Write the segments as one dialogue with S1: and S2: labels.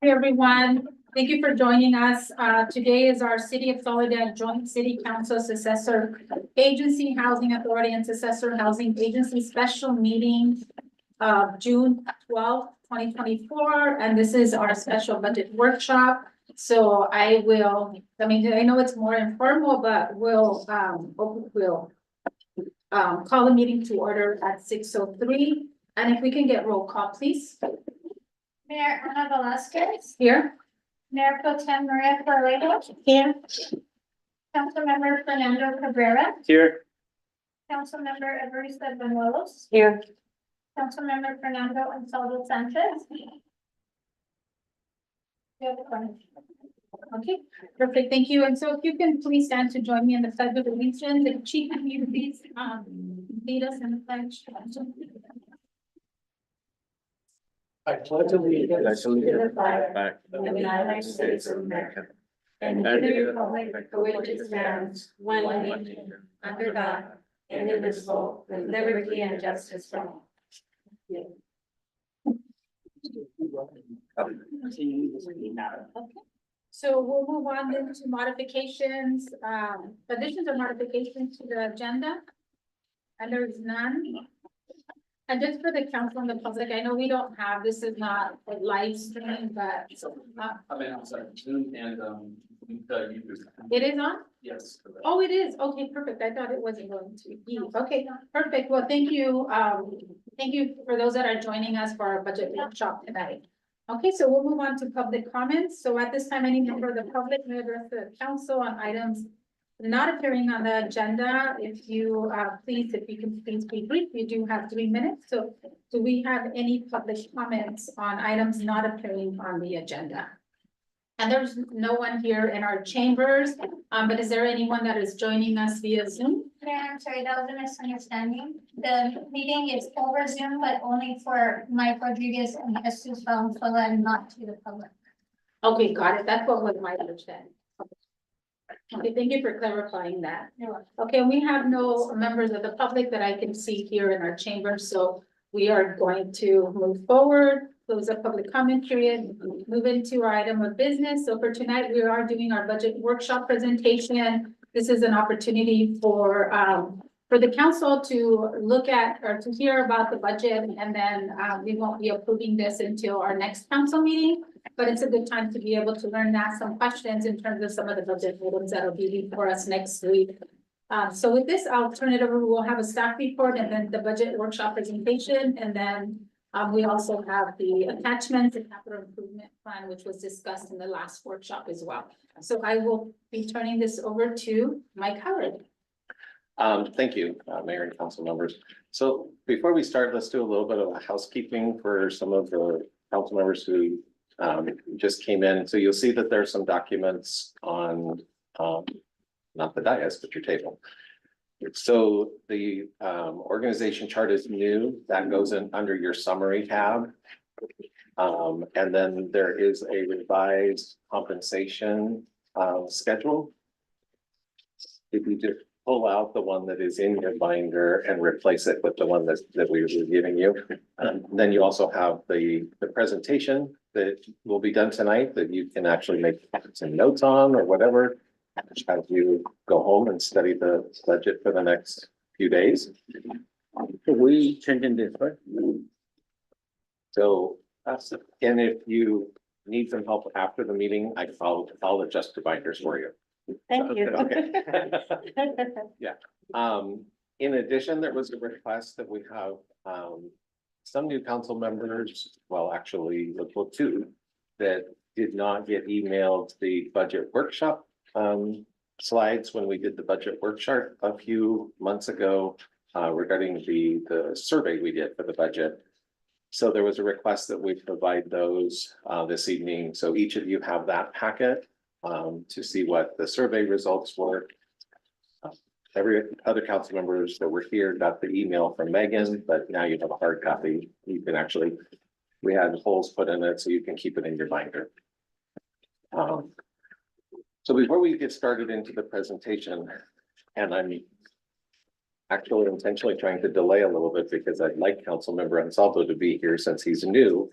S1: Hey, everyone. Thank you for joining us. Today is our City of Soledad Joint City Council Successor Agency Housing Authority and Successor Housing Agency Special Meeting of June 12th, 2024. And this is our special budget workshop. So I know it's more informal, but we'll call the meeting to order at 6:03. And if we can get roll call, please.
S2: Mayor Ana Velasquez,
S1: Here.
S2: Mayor Pro Tem Maria Corrado,
S1: Here.
S2: Councilmember Fernando Cabrera,
S3: Here.
S2: Councilmember Evarista Benuelos,
S1: Here.
S2: Councilmember Fernando Ansaldo Sanchez.
S1: Okay, perfect. Thank you. And so if you can please stand to join me in the pledge of allegiance. The chief of you please lead us in the pledge.
S3: I pledge allegiance to the
S1: flag
S3: of the United States of America and to the republic for which it stands, one nation, under God, indivisible, with liberty and justice for all.
S1: So we'll move on then to modifications, additions or modifications to the agenda. And there's none. And just for the council and the public, I know we don't have, this is not a live stream, but
S4: I mean, I'm sorry, Zoom and, YouTube.
S1: it is on?
S4: Yes. correct.
S1: Oh, it is. Okay, perfect. I thought it wasn't going to be. Okay, perfect. Well, thank you. Thank you for those that are joining us for our budget workshop tonight. Okay, so we'll move on to public comments. So at this time, any member of the public may address the council on items not appearing on the agenda. If you if you can please be brief, you do have 3 minutes. So do we have any public comments on items not appearing on the agenda? And there's no one here in our chambers, but is there anyone that is joining us via Zoom?
S2: Mayor, I'm sorry, that was a misunderstanding. The meeting is over Zoom, but only for Mike Rodriguez and Jesus Valenzuela and not to the public.
S1: Okay, got it. That's what was my understanding. Okay, thank you for clarifying that.
S2: You're welcome.
S1: Okay, we have no members of the public that I can see here in our chamber, so we are going to move forward, close the public comment period, move into our item of business. So for tonight, we are doing our budget workshop presentation. This is an opportunity for the council to look at or to hear about the budget, and then we won't be approving this until our next council meeting. But it's a good time to be able to learn and ask some questions in terms of some of the budget items that will be before us next week. So with this, I'll turn it over. We'll have a staff report and then the budget workshop presentation. And then we also have the attachment to capital improvement plan, which was discussed in the last workshop as well. So I will be turning this over to Mike Howard.
S3: Thank you, Mayor and council members. So before we start, let's do a little bit of housekeeping for some of the council members who just came in. So you'll see that there's some documents on, not the dais, but your table. So the organization chart is new. That goes in under your summary tab. And then there is a revised compensation schedule. If you just pull out the one that is in your binder and replace it with the one that we were giving you. Then you also have the presentation that will be done tonight that you can actually make some notes on or whatever as you go home and study the budget for the next few days.
S5: We changing this, right?
S3: So, and if you need some help after the meeting, I'll adjust the binders for you.
S2: Thank you.
S3: Okay. Yeah. In addition, there was a request that we have some new council members, well, actually, two, that did not get emailed the budget workshop slides when we did the budget workshop a few months ago regarding the survey we did for the budget. So there was a request that we provide those this evening. So each of you have that packet to see what the survey results were. Every other council members that were here got the email from Megan, but now you have a hard copy. You can actually, we had holes put in it so you can keep it in your binder. So before we get started into the presentation, and I'm actually intentionally trying to delay a little bit because I'd like Councilmember Ansaldo to be here since he's new.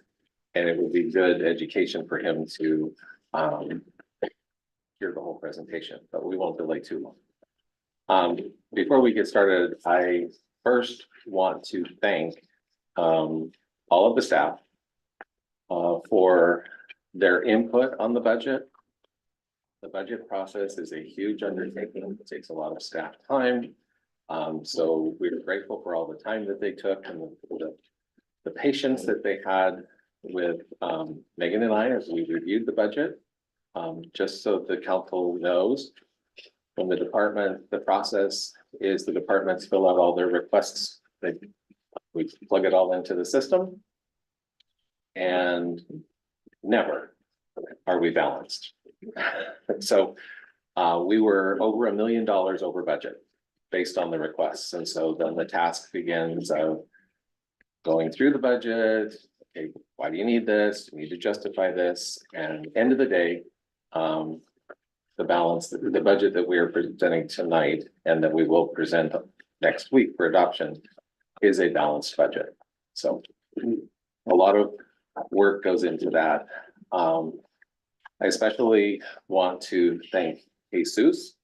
S3: And it would be good education for him to, hear the whole presentation, but we won't delay too long. Before we get started, I first want to thank, all of the staff, for their input on the budget. The budget process is a huge undertaking. It takes a lot of staff time. So we're grateful for all the time that they took and the patience that they had with Megan and I as we reviewed the budget. Just so the council knows, from the department, the process is the departments fill out all their requests. We plug it all into the system. And never are we balanced. So we were over $1 million over budget based on the requests. And so then the task begins of going through the budget. Okay, why do you need this? You need to justify this. And end of the day, the balance, the budget that we are presenting tonight and that we will present next week for adoption is a balanced budget. So a lot of work goes into that. I especially want to thank Jesus.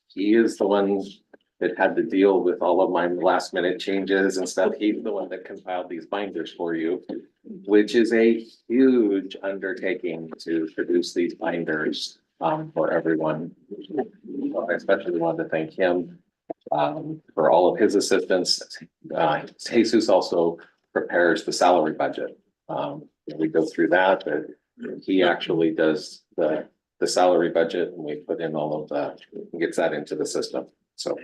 S3: He is the one that had to deal with all of my last minute changes and stuff. He's the one that compiled these binders for you, which is a huge undertaking to produce these binders for everyone. I especially want to thank him for all of his assistance. Jesus also prepares the salary budget. We go through that, but he actually does the salary budget and we put in all of that, gets that into the system. So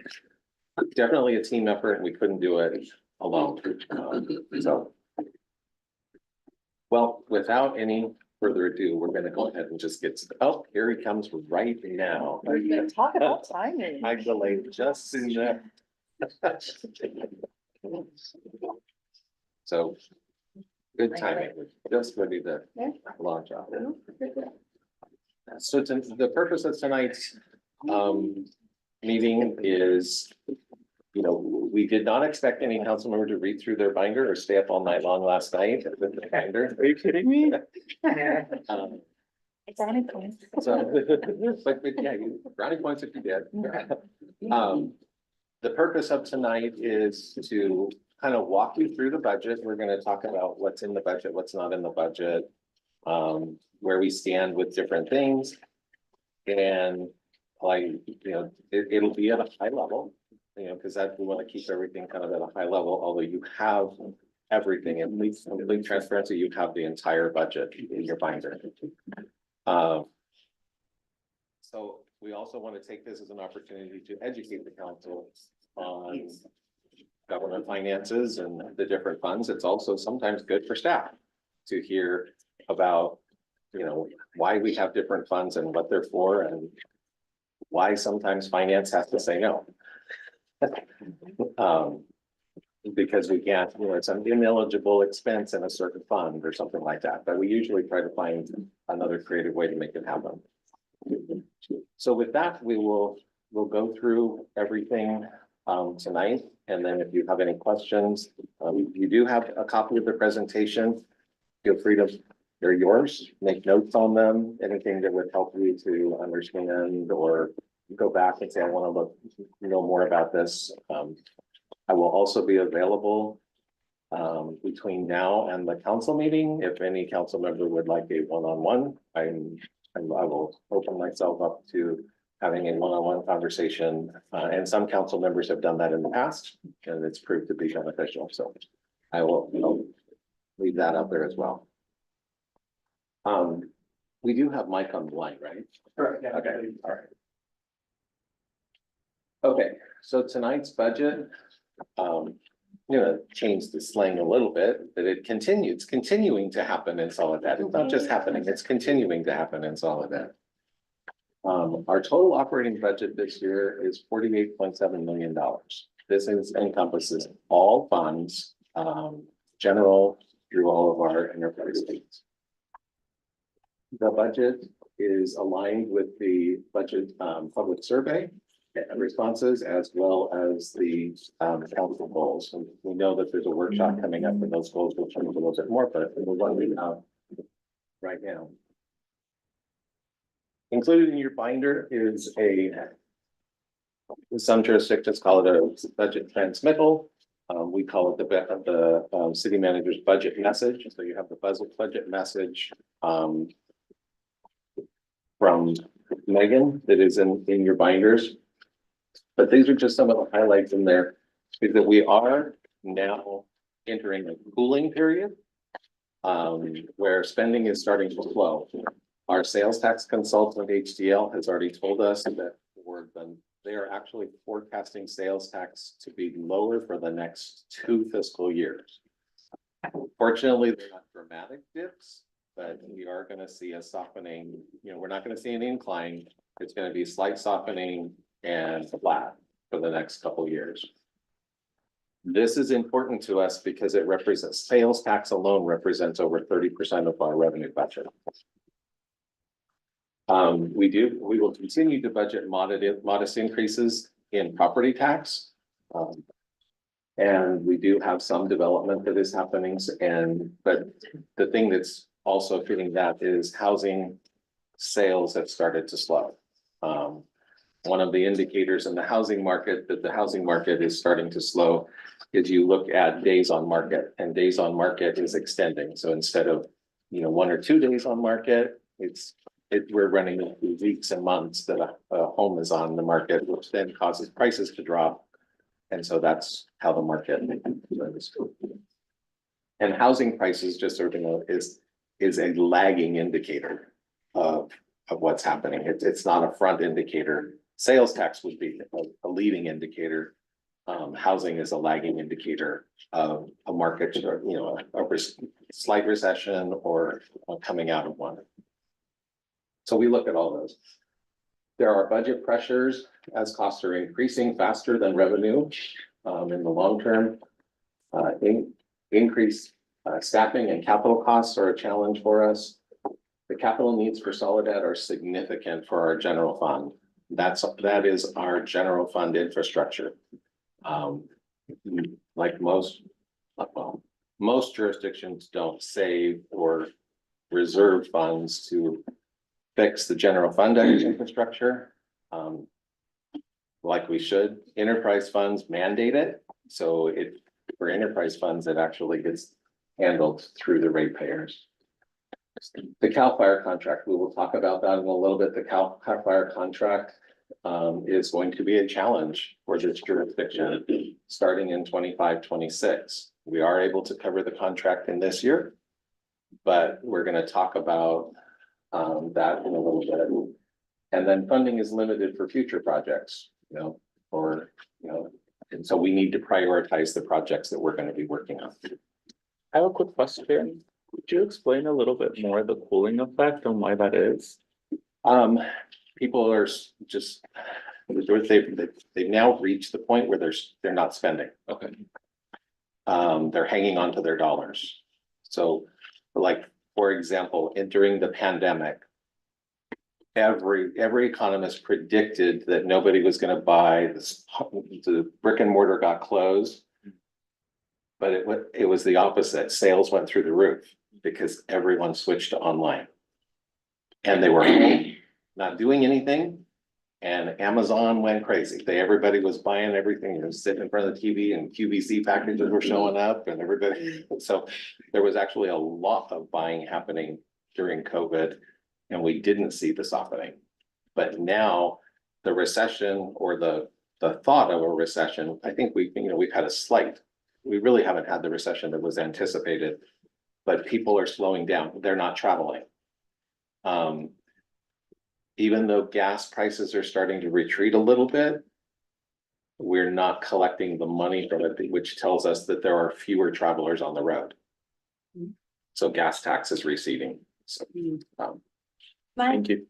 S3: definitely a team effort and we couldn't do it alone. So, well, without any further ado, we're gonna go ahead and just get, oh, here he comes right now.
S6: Talk about timing.
S3: I delayed just in there. So, good timing, just ready to launch out. So the purpose of tonight's meeting is, you know, we did not expect any council member to read through their binder or stay up all night long last night with the binder.
S5: Are you kidding me?
S6: Brownie points.
S3: So, but yeah, brownie points if you did. The purpose of tonight is to kind of walk you through the budget. We're gonna talk about what's in the budget, what's not in the budget, where we stand with different things. And like, you know, it'll be at a high level, you know, because that we want to keep everything kind of at a high level, although you have everything, at least complete transparency, you have the entire budget in your binder. So we also want to take this as an opportunity to educate the council on government finances and the different funds. It's also sometimes good for staff to hear about, you know, why we have different funds and what they're for and why sometimes finance has to say no. Because we can't, you know, it's an ineligible expense in a certain fund or something like that, but we usually try to find another creative way to make it happen. So with that, we'll go through everything tonight, and then if you have any questions, you do have a copy of the presentation. Feel free to, they're yours, make notes on them, anything that would help you to understand or go back and say, I want to know more about this. I will also be available between now and the council meeting. If any council member would like a one-on-one, I will open myself up to having a one-on-one conversation. And some council members have done that in the past and it's proved to be beneficial. So I will leave that out there as well. We do have Mike on the line, right?
S4: Correct. Yeah.
S3: Okay, all right. Okay, so tonight's budget, change the slang a little bit, but it's continuing to happen in Soledad. It's not just happening, it's continuing to happen in Soledad. Our total operating budget this year is $48.7 million. This encompasses all funds, general through all of our enterprise funds. The budget is aligned with the budget public survey. responses as well as the council goals. And we know that there's a workshop coming up and those goals will change a little bit more, but we're wondering right now. Included in your binder is some jurisdictions call it a budget transmittal. We call it the city manager's budget message. So you have the budget message from Megan that is in your binders. But these are just some of the highlights in there, is that we are now entering a cooling period where spending is starting to slow. Our sales tax consultant, HDL, has already told us that they are actually forecasting sales tax to be lower for the next 2 fiscal years. Fortunately, they're not dramatic dips, but we are going to see a softening. You know, we're not going to see an incline. It's going to be slight softening and flat for the next couple of years. This is important to us because it represents, sales tax alone represents over 30% of our revenue budget. We will continue to budget modest increases in property tax. And we do have some development that is happening, but the thing that's also feeding that is housing sales have started to slow. One of the indicators in the housing market that the housing market is starting to slow is you look at days on market, and days on market is extending. So instead of 1 or 2 days on market, we're running into weeks and months that a home is on the market, which then causes prices to drop. And so that's how the market is. And housing prices, just so you know, is a lagging indicator of what's happening. It's not a front indicator. Sales tax would be a leading indicator. Housing is a lagging indicator of a market, a slight recession or coming out of one. So we look at all those. There are budget pressures as costs are increasing faster than revenue in the long term. Increased staffing and capital costs are a challenge for us. The capital needs for Soledad are significant for our general fund. That is our general fund infrastructure. Like most jurisdictions don't save or reserve funds to fix the general fund infrastructure. Like we should. Enterprise funds mandate it. So for enterprise funds, it actually gets handled through the ratepayers. The CAL FIRE contract, we will talk about that in a little bit. The CAL FIRE contract is going to be a challenge for this jurisdiction starting in 25-26. We are able to cover the contract in this year, but we're going to talk about that in a little bit. And then funding is limited for future projects, and so we need to prioritize the projects that we're going to be working on.
S7: I have a quick question. Could you explain a little bit more the cooling effect and why that is?
S3: People are just, they've now reached the point where they're not spending.
S7: Okay.
S3: They're hanging on to their dollars. So like, for example, entering the pandemic, every economist predicted that nobody was going to buy this. The brick and mortar got closed, but it was the opposite. Sales went through the roof because everyone switched to online, and they were not doing anything. And Amazon went crazy. Everybody was buying everything. Sitting in front of the TV, and QVC packages were showing up, and everybody. So there was actually a lot of buying happening during COVID, and we didn't see the softening. But now the recession, or the thought of a recession, I think we've had a slight. We really haven't had the recession that was anticipated, but people are slowing down. They're not traveling. Even though gas prices are starting to retreat a little bit, we're not collecting the money from it, which tells us that there are fewer travelers on the road. So gas tax is receding. So,
S7: Thank you.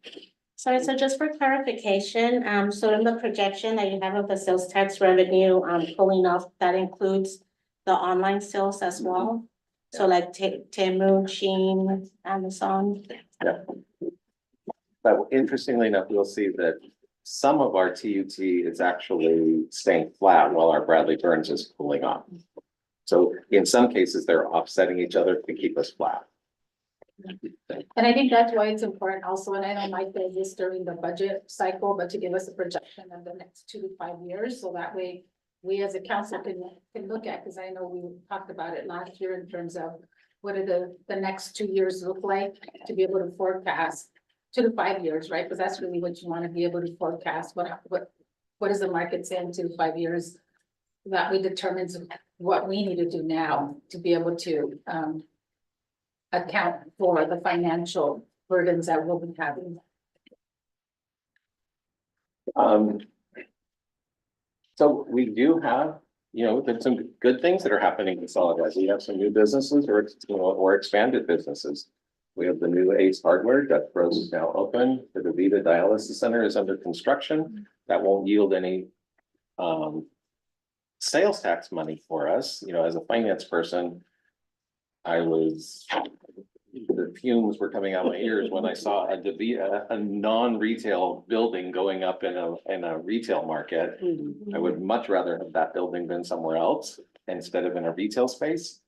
S8: Sorry, so just for clarification, so in the projection that you have of the sales tax revenue, pulling off, that includes the online sales as well? So like Temu, Shein, Amazon?
S3: yeah. But interestingly enough, you'll see that some of our TUT is actually staying flat while our Bradley Burns is cooling off. So in some cases, they're offsetting each other to keep us flat.
S1: And I think that's why it's important also, and I know Mike does this during the budget cycle, but to give us a projection of the next 2 to 5 years, so that way we as a council can look at, because I know we talked about it last year in terms of what are the next 2 years look like, to be able to forecast 2 to 5 years, right? Because that's really what you want to be able to forecast, what is the market saying in 2 to 5 years? That we determines what we need to do now to be able to account for the financial burdens that we'll be having.
S3: So we do have, there's some good things that are happening in Solid Rise. We have some new businesses or expanded businesses. We have the new Ace Hardware, Dutch Bros is now open. The DaVita Dialysis Center is under construction. That won't yield any sales tax money for us. As a finance person, the fumes were coming out my ears when I saw a DaVita, a non-retail building going up in a retail market. I would much rather have that building been somewhere else instead of in a retail space.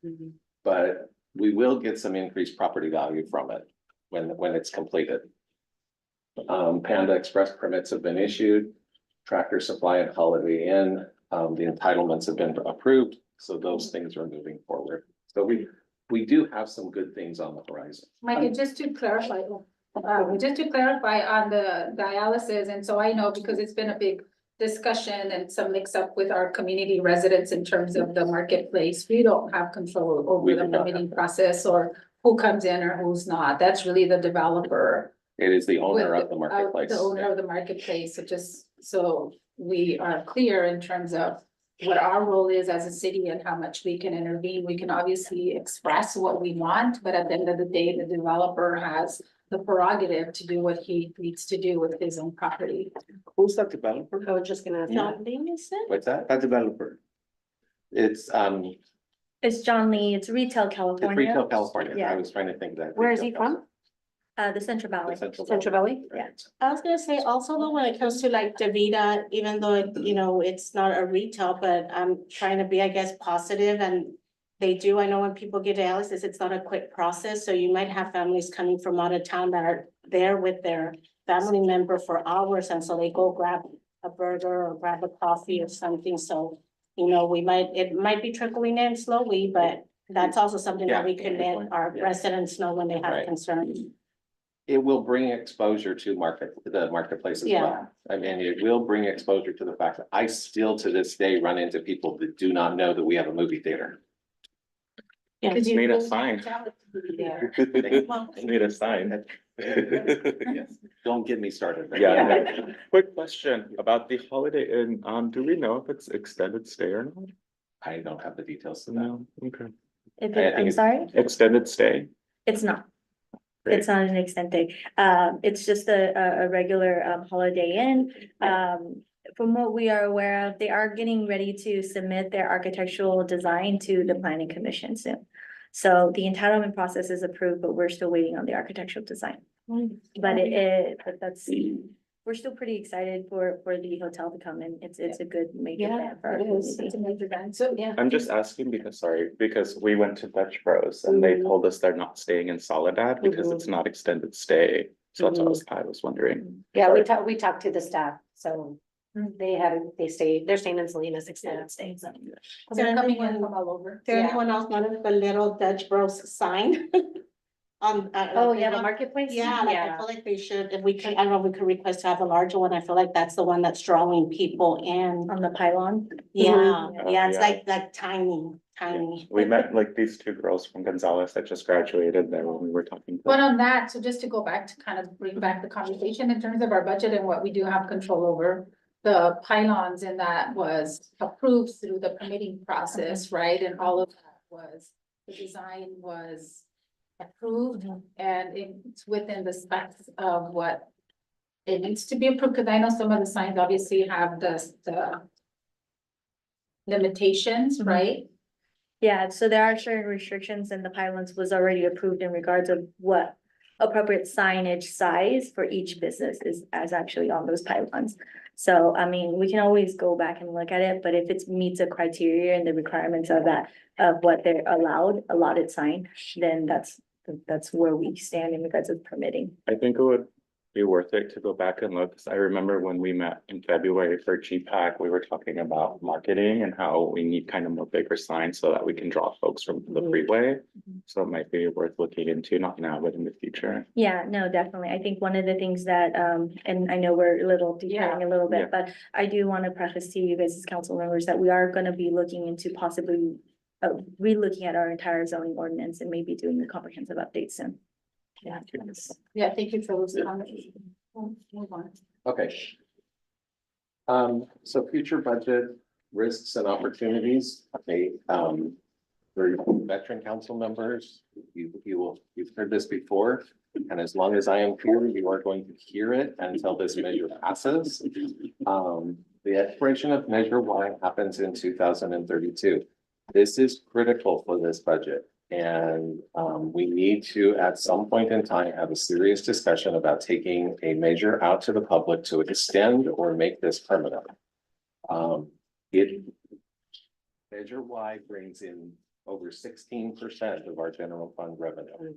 S3: But we will get some increased property value from it when it's completed. Panda Express permits have been issued. Tractor Supply and Holiday Inn, the entitlements have been approved, so those things are moving forward. So we do have some good things on the horizon.
S1: Mike, just to clarify on the dialysis, and so I know because it's been a big discussion and some mix up with our community residents in terms of the marketplace. We don't have control over the permitting process or who comes in or who's not. That's really the developer.
S3: It is the owner of the marketplace.
S1: The owner of the marketplace, so just so we are clear in terms of what our role is as a city and how much we can intervene. We can obviously express what we want, but at the end of the day, the developer has the prerogative to do what he needs to do with his own property.
S5: Who's that developer?
S6: I was just gonna.
S8: John Davidson?
S3: What's that?
S5: That developer.
S3: It's
S9: It's John Lee, it's Retail
S3: it's
S9: California.
S3: Retail California. I
S9: Yeah.
S3: was trying to think that.
S6: Where is he
S3: Retail
S6: from?
S9: The Central Valley.
S3: Central
S6: Central Valley?
S3: Valley.
S9: Yeah.
S8: I was gonna say also though, when it comes to like DaVita, even though, it's not a retail, but I'm trying to be, I guess, positive and they do, I know when people get dialysis, it's not a quick process, so you might have families coming from out of town that are there with their family member for hours, and so they go grab a burger or grab a coffee or something, so, it might be trickling in slowly, but that's also something that we can let our
S3: Yeah.
S8: residents know when they have
S3: Right.
S8: concerns.
S3: It will bring exposure to the marketplace as
S8: Yeah.
S3: well. I mean, it will bring exposure to the fact that I still to this day run into people that do not know that we have a movie theater.
S8: Yeah.
S1: Because you
S7: Need a
S1: really
S7: sign.
S1: can't tell it to be there.
S7: Need a sign.
S3: Yes. Don't get me started. there.
S7: Yeah. Quick question about the Holiday Inn. Do we know if it's extended stay or not?
S3: I don't have the details to that.
S7: No, okay.
S9: If
S3: I
S9: it,
S3: think
S9: I'm
S3: it's-
S9: sorry,
S7: Extended stay.
S9: it's not.
S7: Great.
S9: It's not an extended, it's just a regular Holiday Inn. From what we are aware of, they are getting ready to submit their architectural design to the planning commission soon. So the entitlement process is approved, but we're still waiting on the architectural design. But we're still pretty excited for the hotel to come in. It's a good major
S1: Yeah,
S9: event for our
S1: it is.
S9: community.
S1: It's a major event. So, yeah.
S7: I'm just asking because we went to Dutch Bros and they told us they're not staying in Soledad because it's not extended stay. So that's what I was wondering.
S6: Yeah, we talked to the staff, so they're staying in Salinas extended stay.
S1: So they're coming in from all over.
S8: Is there anyone else wanted the little Dutch Bros sign?
S6: Oh, yeah, the marketplace?
S8: Yeah, like I feel like they should, if we could, I don't know, we could request to have a larger one. I feel like that's the one that's drawing people in.
S9: On the pylon.
S8: Yeah,
S7: Yeah.
S8: it's like tiny.
S7: We met like these two girls from Gonzales that just graduated there when we were talking. to
S1: But
S7: them.
S1: on that, so just to go back to kind of bring back the conversation in terms of our budget and what we do have control over. The pylons and that was approved through the permitting process, right? And all of that the design was approved and it's within the specs of what it needs to be approved, because I know some of the signs obviously have the limitations, right?
S9: Yeah, so there are certain restrictions and the pylons was already approved in regards of what appropriate signage size for each business is as actually on those pylons. So, I mean, we can always go back and look at it, but if it meets the criteria and the requirements of that, of what they're allotted sign, then that's where we stand in regards of permitting.
S7: I think it would be worth it to go back and look, 'cause I remember when we met in February for GPAC, we were talking about marketing and how we need kind of more bigger signs so that we can draw folks from the freeway. So it might be worth looking into, not now, but in the future.
S9: Yeah, no, definitely. I think one of the things that, and I know we're a little deviating a little
S7: Yeah.
S9: bit, but I do want to preface to you guys as council members that we are gonna be looking into possibly re-looking at our entire zoning ordinance and maybe doing a comprehensive update soon.
S1: Yeah, thank you for those comments. Move on.
S3: Okay. So future budget risks and opportunities, okay, for veteran council members, you've heard this before. And as long as I am here, you are going to hear it until this measure passes. The expiration of Measure Y happens in 2032. This is critical for this budget. And we need to, at some point in time, have a serious discussion about taking a measure out to the public to extend or make this permanent. Measure Y brings in over 16% of our general fund revenue.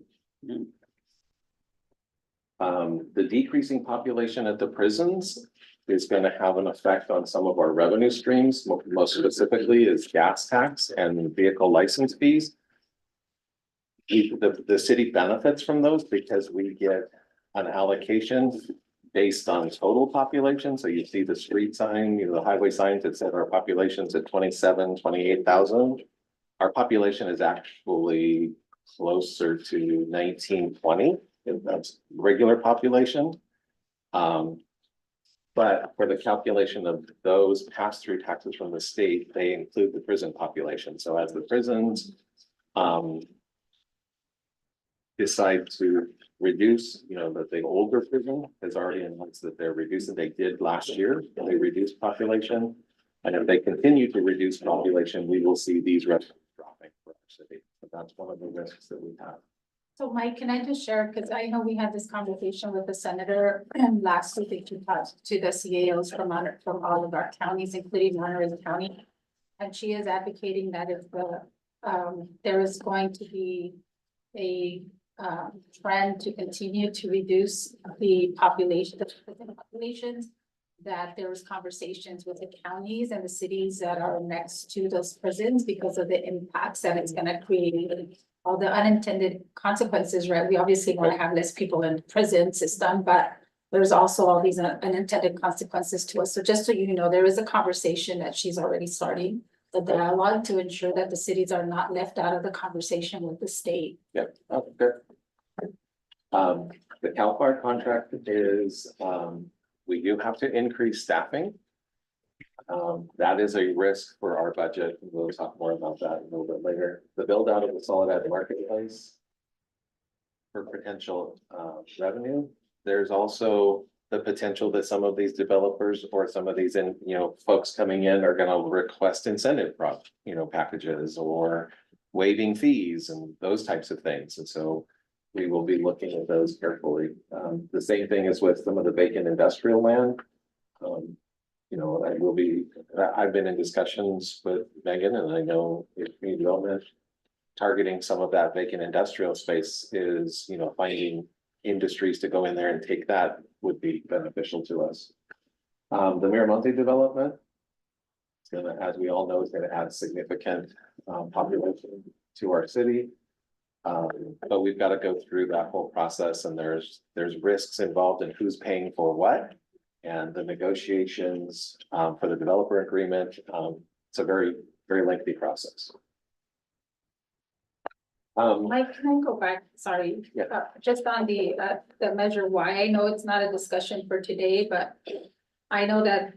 S3: The decreasing population at the prisons is going to have an effect on some of our revenue streams. Most specifically is gas tax and vehicle license fees. The city benefits from those because we get an allocation based on total population. So you see the street sign, the highway signs that said our population's at 28,000. Our population is actually closer to 1920, if that's regular population. But for the calculation of those pass-through taxes from the state, they include the prison population. So as the prisons decide to reduce, that the older prison has already announced that they're reducing, they did last year, and they reduced population. And if they continue to reduce population, we will see these revenues dropping for our city. So that's one of the risks that we have.
S1: So Mike, can I just share, because I know we had this conversation with the senator last week to talk to the CAOs from all of our counties, including Monterey County. And she is advocating that if there is going to be a trend to continue to reduce the population, populations, that there was conversations with the counties and the cities that are next to those prisons because of the impacts that it's going to create, all the unintended consequences, right? We obviously want to have less people in the prison system, but there's also all these unintended consequences to us. So just so you know, there is a conversation that she's already starting, the dialogue, to ensure that the cities are not left out of the conversation with the state.
S3: Yep, okay. The CAL FIRE contract is, we do have to increase staffing. That is a risk for our budget. We'll talk more about that a little bit later. The build out of the Soledad marketplace for potential revenue. There's also the potential that some of these developers or some of these folks coming in are going to request incentive packages or waiving fees and those types of things. And so we will be looking at those carefully. The same thing is with some of the vacant industrial land. I've been in discussions with Megan, and I know community development targeting some of that vacant industrial space is, finding industries to go in there and take that would be beneficial to us. The Miramonte development, it's gonna, as we all know, is gonna add significant population to our city. But we've got to go through that whole process, and there's risks involved in who's paying for what. And the negotiations for the developer agreement, it's a very, very lengthy process.
S1: Mike, can I go back? Sorry.
S3: Yeah.
S1: Just on the Measure Y, I know it's not a discussion for today, but I know that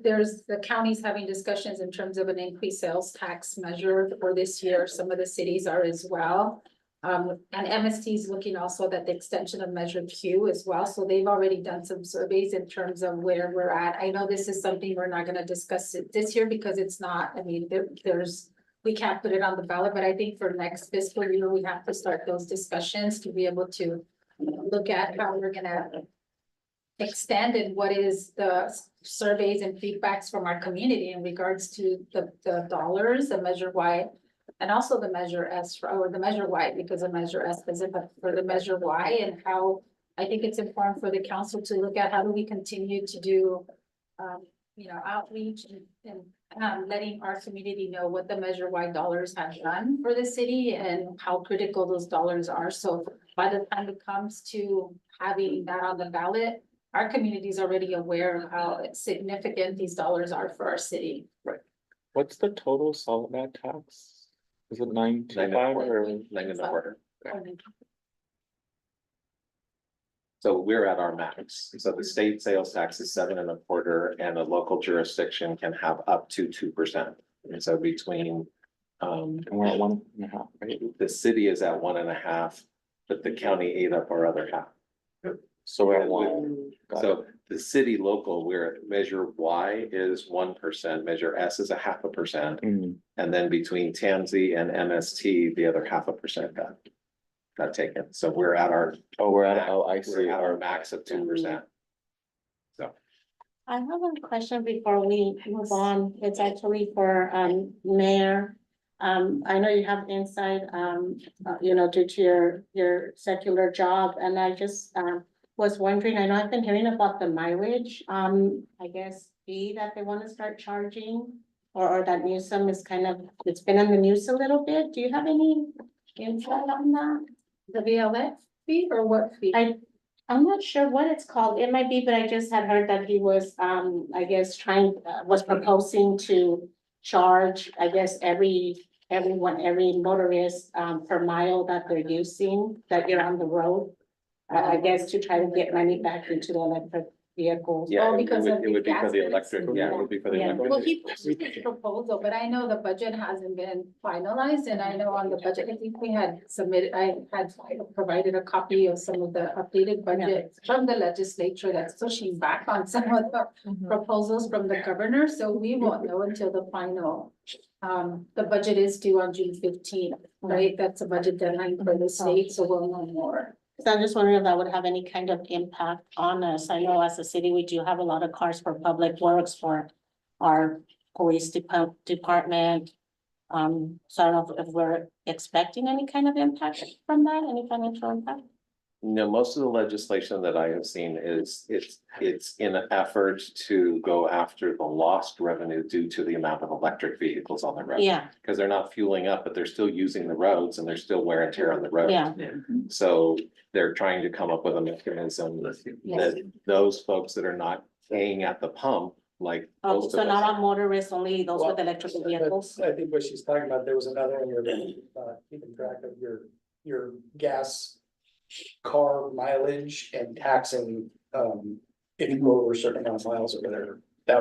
S1: there's the counties having discussions in terms of an increased sales tax measure for this year. Some of the cities are as well. And MST is looking also at the extension of Measure Q as well. So they've already done some surveys in terms of where we're at. I know this is something we're not going to discuss it this year because it's not, there's we can't put it on the ballot, but I think for next fiscal year, we have to start those discussions to be able to look at how we're gonna extend and what is the surveys and feedbacks from our community in regards to the dollars, the Measure Y, and also the Measure S, or the Measure Y, because the Measure S isn't, but for the Measure Y, and how I think it's important for the council to look at how do we continue to do, outreach and letting our community know what the Measure Y dollars have done for the city and how critical those dollars are. So by the time it comes to having that on the ballot, our community is already aware of how significant these dollars are for our city.
S7: What's the total solid tax? Is it 9.25 or?
S3: 9.25. So we're at our max. So the state sales tax is 7.25, and a local jurisdiction can have up to 2%. And so between,
S7: And we're at 1.5, right?
S3: the city is at 1.5, but the county ate up our other half.
S7: So we're at 1. Got it.
S3: So the city local, we're at Measure Y is 1%, Measure S is 0.5%.
S7: Mm,
S3: And then between TAMSI and MST, the other 0.5% got taken. So we're at our,
S7: Oh, we're at, oh, I see.
S3: we're at our max of 2%.
S8: I have a question before we move on. It's actually for Mayor. I know you have insight, due to your secular job, and I just was wondering, I know I've been hearing about the mileage, I guess, fee that they want to start charging. Or that Newsom is it's been in the news a little bit. Do you have any insight on that?
S1: The VLF fee or what fee?
S8: I'm not sure what it's called. It might be, but I just had heard that he was, was proposing to charge, I guess, every motorist, per mile that they're using, that you're on the road. I guess to try to get money back into the electric vehicles.
S3: Yeah,
S1: Oh, because of
S3: it would
S1: the
S3: be for the
S1: gas
S3: electric,
S1: bills?
S3: yeah, it would be for the
S8: Yeah.
S3: electric.
S1: Well, he posted his proposal, but I know the budget hasn't been finalized, and I know on the budget, I think we had submitted, I had provided a copy of some of the updated budget from the legislature that's pushing back on some of the proposals from the governor, so we won't know until the final. The budget is due on June 15th, right? That's a budget deadline for the state, so we'll know more.
S8: So I'm just wondering if that would have any kind of impact on us. I know as a city, we do have a lot of cars for public works, for our police department. So I don't know if we're expecting any kind of impact from that, any financial impact?
S3: No, most of the legislation that I have seen is, it's in an effort to go after the lost revenue due to the amount of electric vehicles on the road.
S8: Yeah,
S3: Because they're not fueling up, but they're still using the roads and there's still wear and tear on the road.
S8: yeah.
S3: So they're trying to come up with a mechanism that those folks that are not paying at the pump, like.
S8: Oh,
S3: most
S8: so
S3: of
S8: not
S3: us-
S8: on motorists, only those with electrical vehicles?
S10: I think what she's talking about, there was another one where keeping track of your gas car mileage and taxing, if you go over a certain amount of miles over there.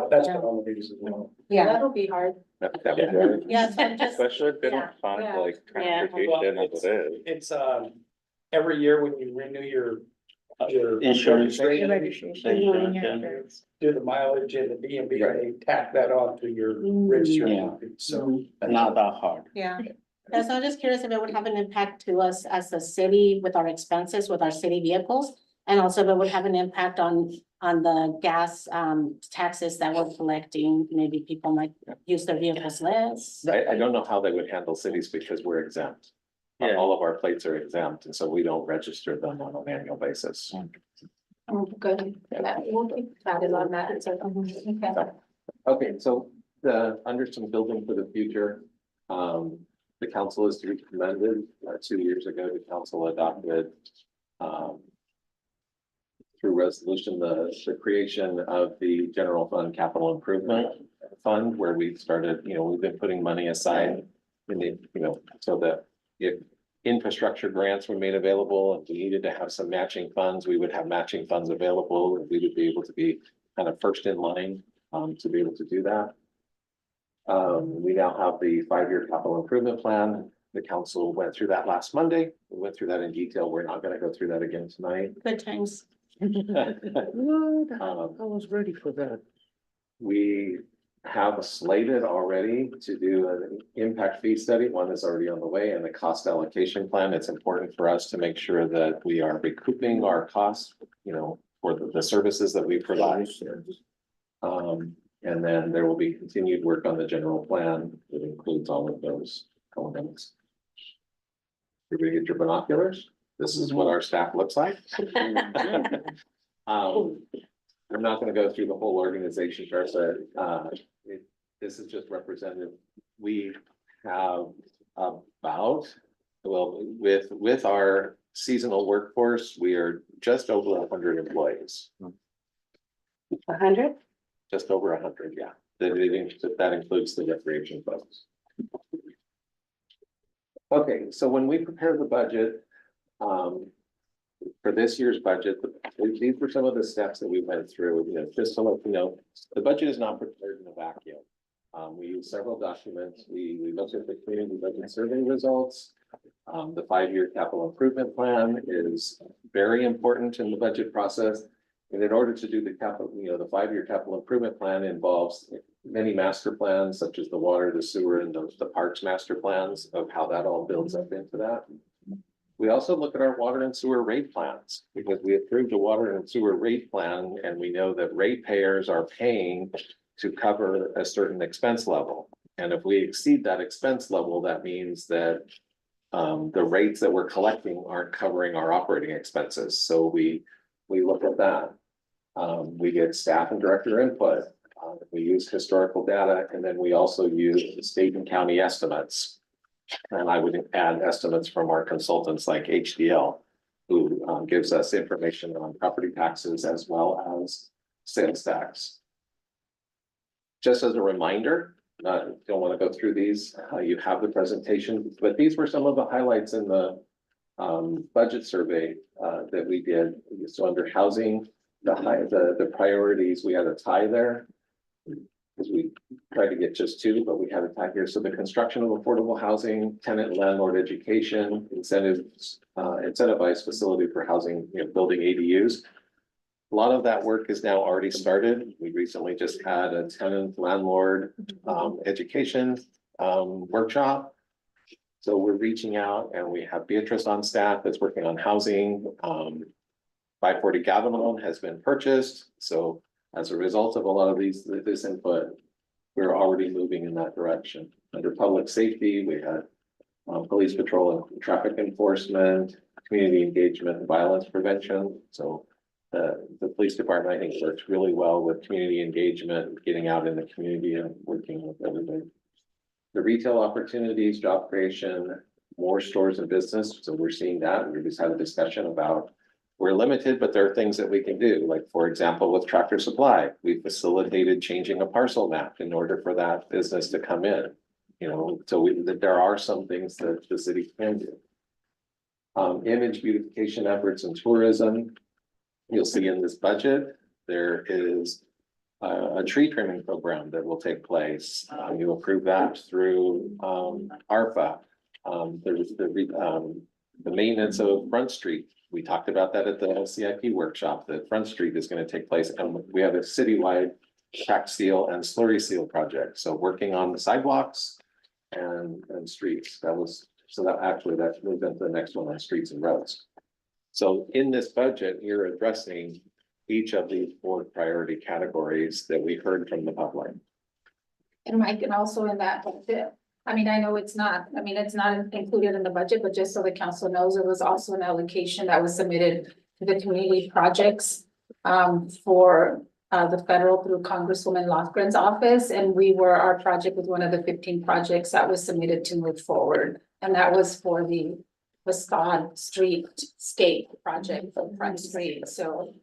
S10: That's been on the news as well.
S8: Yeah,
S1: That'll be hard.
S3: that would be-
S8: yeah, so I'm just,
S7: Especially if they
S8: Yeah.
S7: don't fund
S1: Yeah.
S7: like
S8: Yeah.
S7: transportation as it is.
S10: It's, every year when you renew your
S5: Insurance.
S10: registration,
S5: Insurance,
S10: do the mileage and the DMV,
S3: Right.
S10: they tack that on to your
S8: Mm.
S10: registration. So.
S5: yeah, not that hard.
S8: yeah. Yeah, so I'm just curious if it would have an impact to us as a city with our expenses, with our city vehicles. And also if it would have an impact on the gas taxes that we're collecting. Maybe people might use their vehicles less.
S3: I don't know how they would handle cities because we're exempt.
S5: Yeah.
S3: All of our plates are exempt, and so we don't register them on an annual basis.
S1: Good. We'll keep chatting on that. So, okay.
S3: Okay, so under some building for the future, the council is to be commended. 2 years ago, the council adopted through resolution, the creation of the general fund capital improvement fund, where we started, we've been putting money aside in the, so that if infrastructure grants were made available and we needed to have some matching funds, we would have matching funds available, and we would be able to be kind of first in line to be able to do that. We now have the 5-year capital improvement plan. The council went through that last Monday. We went through that in detail. We're not gonna go through that again tonight.
S8: Good times.
S5: What? I was ready for that.
S3: We have slated already to do an impact fee study. One is already on the way, and the cost allocation plan. It's important for us to make sure that we are recouping our costs, you know, for the services that we provide. And then there will be continued work on the general plan that includes all of those elements. Everybody get your binoculars? This is what our staff looks like. I'm not gonna go through the whole organization chart, but this is just representative. We have about, well, with our seasonal workforce, we are just over 100 employees.
S6: 100?
S3: Just over 100, yeah. That includes the recreation folks. Okay, so when we prepare the budget, for this year's budget, these were some of the steps that we went through, you know, just to let you know, the budget is not prepared in a vacuum. We use several documents. We looked at the community budget survey results. The 5-year capital improvement plan is very important in the budget process. And in order to do the capital, you know, the 5-year capital improvement plan involves many master plans, such as the water, the sewer, and the parks master plans of how that all builds up into that. We also look at our water and sewer rate plans because we approved a water and sewer rate plan, and we know that ratepayers are paying to cover a certain expense level. And if we exceed that expense level, that means that the rates that we're collecting aren't covering our operating expenses. So we look at that. We get staff and director input. We use historical data, and then we also use the state and county estimates. And I would add estimates from our consultants like HDL, who gives us information on property taxes as well as sales tax. Just as a reminder, don't want to go through these, you have the presentation, but these were some of the highlights in the budget survey that we did. So under housing, the priorities, we had a tie there. Because we tried to get just 2, but we had a tie here. So the construction of affordable housing, tenant landlord education, incentives, incentivized facility for housing, you know, building ADUs. A lot of that work is now already started. We recently just had a tenant landlord education workshop. So we're reaching out, and we have Beatrice on staff that's working on housing. 540 Gavilan has been purchased. So as a result of a lot of this input, we're already moving in that direction. Under public safety, we had police patrol and traffic enforcement, community engagement, and violence prevention. So the police department, I think, works really well with community engagement, getting out in the community and working with everybody. The retail opportunities, job creation, more stores and business. So we're seeing that. We just had a discussion about we're limited, but there are things that we can do. Like, for example, with Tractor Supply, we facilitated changing a parcel map in order for that business to come in. You know, so there are some things that the city can do. Image beautification efforts and tourism. You'll see in this budget, there is a tree trimming program that will take place. You approve that through ARPA. There's the maintenance of Front Street. We talked about that at the CIP workshop, that Front Street is going to take place, and we have a citywide crack seal and slurry seal project. So working on the sidewalks and streets. That moved into the next one on streets and roads. So in this budget, you're addressing each of these 4 priority categories that we heard from the public.
S1: And Mike, and also in that, I mean, I know it's not included in the budget, but just so the council knows, it was also an allocation that was submitted to the community projects for the federal through Congresswoman Lofgren's office. And our project was one of the 15 projects that was submitted to move forward. And that was for the Scott Streetscape project for Front Street. So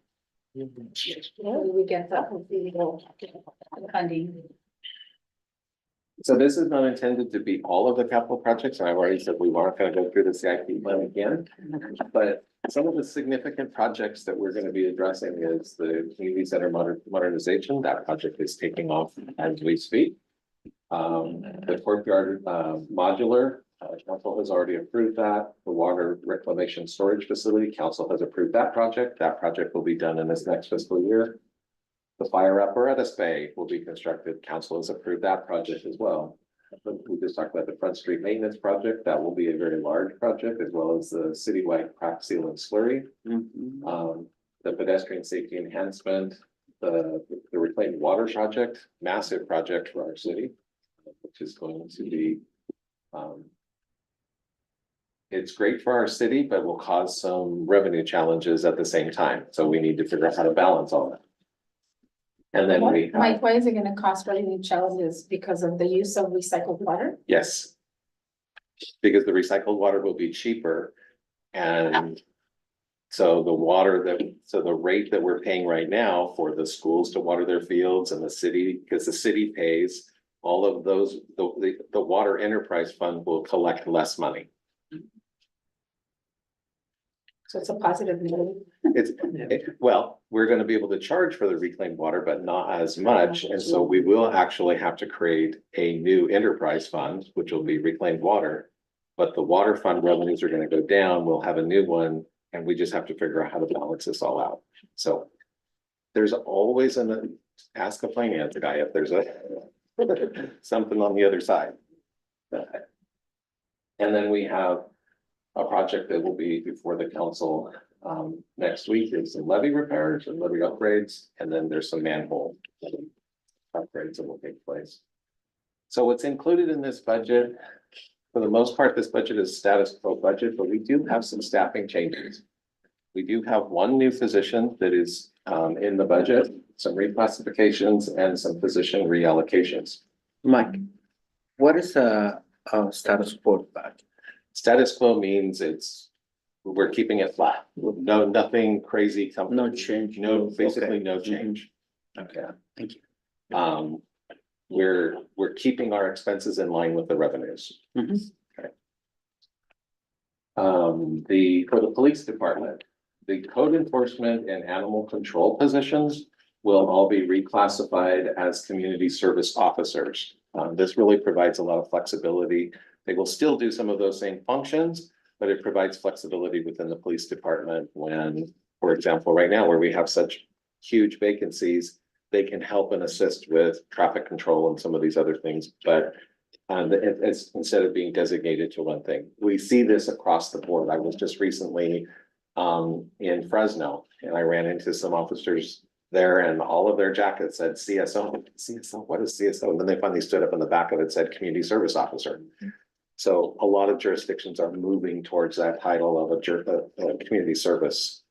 S1: we get the funding.
S3: So this is not intended to be all of the capital projects, and I've already said we aren't going to go through the CIP plan again. But some of the significant projects that we're going to be addressing is the community center modernization. That project is taking off as we speak. The courtyard modular, council has already approved that. The water reclamation storage facility, council has approved that project. That project will be done in this next fiscal year. The fire apparatus bay will be constructed. Council has approved that project as well. But we just talked about the Front Street Maintenance Project. That will be a very large project, as well as the citywide crack seal and slurry. The pedestrian safety enhancement, the reclaimed water project, massive project for our city, which is going to be, it's great for our city, but will cause some revenue challenges at the same time. So we need to figure out how to balance all that. And then we
S1: Mike,
S3: have,
S1: why is it gonna cost revenue challenges because of the use of recycled water?
S3: yes. Because the recycled water will be cheaper. And so the rate that we're paying right now for the schools to water their fields and the city, because the city pays all of those, the water enterprise fund will collect less money.
S1: So it's a positive note.
S3: Well, we're gonna be able to charge for the reclaimed water, but not as much, and so we will actually have to create a new enterprise fund, which will be reclaimed water. But the water fund revenues are gonna go down, we'll have a new one, and we just have to figure out how to balance this all out. So there's always ask a finance guy if there's something on the other side. And then we have a project that will be before the council next week, is some levee repairs and levee upgrades, and then there's some manhole upgrades that will take place. So what's included in this budget, for the most part, this budget is status quo budget, but we do have some staffing changes. We do have one new position that is in the budget, some reclassifications and some position reallocations.
S5: Mike, what is status quo back?
S3: Status quo means we're keeping it flat. No, nothing crazy.
S5: No change.
S3: No, basically
S5: Okay.
S3: no change.
S5: Okay, thank you.
S3: We're keeping our expenses in line with the revenues.
S5: Mhm.
S3: Okay. For the police department, the code enforcement and animal control positions will all be reclassified as community service officers. This really provides a lot of flexibility. They will still do some of those same functions, but it provides flexibility within the police department when, for example, right now where we have such huge vacancies, they can help and assist with traffic control and some of these other things, but it's instead of being designated to one thing. We see this across the board. I was just recently in Fresno and I ran into some officers there and all of their jackets said CSO. CSO, what is CSO? And then they finally stood up in the back of it, said community service officer. So a lot of jurisdictions are moving towards that title of a community service.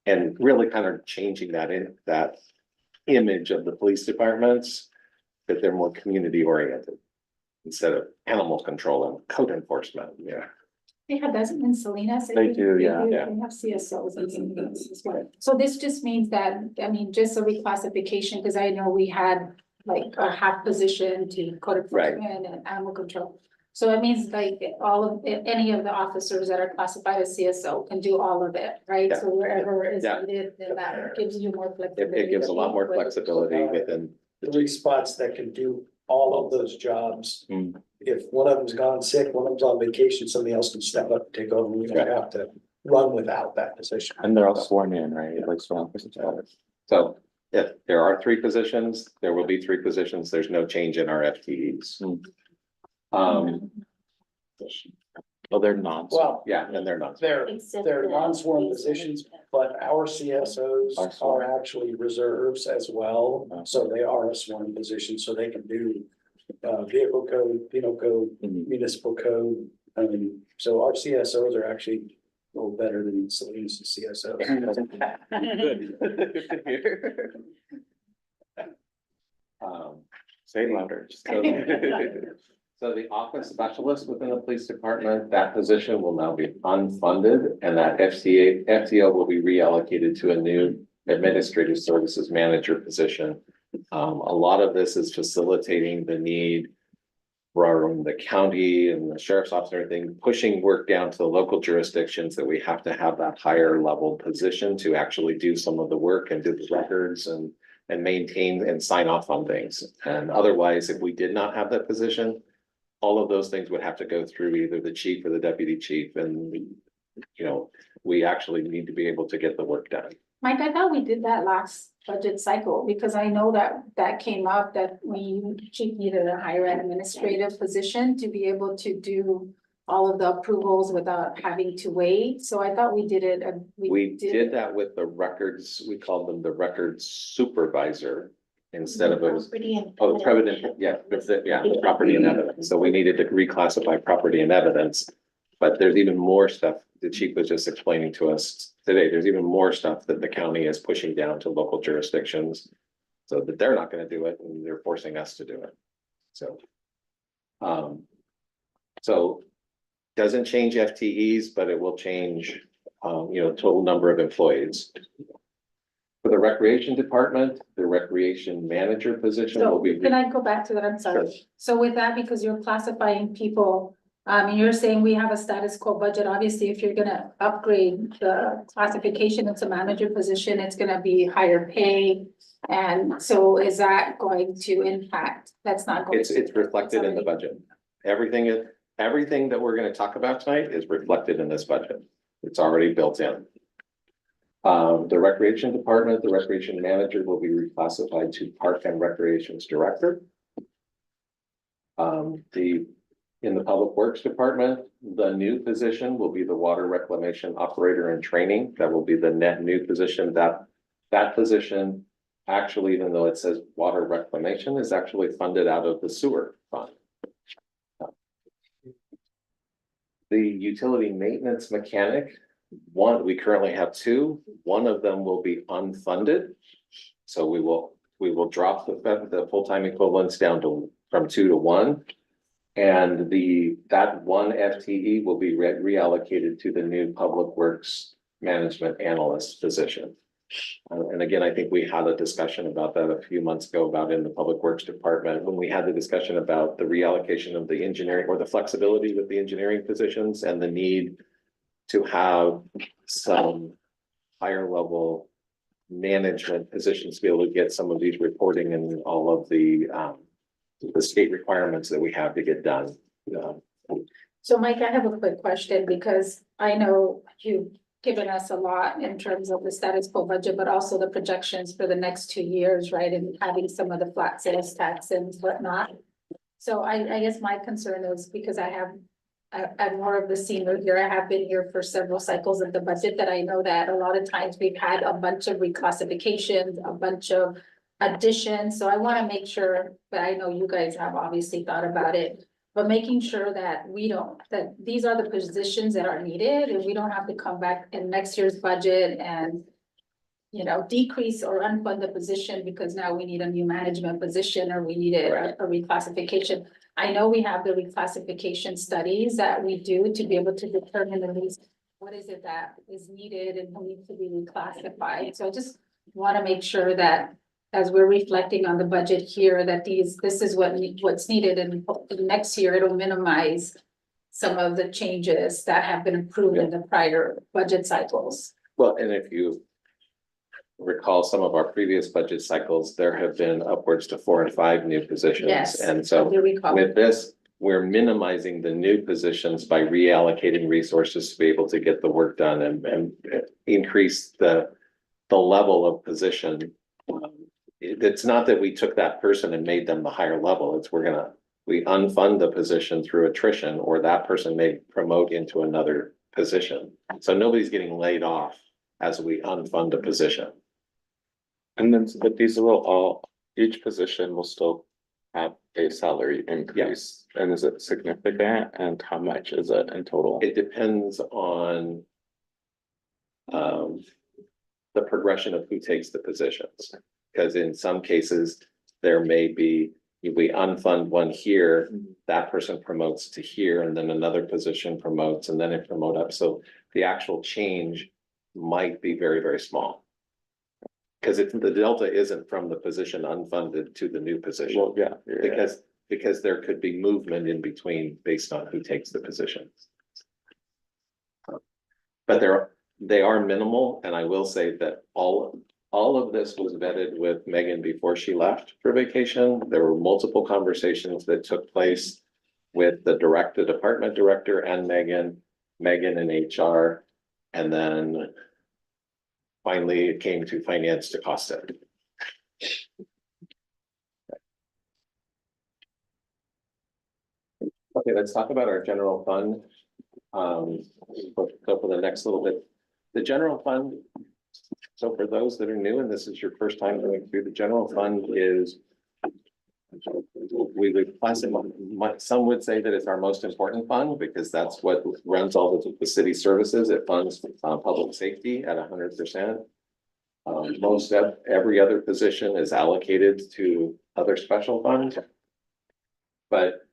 S3: And really kind of changing that image of the police departments, that they're more community oriented instead of animal control and code enforcement. Yeah.
S1: They have that in Salinas.
S7: They do, yeah.
S1: They have CSOs in Salinas as well. So this just means that, I mean, just a reclassification, because I know we had like a half position to code enforcement and animal control. So it means like any of the officers that are classified as CSO can do all of it, right?
S3: Yeah.
S1: So wherever is
S3: Yeah.
S1: needed, then that gives you more flexibility.
S3: It gives a lot more flexibility within.
S10: 3 spots that can do all of those jobs.
S7: Mm.
S10: If one of them's gone sick, one of them's on vacation, somebody else can step up and take over. We don't have to run without that position.
S7: And they're all sworn in, right? Like sworn in.
S3: So if there are 3 positions, there will be 3 positions. There's no change in our FTEs.
S7: Oh, they're not.
S10: Well,
S3: Yeah, and they're not.
S10: they're
S8: Except
S10: they're
S8: the-
S10: non-sworn positions, but our CSOs
S7: Are sworn.
S10: are actually reserves as well. So they are a sworn position, so they can do vehicle code, penal code,
S7: Mhm.
S10: municipal code. So our CSOs are actually a little better than Salinas CSOs.
S7: Say it louder.
S3: So the office specialist within the police department, that position will now be unfunded and that FTO will be reallocated to a new administrative services manager position. A lot of this is facilitating the need from the county and the sheriff's office and everything, pushing work down to the local jurisdictions that we have to have that higher level position to actually do some of the work and do the records and maintain and sign off on things. And otherwise, if we did not have that position, all of those things would have to go through either the chief or the deputy chief, and we actually need to be able to get the work done.
S1: Mike, I thought we did that last budget cycle, because I know that that came up, that chief needed a higher administrative position to be able to do all of the approvals without having to wait, so I thought we did it.
S3: We did that with the records, we called them the records supervisor instead of a.
S8: Property and-
S3: Oh, property and evidence. So we needed to reclassify property and evidence. But there's even more stuff. The chief was just explaining to us today, there's even more stuff that the county is pushing down to local jurisdictions. So that they're not gonna do it and they're forcing us to do it. So. So. Doesn't change FTEs, but it will change, total number of employees. For the recreation department, the recreation manager position will
S1: So
S3: be.
S1: can I go back to that? I'm sorry.
S3: Sure.
S1: So with that, because you're classifying people, and you're saying we have a status quo budget, obviously, if you're gonna upgrade the classification into manager position, it's gonna be higher pay. And so is that going to impact? That's not going.
S3: It's reflected in the budget. Everything that we're gonna talk about tonight is reflected in this budget. It's already built in. The recreation department, the recreation manager will be reclassified to park and recreations director. In the public works department, the new position will be the water reclamation operator in training. That will be the net new position. That position, actually, even though it says water reclamation, is actually funded out of the sewer fund. The utility maintenance mechanic, we currently have two. One of them will be unfunded. So we will drop the full-time equivalents down from 2 to 1. And that one FTE will be reallocated to the new public works management analyst position. And again, I think we had a discussion about that a few months ago about in the public works department, when we had the discussion about the reallocation of the engineering or the flexibility with the engineering positions and the need to have some higher level management positions to be able to get some of these reporting and all of the state requirements that we have to get done.
S1: So Mike, I have a quick question, because I know you've given us a lot in terms of the status quo budget, but also the projections for the next 2 years, right? And having some of the flat sales tax and whatnot. So I guess my concern is, because I'm more of the senior here, I have been here for several cycles of the budget, that I know that a lot of times we've had a bunch of reclassifications, a bunch of additions, so I want to make sure, but I know you guys have obviously thought about it, but making sure that that these are the positions that are needed, and we don't have to come back in next year's budget and decrease or unfund the position because now we need a new management position, or we need a reclassification. I know we have the reclassification studies that we do to be able to determine at least what is it that is needed and who needs to be reclassified. So I just want to make sure that as we're reflecting on the budget here, that this is what's needed, and next year it'll minimize some of the changes that have been approved in the prior budget cycles.
S3: Well, and if you recall some of our previous budget cycles, there have been upwards to 4 and 5 new positions.
S1: Yes,
S3: And so
S1: I do recall.
S3: with this, we're minimizing the new positions by reallocating resources to be able to get the work done and increase the level of position. It's not that we took that person and made them the higher level. It's we unfund the position through attrition, or that person may promote into another position. So nobody's getting laid off as we unfund a position.
S7: And then, but these will each position will still have a salary increase. And is it significant, and how much is it in total?
S3: It depends on the progression of who takes the positions. Because in some cases, there may be, we unfund one here, that person promotes to here, and then another position promotes, and then it promote up. So the actual change might be very, very small. Because the delta isn't from the position unfunded to the new position.
S7: Well, yeah.
S3: Because there could be movement in between based on who takes the position. But they are minimal, and I will say that all of this was vetted with Megan before she left for vacation. There were multiple conversations that took place with the department director and Megan and HR. And then finally it came to finance to cost it. Okay, let's talk about our general fund. So for the next little bit, the general fund. So for those that are new and this is your first time going through, the general fund is. We would classify, some would say that it's our most important fund because that's what runs all the city services. It funds public safety at 100%. Most of every other position is allocated to other special funds. But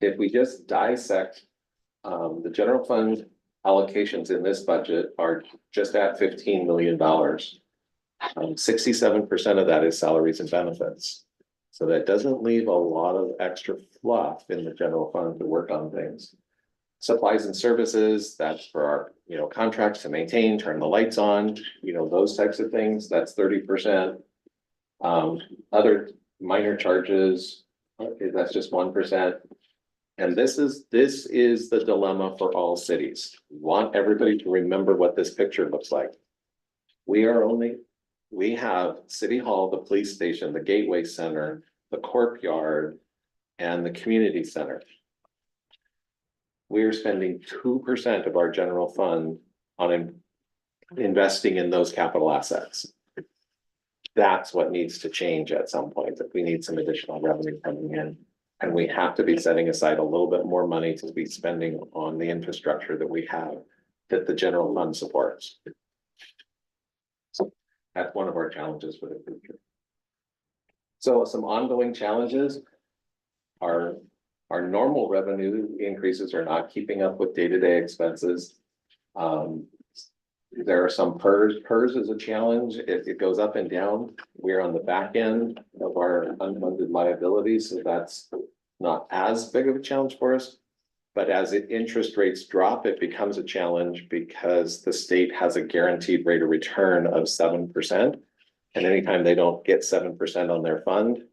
S3: if we just dissect the general fund allocations in this budget are just at $15 million. 67% of that is salaries and benefits. So that doesn't leave a lot of extra fluff in the general fund to work on things. Supplies and services, that's for our, contracts to maintain, turn the lights on, those types of things, that's 30%. Other minor charges, that's just 1%. And this is the dilemma for all cities. We want everybody to remember what this picture looks like. We have City Hall, the police station, the Gateway Center, the courtyard, and the community center. We are spending 2% of our general fund on investing in those capital assets. That's what needs to change at some point, that we need some additional revenue coming in. And we have to be setting aside a little bit more money to be spending on the infrastructure that we have that the general fund supports. So that's one of our challenges for the future. So some ongoing challenges are our normal revenue increases are not keeping up with day-to-day expenses. There are some PERS. PERS is a challenge. It goes up and down. We're on the back end of our unfunded liabilities, so that's not as big of a challenge for us. But as interest rates drop, it becomes a challenge because the state has a guaranteed rate of return of 7%. And anytime they don't get 7% on their fund,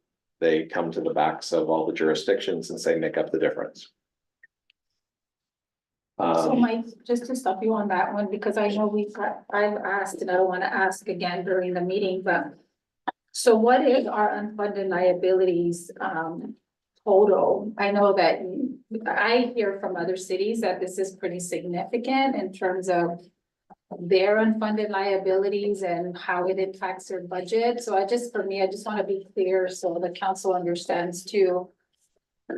S3: they come to the backs of all the jurisdictions and say, make up the difference.
S1: So Mike, just to stop you on that one, because I know I've asked and I don't want to ask again during the meeting, but. So what is our unfunded liabilities total? I know that I hear from other cities that this is pretty significant in terms of their unfunded liabilities and how it impacts their budget. So I just want to be clear so the council understands too.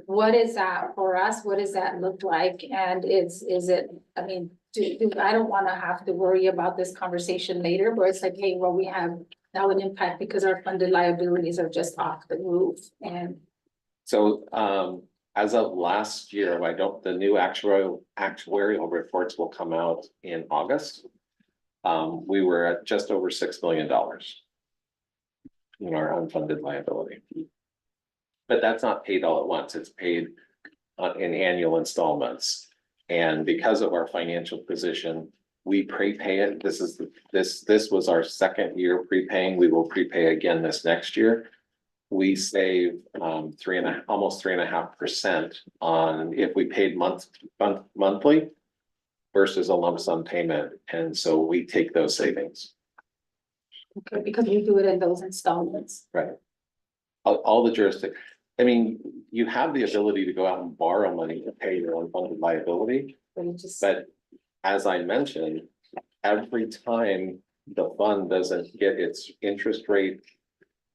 S1: What is that for us? What does that look like? And is it, I mean, I don't want to have to worry about this conversation later, but it's like, hey, well, we have now an impact because our funded liabilities are just off the roof. And
S3: so as of last year, the new actuarial reports will come out in August. We were at just over $6 million in our unfunded liability. But that's not paid all at once. It's paid in annual installments. And because of our financial position, we prepay it. This was our second year prepaying. We will prepay again this next year. We save almost 3.5% on if we paid monthly versus a lump sum payment. And so we take those savings.
S1: okay, because we do it in those installments.
S3: Right. All the jurisdictions. I mean, you have the ability to go out and borrow money to pay your unfunded liability. But as I mentioned, every time the fund doesn't get its interest rate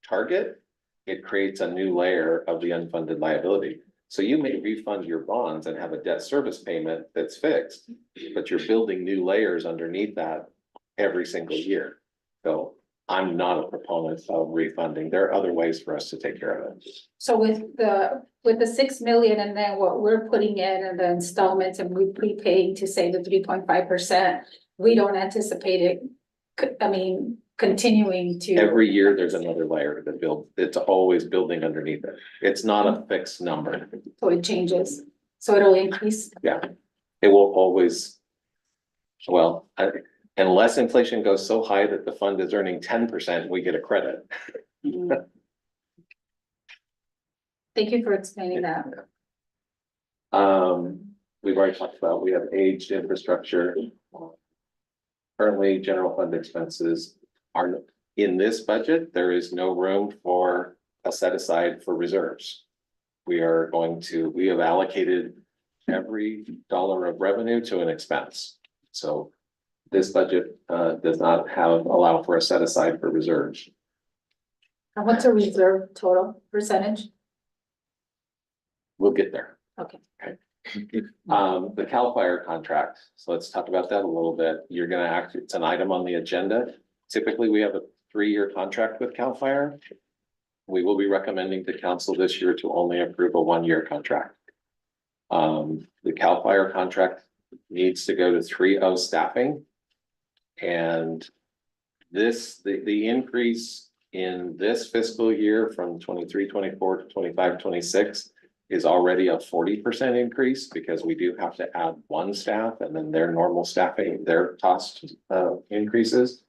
S3: target, it creates a new layer of the unfunded liability. So you may refund your bonds and have a debt service payment that's fixed, but you're building new layers underneath that every single year. So I'm not a proponent of refunding. There are other ways for us to take care of it.
S1: So with the 6 million and then what we're putting in and the installments and we prepaying to say the 3.5%, we don't anticipate it, I mean, continuing to.
S3: Every year there's another layer to build. It's always building underneath it. It's not a fixed number.
S1: So it changes, so it'll increase.
S3: Yeah, it will always. Well, unless inflation goes so high that the fund is earning 10%, we get a credit.
S1: Thank you for explaining that.
S3: We've already talked about, we have aged infrastructure. Currently, general fund expenses are, in this budget, there is no room for a set aside for reserves. We have allocated every dollar of revenue to an expense. So this budget does not allow for a set aside for reserves.
S1: And what's a reserve total percentage?
S3: We'll get there.
S1: Okay.
S3: The CAL FIRE contract, so let's talk about that a little bit. It's an item on the agenda. Typically, we have a 3-year contract with CAL FIRE. We will be recommending to council this year to only approve a 1-year contract. The CAL FIRE contract needs to go to 3.0 staffing. And the increase in this fiscal year from 23-24 to 25-26 is already a 40% increase because we do have to add 1 staff and then their normal staffing, their cost increases.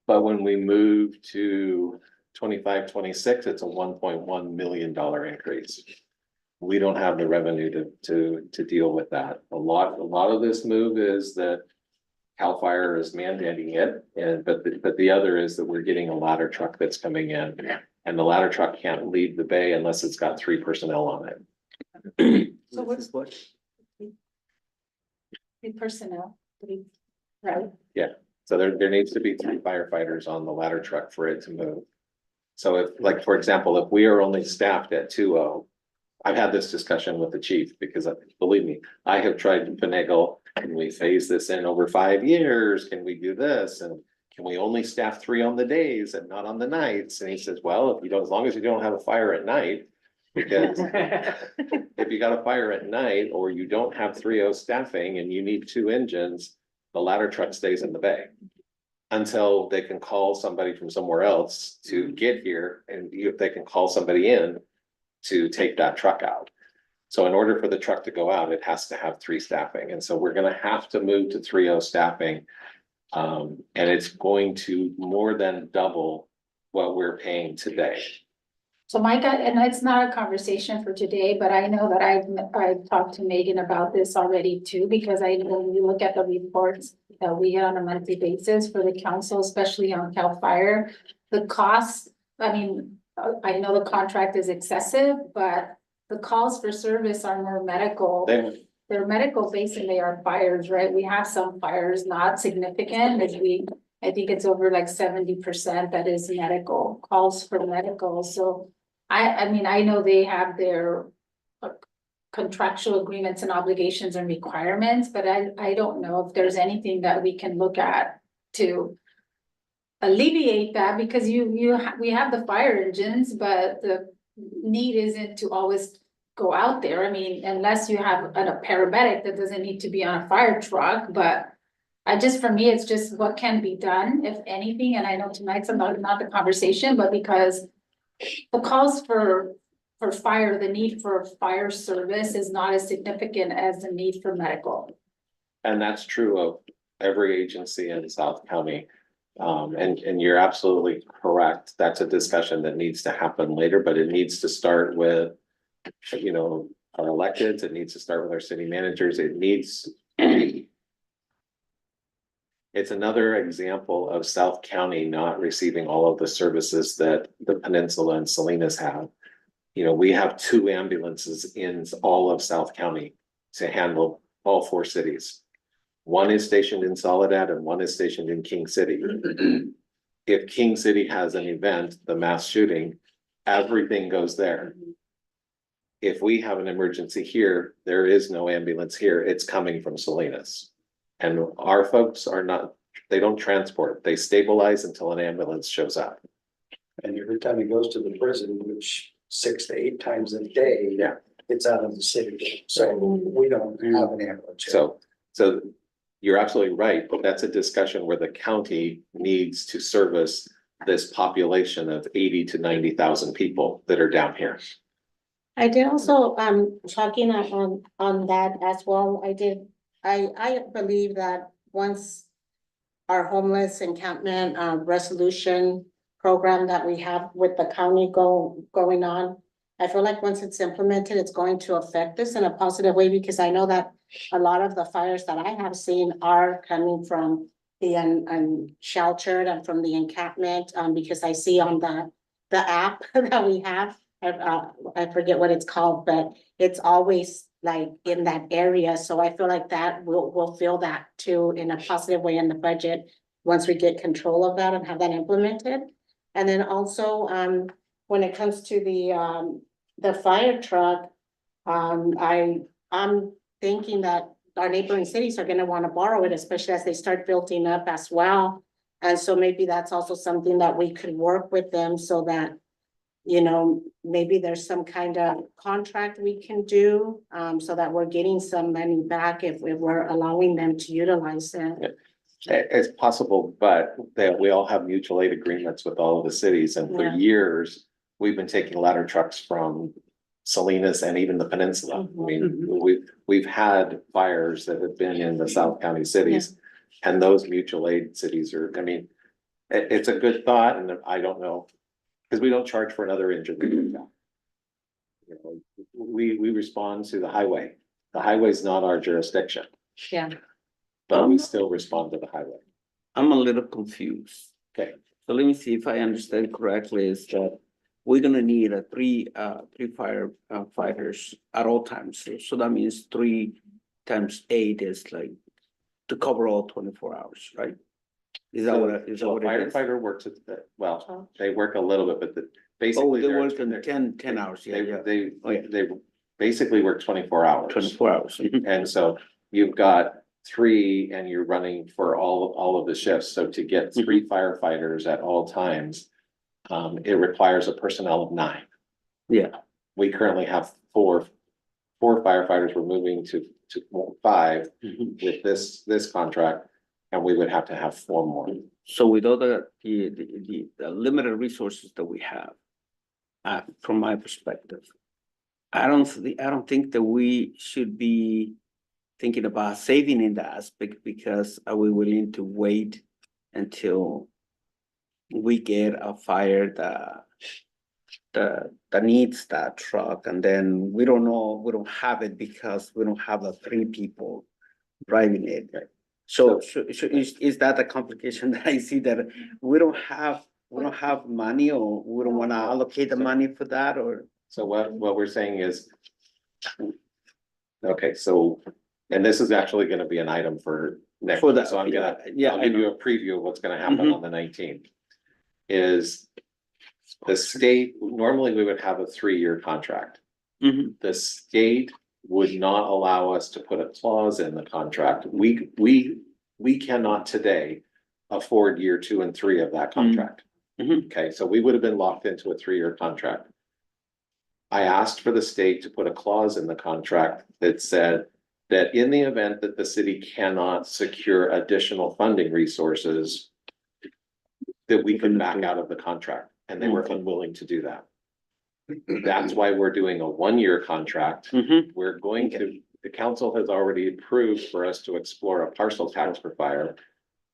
S3: But when we move to 25-26, it's a $1.1 million increase. We don't have the revenue to deal with that. A lot of this move is that CAL FIRE is mandating it, but the other is that we're getting a ladder truck that's coming in, and the ladder truck can't leave the bay unless it's got 3 personnel on it.
S1: So what's 3 personnel? Right?
S3: So there needs to be 3 firefighters on the ladder truck for it to move. So if, like, for example, if we are only staffed at 2.0, I've had this discussion with the chief because believe me, I have tried to finagle, can we phase this in over 5 years? Can we do this? And can we only staff 3 on the days and not on the nights? And he says, well, if you don't, as long as you don't have a fire at night, because if you got a fire at night or you don't have 3.0 staffing and you need 2 engines, the ladder truck stays in the bay until they can call somebody from somewhere else to get here, and if they can call somebody in to take that truck out. So in order for the truck to go out, it has to have 3 staffing. And so we're gonna have to move to 3.0 staffing. And it's going to more than double what we're paying today.
S1: So my gut, and it's not a conversation for today, but I know that I've talked to Megan about this already too, because I know when you look at the reports that we get on a monthly basis for the council, especially on CAL FIRE, the cost, I mean, I know the contract is excessive, but the calls for service are more medical. They're medical based and they are fires, right? We have some fires, not significant, I think it's over like 70% that is medical, calls for medical. So I mean, I know they have their contractual agreements and obligations and requirements, but I don't know if there's anything that we can look at to alleviate that, because we have the fire engines, but the need isn't to always go out there. I mean, unless you have a paramedic that doesn't need to be on a fire truck, but for me, it's just what can be done, if anything. And I know tonight's not the conversation, but because the calls for fire, the need for fire service is not as significant as the need for medical.
S3: And that's true of every agency in South County. And you're absolutely correct. That's a discussion that needs to happen later, but it needs to start with, you know, our electeds. It needs to start with our city managers. It's another example of South County not receiving all of the services that the Peninsula and Salinas have. You know, we have 2 ambulances in all of South County to handle all 4 cities. One is stationed in Soledad and one is stationed in King City. If King City has an event, the mass shooting, everything goes there. If we have an emergency here, there is no ambulance here. It's coming from Salinas. And our folks they don't transport, they stabilize until an ambulance shows up.
S10: And every time he goes to the prison, which 6 to 8 times a day.
S3: Yeah.
S10: It's out of the city, so we don't have an ambulance. here.
S3: So you're absolutely right, but that's a discussion where the county needs to service this population of 80 to 90,000 people that are down here.
S8: I did also, talking on that as well, I believe that once our homeless encampment, resolution program that we have with the county going on, I feel like once it's implemented, it's going to affect this in a positive way, because I know that a lot of the fires that I have seen are coming from the unsheltered and from the encampment, because I see on the app that we have, I forget what it's called, but it's always like in that area, so I feel like that we'll feel that too in a positive way in the budget once we get control of that and have that implemented. And then also, when it comes to the fire truck, I'm thinking that our neighboring cities are gonna wanna borrow it, especially as they start building up as well. And so maybe that's also something that we could work with them so that, you know, maybe there's some kind of contract we can do, so that we're getting some money back if we're allowing them to utilize it.
S3: It's possible, but that we all have mutual aid agreements with all of the cities, and for
S8: Yeah.
S3: years, we've been taking ladder trucks from Salinas and even the peninsula. I mean, we've had fires that have been in the South County cities. And those mutual aid cities are, I mean, it's a good thought, and I don't know, because we don't charge for another engine. You know, we respond to the highway. The highway's not our jurisdiction,
S8: Yeah.
S3: but we still respond to the highway.
S5: I'm a little confused.
S3: Okay.
S5: So let me see if I understand correctly, is that we're gonna need three fire fighters at all times. So that means 3 times 8 is like to cover all 24 hours, right? Is that what it is?
S3: Firefighter works at the, well, they work a little bit, but
S5: Oh,
S3: basically.
S5: they
S3: they're-
S5: work in
S3: they're-
S5: 10 hours, yeah, yeah, Oh, yeah.
S3: They basically work 24 hours.
S5: 24 hours. Mhm.
S3: And so you've got 3 and you're running for all of the shifts. So to get 3 firefighters at all times, it requires a personnel of 9.
S5: Yeah.
S3: We currently have 4 firefighters. We're moving to 5
S5: Mhm.
S3: with this contract, and we would have to have 4 more.
S5: So with all the limited resources that we have, from my perspective, I don't think that we should be thinking about saving in that aspect, because are we willing to wait until we get a fire that needs that truck, and then we don't know, we don't have it because we don't have the 3 people driving it. So is that the complication that I see, that we don't have money, or we don't wanna allocate the money for that, or?
S3: So what we're saying is. Okay, so, and this is actually gonna be an item for next,
S5: For that,
S3: so I'm gonna,
S5: yeah,
S3: I'll
S5: I
S3: give you
S5: know.
S3: a preview of what's gonna happen
S5: Mhm.
S3: on the 19th. Is the state, normally we would have a 3-year contract.
S5: Mhm.
S3: The state would not allow us to put a clause in the contract. We cannot today afford year 2 and 3 of that contract.
S5: Mhm.
S3: Okay, so we would have been locked into a 3-year contract. I asked for the state to put a clause in the contract that said that in the event that the city cannot secure additional funding resources, that we could back out of the contract, and they were unwilling to do that. That's why we're doing a 1-year contract.
S5: Mhm.
S3: We're going to, the council has already approved for us to explore a parcel tax for fire.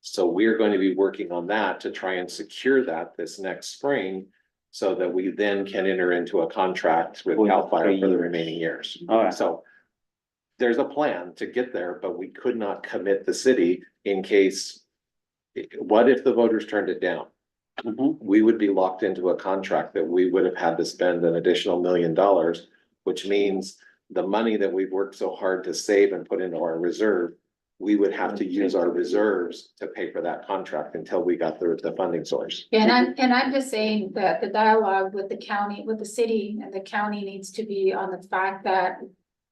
S3: So we're going to be working on that to try and secure that this next spring, so that we then can enter into a contract with CAL FIRE for the remaining years.
S5: All right.
S3: So there's a plan to get there, but we could not commit the city in case. What if the voters turned it down?
S5: Mhm.
S3: We would be locked into a contract that we would have had to spend an additional $1 million, which means the money that we've worked so hard to save and put into our reserve, we would have to use our reserves to pay for that contract until we got the funding source.
S1: And I'm just saying that the dialogue with the county, with the city and the county needs to be on the fact that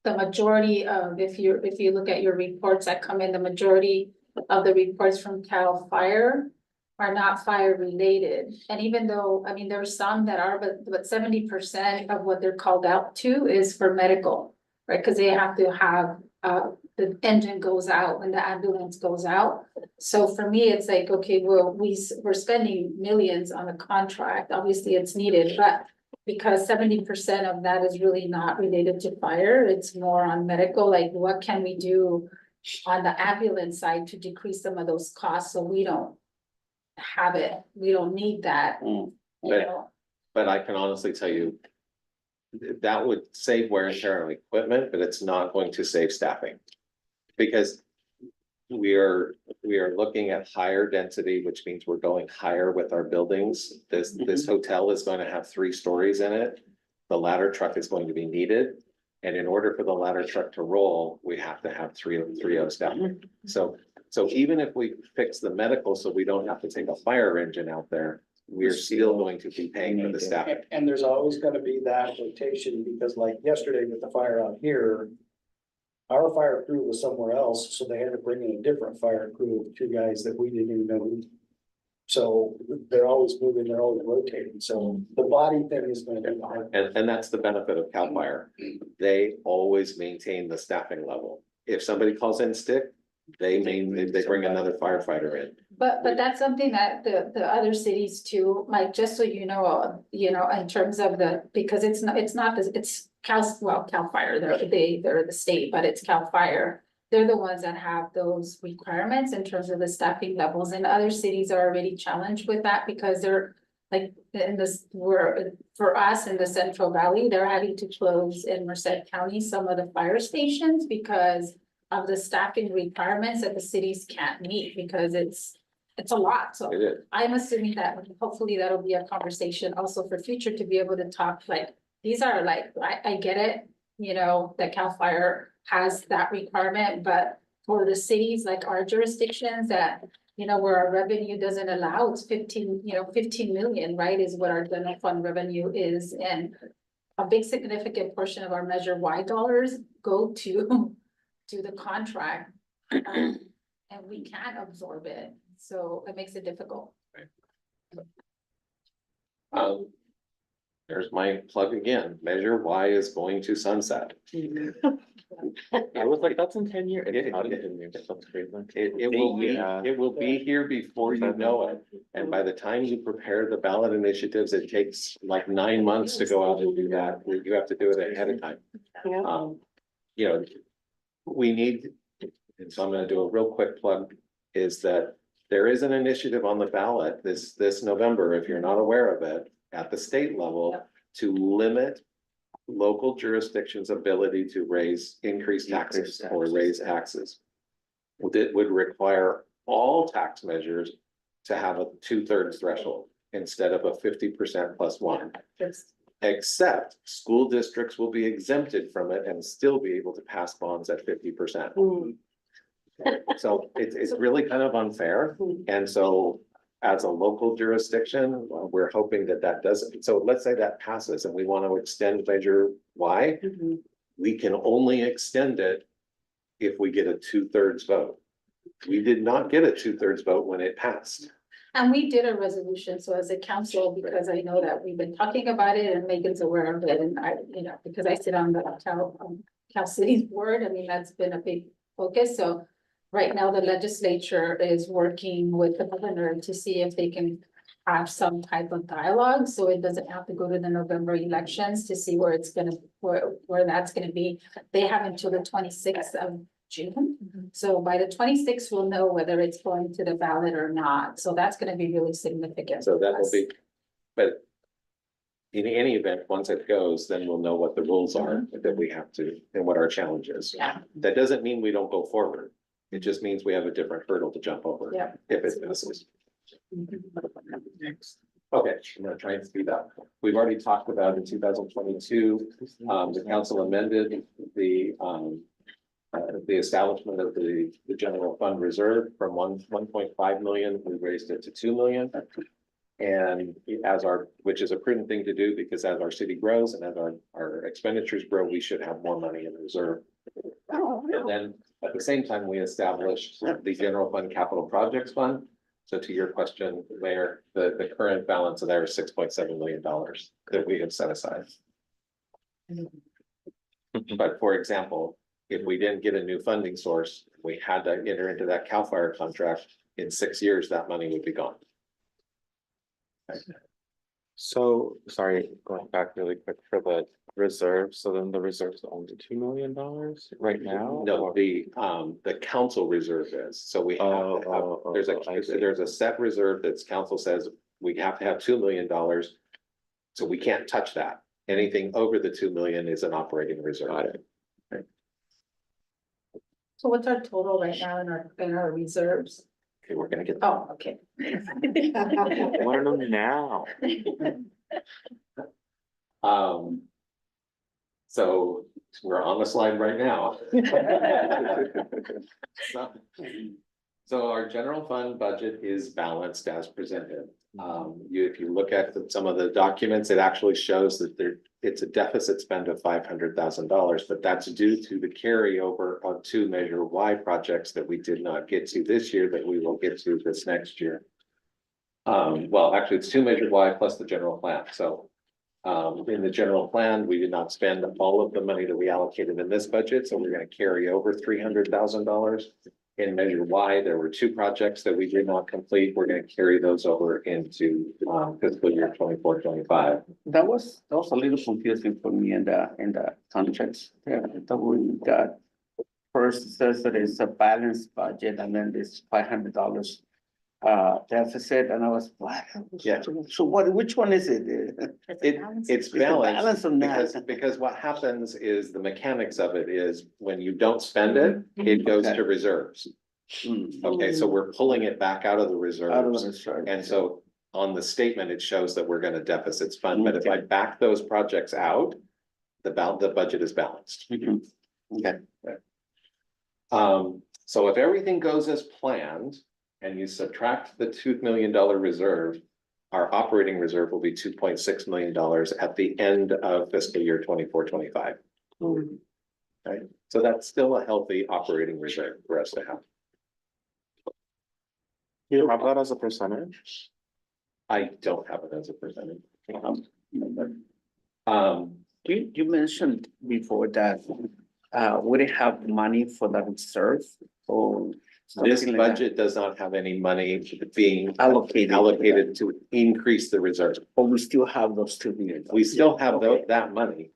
S1: the majority of, if you look at your reports that come in, the majority of the reports from CAL FIRE are not fire related. And even though, I mean, there are some that are, but 70% of what they're called out to is for medical, right? Because they have to have, the engine goes out when the ambulance goes out. So for me, it's like, okay, well, we're spending millions on a contract. Obviously, it's needed, but because 70% of that is really not related to fire, it's more on medical, like what can we do on the ambulance side to decrease some of those costs so we don't have it, we don't need that, you know?
S3: But I can honestly tell you, that would save wear and tear on equipment, but it's not going to save staffing. Because we are looking at higher density, which means we're going higher with our buildings. This hotel is going to have 3 stories in it. The ladder truck is going to be needed. And in order for the ladder truck to roll, we have to have 3 staff. So even if we fix the medical, so we don't have to take a fire engine out there, we're still going to be paying for the staff.
S10: And there's always gonna be that rotation, because like yesterday with the fire out here. Our fire crew was somewhere else, so they had to bring in a different fire crew of 2 guys that we didn't even know. So they're always moving, they're always rotating, so the body thing is gonna be hard.
S3: And that's the benefit of CAL FIRE. They always maintain the staffing level. If somebody calls in sick, they bring another firefighter in.
S1: But that's something that the other cities too, like, just so you know, in terms of because it's Cal Fire, they're the state, but it's Cal Fire. They're the ones that have those requirements in terms of the staffing levels, and other cities are already challenged with that because they're like for us in the Central Valley, they're having to close in Merced County, some of the fire stations because of the staffing requirements that the cities can't meet because it's a lot. So
S3: It is.
S1: I'm assuming that hopefully that'll be a conversation also for future to be able to talk like, these are like, I get it, that CAL FIRE has that requirement, but for the cities like our jurisdictions that, where our revenue doesn't allow, it's 15 million, right, is what our general fund revenue is. And a big significant portion of our Measure Y dollars go to the contract. And we can't absorb it, so it makes it difficult.
S3: There's my plug again. Measure Y is going to sunset.
S7: I was like, that's in 10 years. It's not in 10 years. That's crazy.
S3: It will be here before you know it. And by the time you prepare the ballot initiatives, it takes like 9 months to go out and do that. You have to do it ahead of time. We need, and so I'm gonna do a real quick plug, is that there is an initiative on the ballot this November, if you're not aware of it, at the state level, to limit local jurisdictions' ability to increase taxes or raise taxes. It would require all tax measures to have a 2/3 threshold instead of a 50% plus 1. Except school districts will be exempted from it and still be able to pass bonds at 50%. So it's really kind of unfair. And so as a local jurisdiction, we're hoping that doesn't. So let's say that passes and we want to extend Measure Y. We can only extend it if we get a 2/3 vote. We did not get a 2/3 vote when it passed.
S1: And we did a resolution, so as a council, because I know that we've been talking about it and Megan's aware of it, and I, because I sit on the Cal City's board, I mean, that's been a big focus, so. Right now, the legislature is working with the governor to see if they can have some type of dialogue, so it doesn't have to go to the November elections to see where that's gonna be. They have until the 26th of June, so by the 26th, we'll know whether it's going to the ballot or not, so that's gonna be really significant.
S3: So that will be, but in any event, once it goes, then we'll know what the rules are that we have to, and what our challenge is.
S1: Yeah.
S3: That doesn't mean we don't go forward. It just means we have a different hurdle to jump over.
S1: Yeah.
S3: If it passes. Okay, I'm gonna try and speed up. We've already talked about in 2022, the council amended the establishment of the general fund reserve from 1.5 million, we raised it to 2 million. And which is a prudent thing to do, because as our city grows and as our expenditures grow, we should have more money in reserve. And then at the same time, we established the general fund capital projects fund. So to your question, Mayor, the current balance of there is $6.7 million that we have set aside. But for example, if we didn't get a new funding source, we had to enter into that CAL FIRE contract, in 6 years, that money would be gone.
S7: So, sorry, going back really quick for the reserve, so then the reserve is only $2 million right now?
S3: No, the council reserve is, so we have to have, there's a set reserve that's council says we have to have $2 million. So we can't touch that. Anything over the 2 million is an operating reserve.
S7: Got it.
S1: So what's our total right now in our reserves?
S3: Okay, we're gonna get.
S1: Oh, okay.
S7: I wanna know now.
S3: So we're on the slide right now. So our general fund budget is balanced as presented. If you look at some of the documents, it actually shows that it's a deficit spend of $500,000, but that's due to the carryover of two Measure Y projects that we did not get to this year that we will get to this next year. Well, actually, it's two Measure Y plus the general plan, so. In the general plan, we did not spend all of the money that we allocated in this budget, so we're gonna carry over $300,000. In Measure Y, there were two projects that we did not complete. We're gonna carry those over into fiscal year 24-25.
S5: That was a little confusing for me in the contracts. Yeah, that we got. First it says that it's a balanced budget and then this $500 deficit, and I was, what?
S3: Yeah.
S5: So which one is it?
S3: It's
S5: the
S3: balanced
S5: balance on that.
S3: because what happens is the mechanics of it is when you don't spend it, it goes to reserves. Okay, so we're pulling it back out of the
S5: Out of
S3: reserves.
S5: the reserve.
S3: And so on the statement, it shows that we're gonna deficit fund, but if I back those projects out, the budget is balanced.
S5: Mhm. Okay.
S3: So if everything goes as planned and you subtract the $2 million reserve, our operating reserve will be $2.6 million at the end of fiscal year 24-25. Right, so that's still a healthy operating reserve for us to have.
S7: You have that as a percentage?
S3: I don't have it as a percentage.
S5: You mentioned before that we didn't have money for that reserve or.
S3: This
S5: something like that.
S3: budget does not have any money being
S5: Allocated.
S3: allocated to increase the reserve.
S5: But we still have those $2 million.
S3: We still have
S5: Okay.
S3: that money,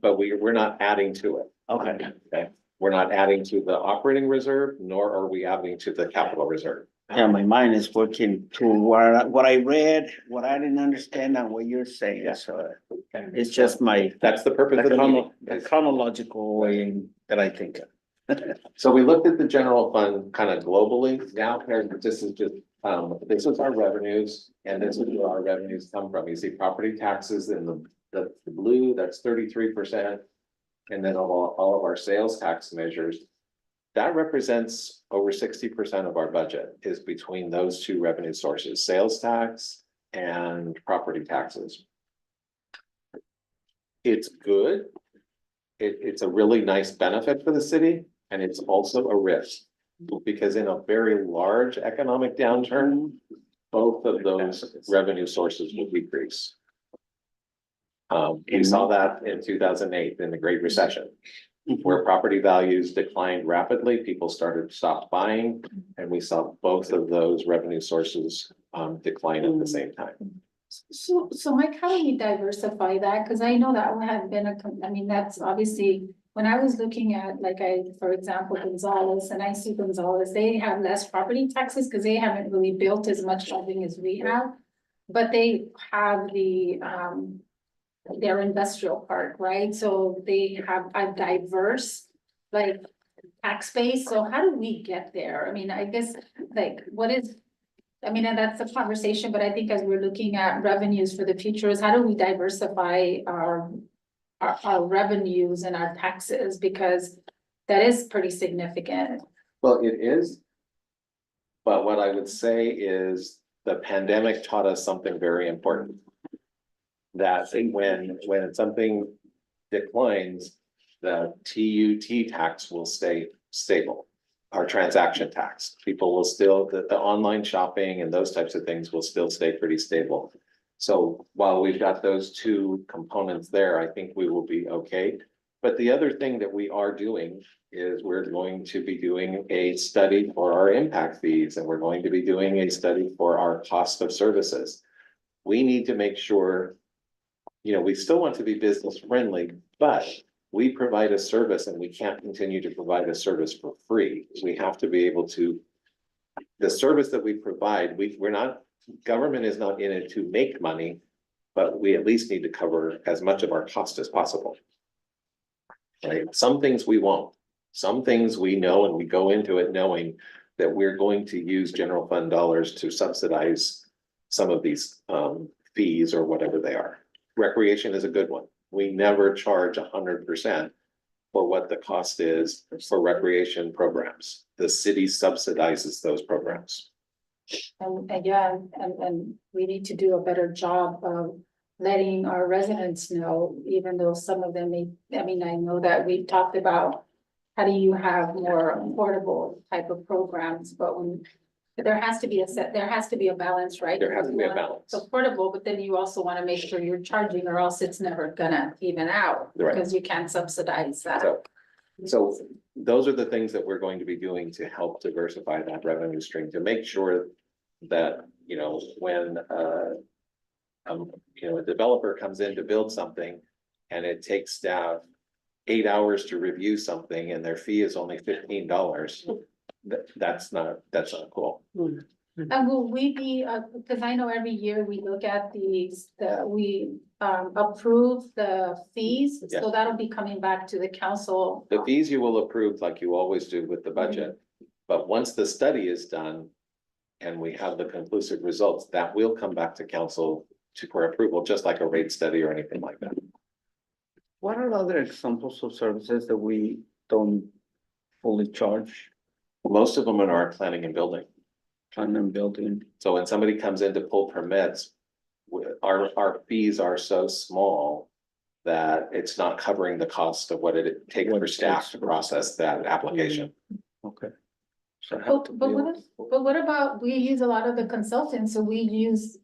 S3: but we're not adding to it.
S5: Okay.
S3: Okay, we're not adding to the operating reserve, nor are we adding to the capital reserve.
S5: Yeah, my mind is working to what I read, what I didn't understand and what you're saying, so it's just my.
S3: That's the purpose of the meeting.
S5: The chronological way that I think.
S3: So we looked at the general fund kind of globally. Now, this is just, this is our revenues, and this is where our revenues come from. You see property taxes in the blue, that's 33%. And then all of our sales tax measures, that represents over 60% of our budget is between those two revenue sources, sales tax and property taxes. It's good. It's a really nice benefit for the city, and it's also a risk. Because in a very large economic downturn, both of those revenue sources will decrease. We saw that in 2008 in the Great Recession, where property values declined rapidly, people started to stop buying, and we saw both of those revenue sources decline at the same time.
S1: So Mike, how do we diversify that? Cause I know that had been I mean, that's obviously, when I was looking at, for example, Gonzalez, and I see Gonzalez, they have less property taxes because they haven't really built as much housing as we have. But they have their industrial park, right? So they have a diverse, tax base. So how do we get there? I mean, I guess, and that's a conversation, but I think as we're looking at revenues for the future is how do we diversify our revenues and our taxes, because that is pretty significant.
S3: Well, it is. But what I would say is the pandemic taught us something very important. That when something declines, the TUT tax will stay stable. Our transaction tax, people will still, the online shopping and those types of things will still stay pretty stable. So while we've got those two components there, I think we will be okay. But the other thing that we are doing is we're going to be doing a study for our impact fees, and we're going to be doing a study for our cost of services. We need to make sure, we still want to be business friendly, but we provide a service and we can't continue to provide a service for free. We have to be able to, the service that we provide, government is not in it to make money, but we at least need to cover as much of our cost as possible. Right? Some things we won't. Some things we know and we go into it knowing that we're going to use general fund dollars to subsidize some of these fees or whatever they are. Recreation is a good one. We never charge 100% for what the cost is for recreation programs. The city subsidizes those programs.
S1: And yeah, and we need to do a better job of letting our residents know, even though some of them may, I mean, I know that we've talked about how do you have more affordable type of programs, but when there has to be a balance, right?
S3: There has to be a
S1: You want
S3: balance.
S1: It's affordable, but then you also want to make sure you're charging or else it's never gonna even out.
S3: Right.
S1: Because you can't subsidize that.
S3: So those are the things that we're going to be doing to help diversify that revenue stream, to make sure that, you know, when you know, a developer comes in to build something and it takes staff 8 hours to review something and their fee is only $15. That's not cool.
S1: And will we be, because I know every year we look at we approve the fees,
S3: Yeah.
S1: so that'll be coming back to the council.
S3: The fees you will approve like you always do with the budget. But once the study is done and we have the conclusive results, that will come back to council for approval, just like a rate study or anything like that.
S5: What are other examples of services that we don't fully charge?
S3: Most of them are our planning and building.
S5: Plan and building.
S3: So when somebody comes in to pull permits, our fees are so small that it's not covering the cost of what it takes
S5: What
S3: for
S5: it
S3: staff
S5: takes
S3: to
S5: to-
S3: process that application.
S5: Okay. So I have to
S1: But
S5: be-
S1: what about, we use a lot of the consultants, so we use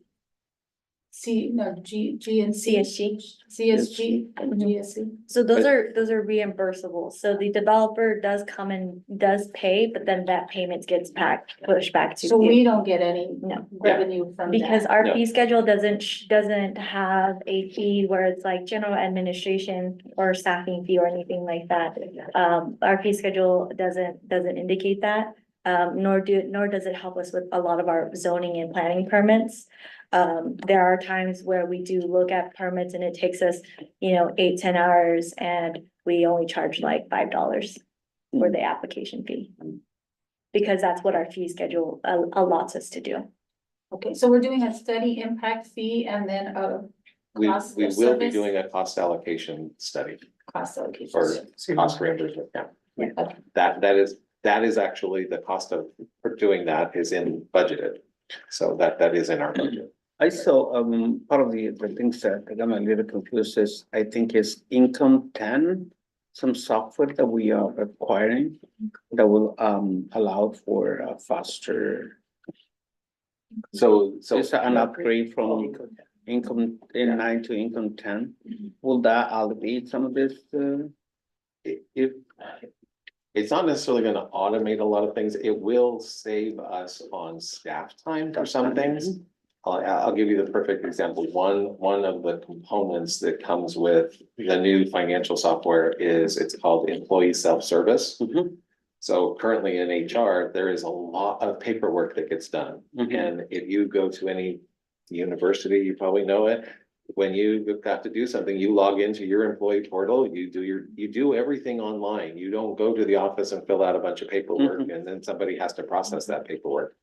S1: G and C. CSG and GSC.
S9: So those are reimbursable. So the developer does come and does pay, but then that payment gets pushed back to.
S1: So
S9: the-
S1: we don't get any
S9: No.
S1: revenue from
S9: Because
S1: that.
S9: our
S3: No.
S9: fee schedule doesn't have a fee where it's like general administration or staffing fee or anything like that. Our fee schedule doesn't indicate that. Nor does it help us with a lot of our zoning and planning permits. There are times where we do look at permits and it takes us, 8-10 hours and we only charge like $5 for the application fee. Because that's what our fee schedule allots us to do.
S1: Okay, so we're doing a study impact fee and then a
S3: We
S1: cost
S3: will
S1: of
S3: be
S1: service?
S3: doing a cost allocation study
S1: Cost allocation.
S3: for cost reimbursement, yeah.
S1: Yeah.
S3: That is actually the cost of for doing that is in budgeted. So that is in our budget.
S5: I saw, part of the things that I got a little confused is, I think is Income 10, some software that we are acquiring that will, allow for a faster,
S3: So
S5: it's an upgrade from Income 9 to Income 10. Will that alleviate some of this,
S3: if it's not necessarily gonna automate a lot of things, it will save us on staff time for some things. I'll give you the perfect example. One of the components that comes with the new financial software is it's called employee self-service.
S5: Mhm.
S3: So currently in HR, there is a lot of paperwork that gets done.
S5: Mhm.
S3: And if you go to any university, you probably know it. When you have to do something, you log into your employee portal, you do everything online. You don't go to the office and fill out a bunch of paperwork and then somebody has to process that paperwork.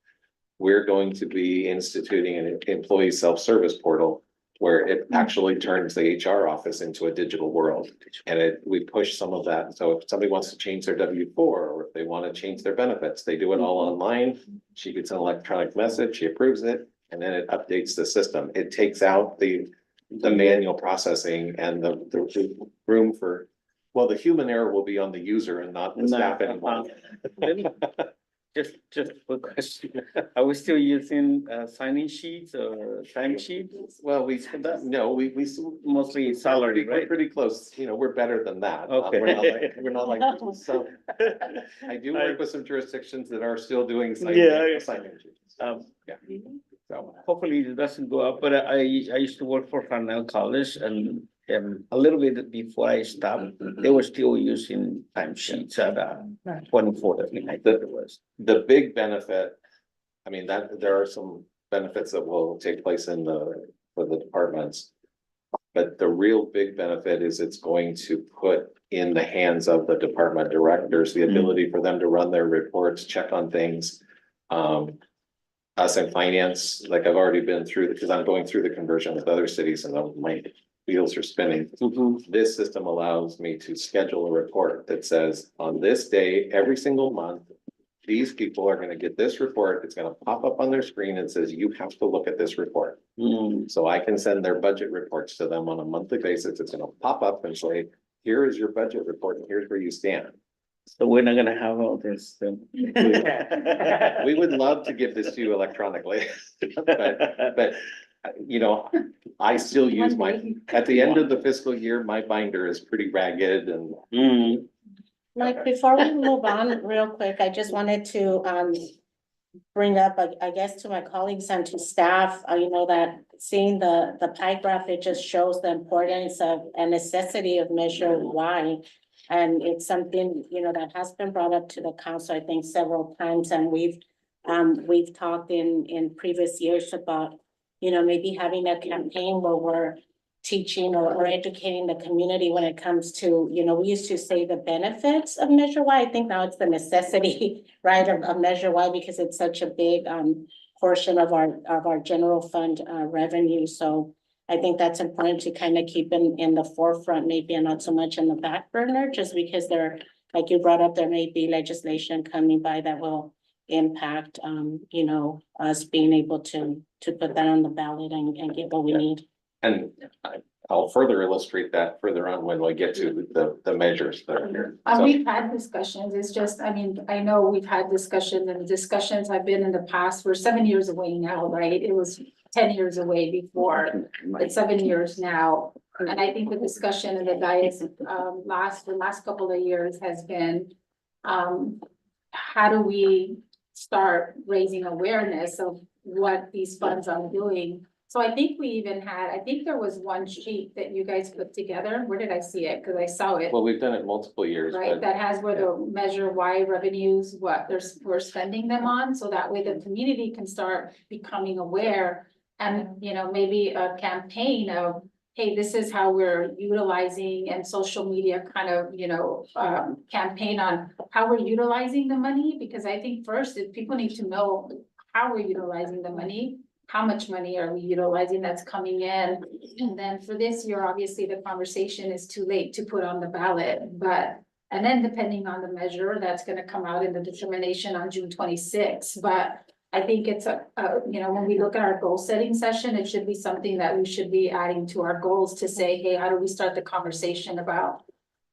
S3: We're going to be instituting an employee self-service portal where it actually turns the HR office into a digital world. And we push some of that. So if somebody wants to change their W-4 or if they want to change their benefits, they do it all online. She gets an electronic message, she approves it, and then it updates the system. It takes out the manual processing and the room for, well, the human error will be on the user and not the staff anymore.
S5: Just a question, are we still using signing sheets or time sheets?
S3: Well, we
S5: Mostly salary,
S3: we're
S5: right?
S3: pretty close, we're better than that.
S5: Okay.
S3: We're not like, so. I do work with some jurisdictions that are still doing
S5: Yeah.
S3: signing sheets. Yeah. So,
S5: Hopefully it doesn't go up, but I used to work for Cornell College and a little bit before I stopped, they were still using time sheets at 24th, I think it was.
S3: the big benefit, I mean, that there are some benefits that will take place for the departments. But the real big benefit is it's going to put in the hands of the department directors, the ability for them to run their reports, check on things. Us in finance, like I've already been through, because I'm going through the conversion with other cities and my wheels are spinning. This system allows me to schedule a report that says, on this day, every single month, these people are gonna get this report. It's gonna pop up on their screen and says, you have to look at this report. So I can send their budget reports to them on a monthly basis. It's gonna pop up and say, here is your budget report and here's where you stand.
S5: So we're not gonna have all this.
S3: We would love to give this to you electronically, but you know, I still use at the end of the fiscal year, my binder is pretty ragged and.
S8: Like, before we move on, real quick, I just wanted to, bring up, I guess, to my colleagues and to staff, you know, that seeing the pie graph, it just shows the importance of and necessity of Measure Y. And it's something, you know, that has been brought up to the council, I think, several times, and we've talked in previous years about, you know, maybe having a campaign where we're teaching or educating the community when it comes to, you know, we used to say the benefits of Measure Y. I think now it's the necessity, right, of Measure Y, because it's such a big portion of our general fund revenue. So I think that's important to kind of keep in the forefront, maybe, and not so much in the back burner, just because there, like you brought up, there may be legislation coming by that will impact, you know, us being able to put that on the ballot and get what we need.
S3: And I'll further illustrate that further on when we get to the measures that are here. So,
S1: We've had discussions, it's just, I mean, I know we've had discussions and discussions have been in the past, we're 7 years away now, right? It was 10 years away before, it's 7 years now. And I think the discussion in the dais, the last couple of years has been, how do we start raising awareness of what these funds are doing? So I think we even had, I think there was one sheet that you guys put together. Where did I see it? Cause I saw it,
S3: well, we've done it multiple years,
S1: right?
S3: but
S1: That has where the Measure Y revenues, what we're spending them on. So that way the community can start becoming aware. And, you know, maybe a campaign of, hey, this is how we're utilizing, and social media kind of, you know, campaign on how we're utilizing the money. Because I think first, if people need to know how we're utilizing the money. How much money are we utilizing that's coming in? And then for this year, obviously, the conversation is too late to put on the ballot, but, and then depending on the measure, that's gonna come out in the determination on June 26th. But I think it's you know, when we look at our goal setting session, it should be something that we should be adding to our goals to say, hey, how do we start the conversation about,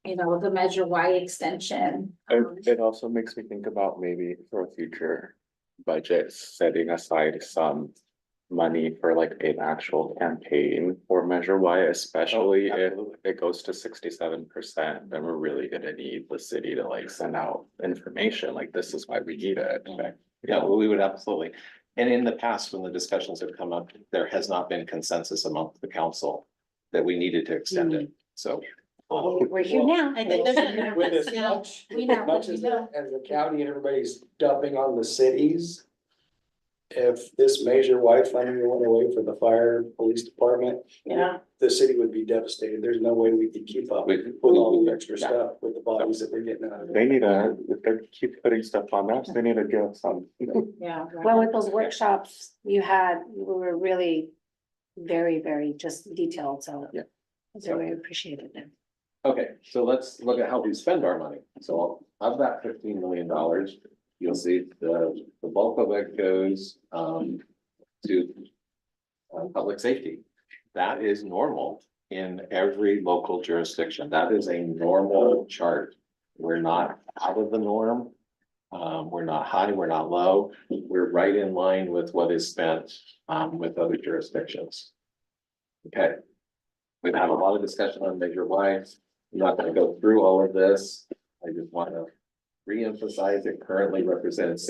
S1: you know, the Measure Y extension?
S7: It also makes me think about maybe for a future budget, setting aside some money for like an actual campaign for Measure Y, especially if it goes to 67%, then we're really gonna need the city to like send out information, like this is why we need it.
S3: yeah, well, we would absolutely. And in the past, when the discussions have come up, there has not been consensus among the council that we needed to extend it, so.
S6: We're here now.
S8: I think there's
S10: With as
S8: yeah.
S10: much,
S1: We know,
S10: as much
S1: we
S10: as
S1: know.
S10: the county and everybody's dumping on the cities. If this Measure Y funding went away for the fire, police department.
S8: Yeah.
S10: The city would be devastated. There's no way we could keep up with all the extra stuff with the bodies that we're getting out of it.
S7: They need to, if they keep putting stuff on us, they need to give some.
S1: Yeah.
S6: Well, with those workshops you were really very, very just detailed, so.
S3: Yeah.
S6: So we appreciated it.
S3: Okay, so let's look at how we spend our money. So of that $15 million, you'll see the bulk of it goes to public safety. That is normal in every local jurisdiction. That is a normal chart. We're not out of the norm. We're not high, we're not low. We're right in line with what is spent with other jurisdictions. Okay. We've had a lot of discussion on Measure Y. I'm not going to go through all of this. I just want to re-emphasize it currently represents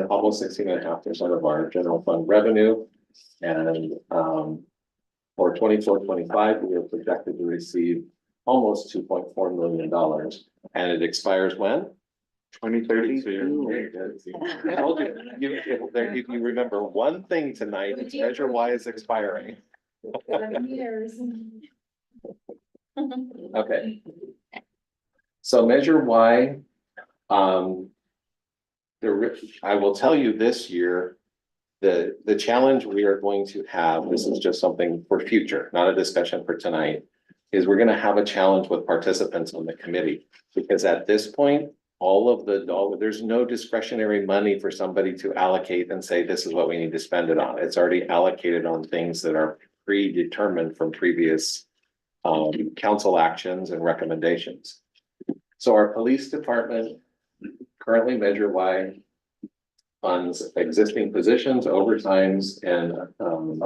S3: almost 16.5% of our general fund revenue. And for 24-25, we are projected to receive almost $2.4 million. And it expires when?
S7: 2032.
S3: I told you, if you remember one thing tonight, it's Measure Y is expiring.
S1: 7 years.
S3: Okay. So Measure Y, I will tell you this year, the challenge we are going to have, this is just something for future, not a discussion for tonight, is we're gonna have a challenge with participants on the committee. Because at this point, all of there's no discretionary money for somebody to allocate and say, this is what we need to spend it on. It's already allocated on things that are predetermined from previous council actions and recommendations. So our police department currently Measure Y funds existing positions, overtimes, and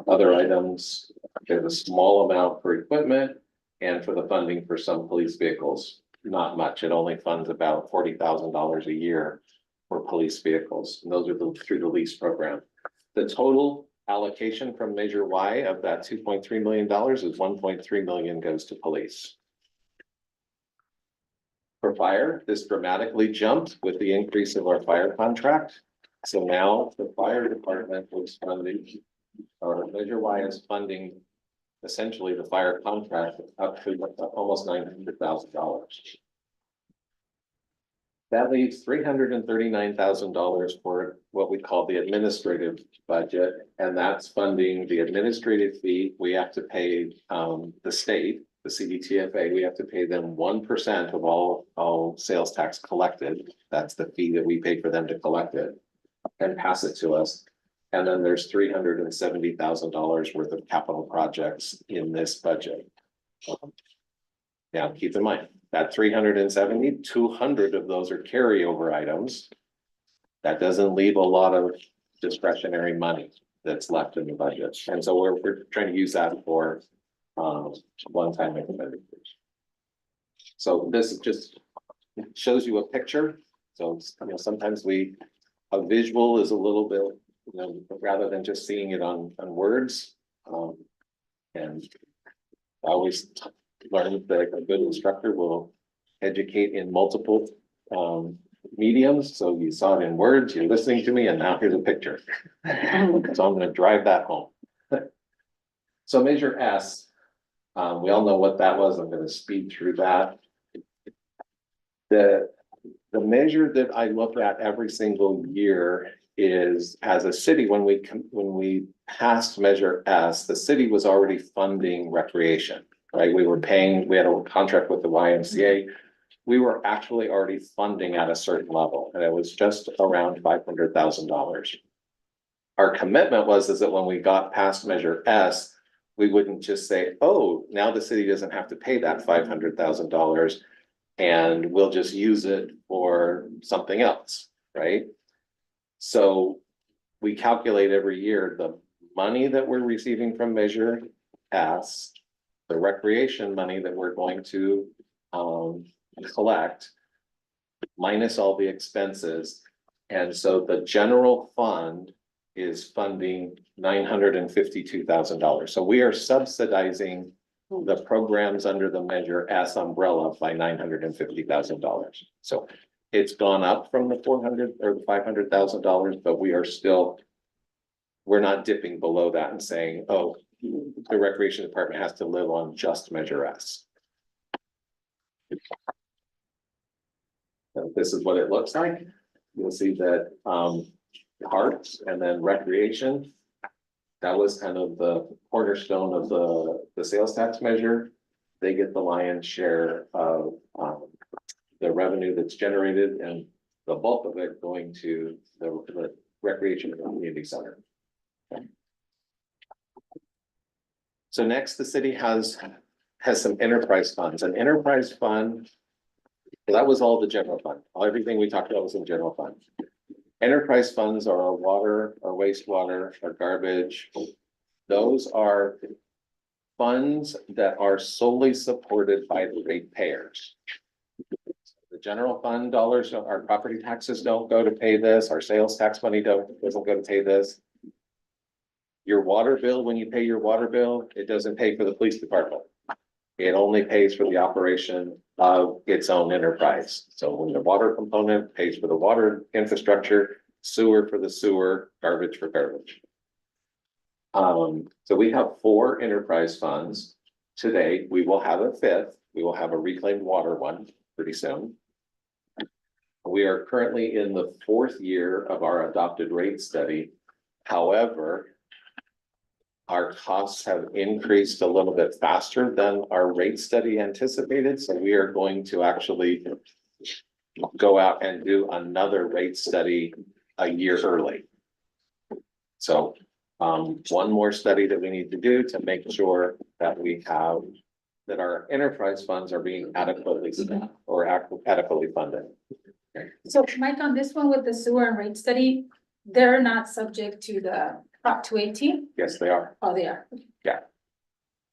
S3: other items. There's a small amount for equipment and for the funding for some police vehicles. Not much. It only funds about $40,000 a year for police vehicles. And those are through the lease program. The total allocation from Measure Y of that $2.3 million is $1.3 million goes to police. For fire, this dramatically jumped with the increase of our fire contract. So now the fire department was funding, or Measure Y is funding essentially the fire contract up to almost $900,000. That leaves $339,000 for what we call the administrative budget, and that's funding the administrative fee. We have to pay the state, the CDTFA, we have to pay them 1% of all sales tax collected. That's the fee that we pay for them to collect it and pass it to us. And then there's $370,000 worth of capital projects in this budget. Now, keep in mind, that 370, 200 of those are carryover items. That doesn't leave a lot of discretionary money that's left in the budget. And so we're trying to use that for one-time expenditures. So this just shows you a picture. So, sometimes a visual is a little bit, rather than just seeing it on words. And I always learned that a good instructor will educate in multiple mediums. So you saw it in words, you're listening to me, and now here's a picture. So I'm going to drive that home. So Measure S, we all know what that was. I'm going to speed through that. The measure that I look at every single year is, as a city, when we passed Measure S, the city was already funding recreation, right? We had a contract with the YMCA. We were actually already funding at a certain level, and it was just around $500,000. Our commitment was that when we got past Measure S, we wouldn't just say, oh, now the city doesn't have to pay that $500,000 and we'll just use it for something else, right? So we calculate every year the money that we're receiving from Measure S, the recreation money that we're going to collect, minus all the expenses. And so the general fund is funding $952,000. So we are subsidizing the programs under the Measure S umbrella by $950,000. So it's gone up from the $400,000 or the $500,000, but we're not dipping below that and saying, oh, the recreation department has to live on just Measure S. So this is what it looks like. You'll see that parks and then recreation, that was kind of the cornerstone of the sales tax measure. They get the lion's share of the revenue that's generated, and the bulk of it going to the recreation and community center. Okay. So next, the city has some enterprise funds. An enterprise fund, that was all the general fund. Everything we talked about was in general fund. Enterprise funds are our water, our wastewater, our garbage. Those are funds that are solely supported by the ratepayers. The general fund dollars, our property taxes don't go to pay this, our sales tax money doesn't go to pay this. Your water bill, when you pay your water bill, it doesn't pay for the police department. It only pays for the operation of its own enterprise. So when the water component pays for the water infrastructure, sewer for the sewer, garbage for garbage. So we have 4 enterprise funds. today. We will have a fifth. We will have a reclaimed water one pretty soon. We are currently in the fourth year of our adopted rate study. However, our costs have increased a little bit faster than our rate study anticipated, so we are going to actually go out and do another rate study a year early. So, one more study that we need to do to make sure that we have, that our enterprise funds are being adequately spent or adequately funded.
S1: So Mike, on this one with the sewer and rate study, they're not subject to the Prop 218?
S3: Yes, they are.
S1: Oh, they are.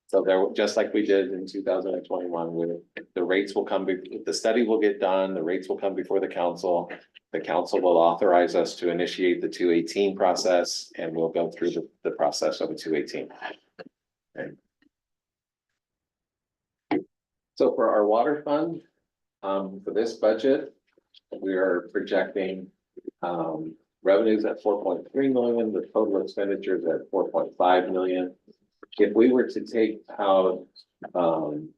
S3: So there, just like we did in 2021, with the rates will come, the study will get done, the rates will come before the council. The council will authorize us to initiate the 218 process, and we'll go through the process of a 218. Okay. So for our water fund, for this budget, we are projecting revenues at 4.3 million, the total expenditures at 4.5 million. If we were to take out, and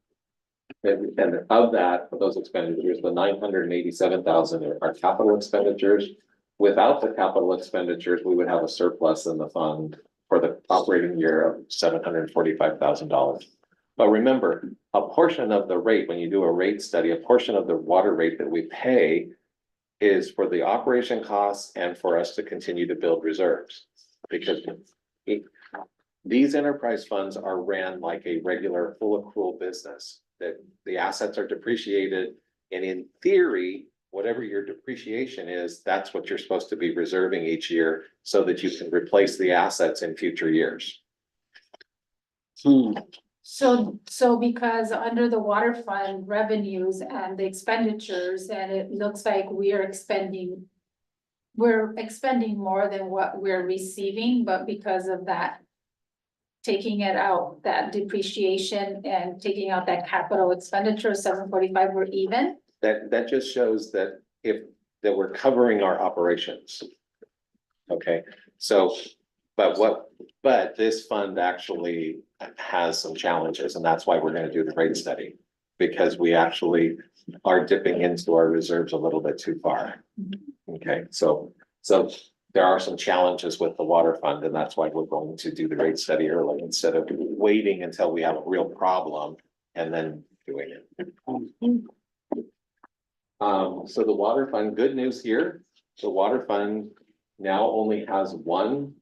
S3: of that, of those expenditures, the 987,000 are capital expenditures. Without the capital expenditures, we would have a surplus in the fund for the operating year of $745,000. But remember, a portion of the rate, when you do a rate study, a portion of the water rate that we pay is for the operation costs and for us to continue to build reserves. Because these enterprise funds are ran like a regular full accrual business, that the assets are depreciated. And in theory, whatever your depreciation is, that's what you're supposed to be reserving each year so that you can replace the assets in future years.
S1: So because under the water fund revenues and the expenditures, and it looks like we're expending more than what we're receiving, but because of that, taking it out, that depreciation and taking out that capital expenditure, 745, we're even.
S3: That just shows that that we're covering our operations. Okay, so, but this fund actually has some challenges, and that's why we're gonna do the rate study. Because we actually are dipping into our reserves a little bit too far. Okay, so there are some challenges with the water fund, and that's why we're going to do the rate study early instead of waiting until we have a real problem and then doing it. So the water fund, good news here, the water fund now only has one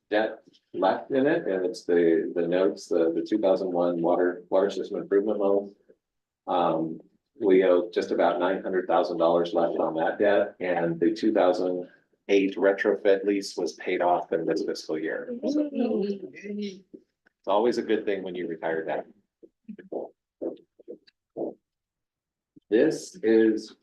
S3: debt left in it, and it's the notes, the 2001 water system improvement loan. We owe just about $900,000 left on that debt, and the 2008 retrofit lease was paid off in this fiscal year. So it's always a good thing when you retire debt. This is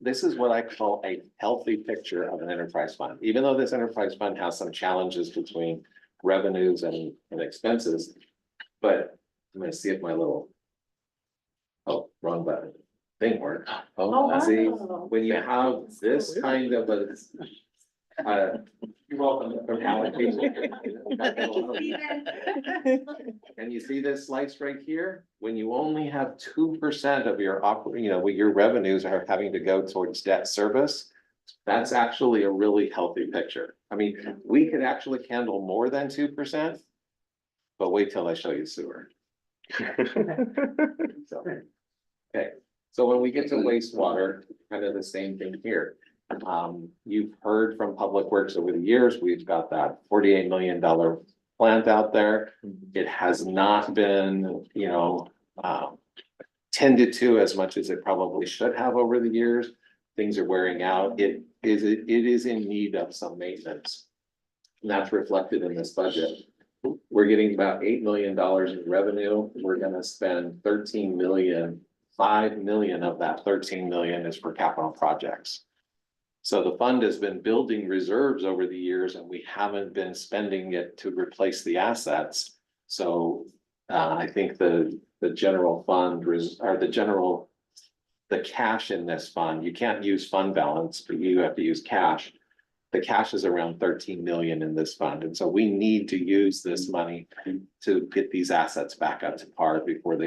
S3: this is what I call a healthy picture of an enterprise fund. Even though this enterprise fund has some challenges between revenues and expenses, but I'm gonna see if my little, oh, wrong button, thing worked. Oh, see, when you have this kind of a, you're welcome from allocation. And you see this slice right here, when you only have 2% of your your revenues are having to go towards debt service. That's actually a really healthy picture. I mean, we could actually handle more than 2%, but wait till I show you sewer. Okay, so when we get to wastewater, kind of the same thing here. You've heard from Public Works over the years, we've got that $48 million plant out there. It has not been, tended to as much as it probably should have over the years. Things are wearing out. It is in need of some maintenance. And that's reflected in this budget. We're getting about $8 million in revenue. We're gonna spend 13 million. 5 million of that 13 million is for capital projects. So the fund has been building reserves over the years, and we haven't been spending it to replace the assets. So I think the general fund the cash in this fund, you can't use fund balance, but you have to use cash. the cash is around 13 million in this fund, and so we need to use this money to get these assets back up to par before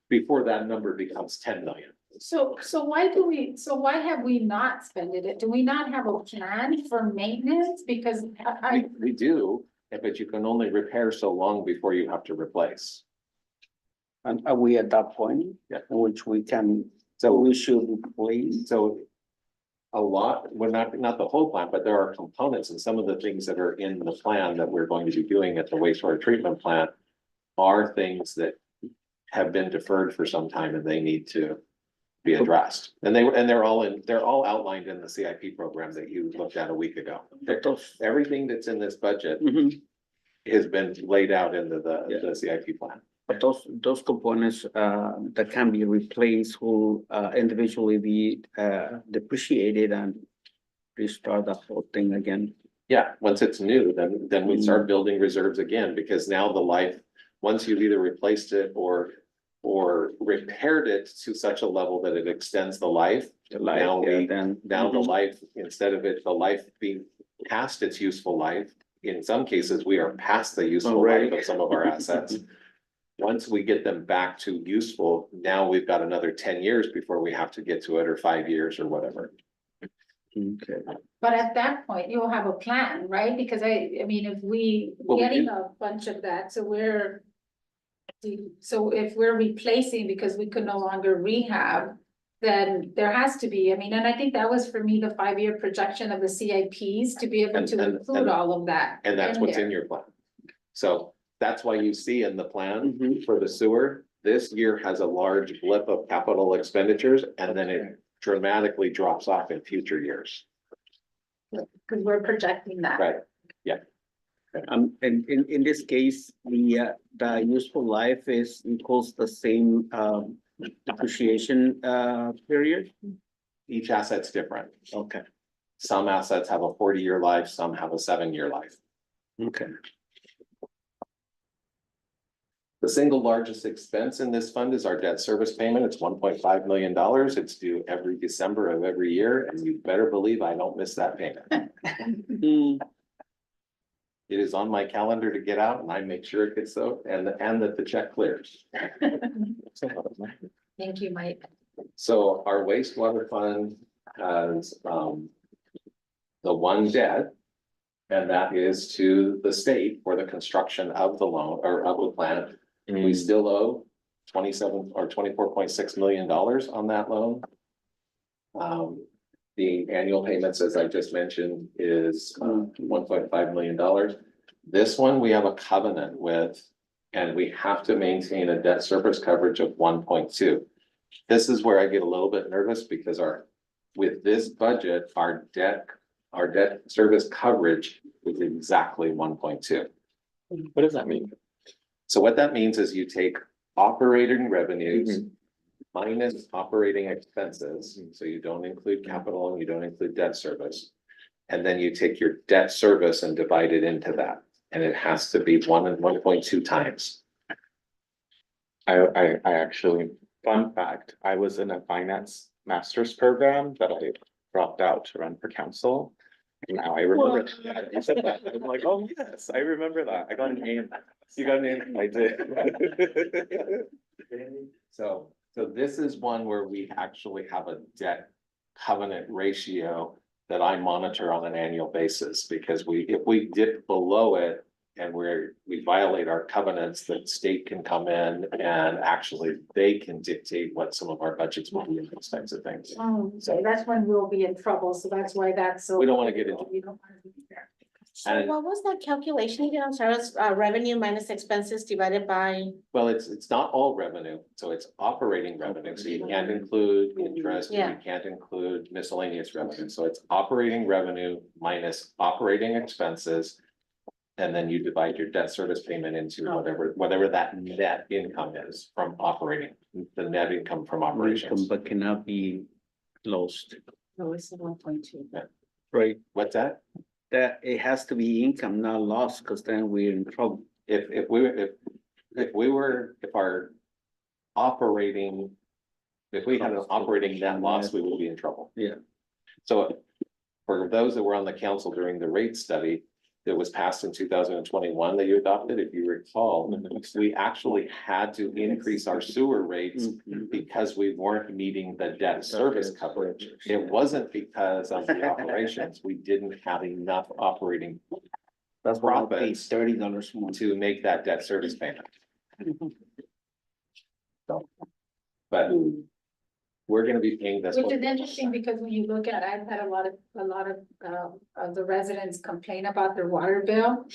S3: before that number becomes 10 million.
S1: So why have we not spent it? Do we not have a plan for maintenance? Because
S3: We do, but you can only repair so long before you have to replace.
S5: And are we at that point?
S3: Yeah.
S5: In which we can, so we should replace,
S3: So a lot, well, not the whole plan, but there are components and some of the things that are in the plan that we're going to be doing at the wastewater treatment plant are things that have been deferred for some time and they need to be addressed. And they're all outlined in the CIP program that you looked at a week ago. Everything that's in this budget
S5: Mhm.
S3: has been laid out into
S5: Yeah.
S3: the CIP plan.
S5: But those components that can be replaced will individually be depreciated and restart the whole thing again.
S3: Yeah, once it's new, then we start building reserves again, because now the life, once you've either replaced it or repaired it to such a level that it extends the life.
S5: The life,
S3: Now
S5: yeah,
S3: we,
S5: then.
S3: now the life, instead of the life being past its useful life, in some cases, we are past the useful life
S5: Already.
S3: of some of our assets. Once we get them back to useful, now we've got another 10 years before we have to get to it, or 5 years or whatever.
S5: Okay.
S1: But at that point, you'll have a plan, right? Because I mean, if we
S3: Well, we
S1: getting
S3: do.
S1: a bunch of that, so if we're replacing because we could no longer rehab, then there has to be, I mean, and I think that was for me, the 5-year projection of the CIPs to be able
S3: And-
S1: to
S3: and-
S1: include
S3: and-
S1: all of that.
S3: And that's what's
S1: there.
S3: in your plan. So that's why you see in the plan
S5: Mhm.
S3: for the sewer, this year has a large blip of capital expenditures, and then it dramatically drops off in future years.
S1: Cause we're projecting that.
S3: Right.
S5: In this case, the useful life is equals the same depreciation period.
S3: Each asset's different.
S5: Okay.
S3: Some assets have a 40-year life, some have a 7-year life.
S5: Okay.
S3: The single largest expense in this fund is our debt service payment. It's $1.5 million. It's due every December of every year, and you better believe I don't miss that payment. It is on my calendar to get out, and I make sure it gets so, and that the check clears.
S1: Thank you, Mike.
S3: So our wastewater fund has the one debt, and that is to the state for the construction of the loan or of the plant. We still owe 27 or $24.6 million on that loan. The annual payments, as I just mentioned, is $1.5 million. This one, we have a covenant with, and we have to maintain a debt service coverage of 1.2. This is where I get a little bit nervous because with this budget, our debt service coverage is exactly 1.2.
S7: What does that mean?
S3: So what that means is you take operating revenues minus operating expenses, so you don't include capital and you don't include debt service. And then you take your debt service and divide it into that, and it has to be 1 and 1.2 times.
S7: I actually, fun fact, I was in a finance master's program that I dropped out to run for council. And now I remember that. You said that. I'm like, oh, yes, I remember that. I got an A in that. You got an A in that. I did.
S3: So this is one where we actually have a debt covenant ratio that I monitor on an annual basis, because if we dip below it and we violate our covenants, the state can come in and actually they can dictate what some of our budgets will be and those types of things.
S1: So that's when we'll be in trouble, so that's why that's so.
S3: We don't wanna get into-
S1: We don't wanna be there.
S8: So
S3: And-
S8: what was that calculation again? I'm sorry, it's revenue minus expenses divided by,
S3: Well, it's not all revenue, so it's operating revenue, so you can't include interest, and you
S8: Yeah.
S3: can't include miscellaneous revenue, so it's operating revenue minus operating expenses. And then you divide your debt service payment into whatever that net income is from operating, the net income from operations.
S5: But cannot be lost,
S8: no, it's 1.2.
S5: right?
S3: What's that?
S5: That it has to be income, not lost, because then we're in trouble.
S3: If our operating, if we had an operating net loss, we would be in trouble.
S5: Yeah.
S3: So for those that were on the council during the rate study that was passed in 2021 that you adopted, if you recall, we actually had to increase our sewer rates because we weren't meeting the debt service coverage. It wasn't because of the operations. We didn't have enough operating
S5: That's why I paid
S3: profits
S5: $30 more.
S3: to make that debt service payment. But we're gonna be paying this.
S1: Which
S3: one.
S1: is interesting because when you look at, I've had a lot of the residents complain about their water bill.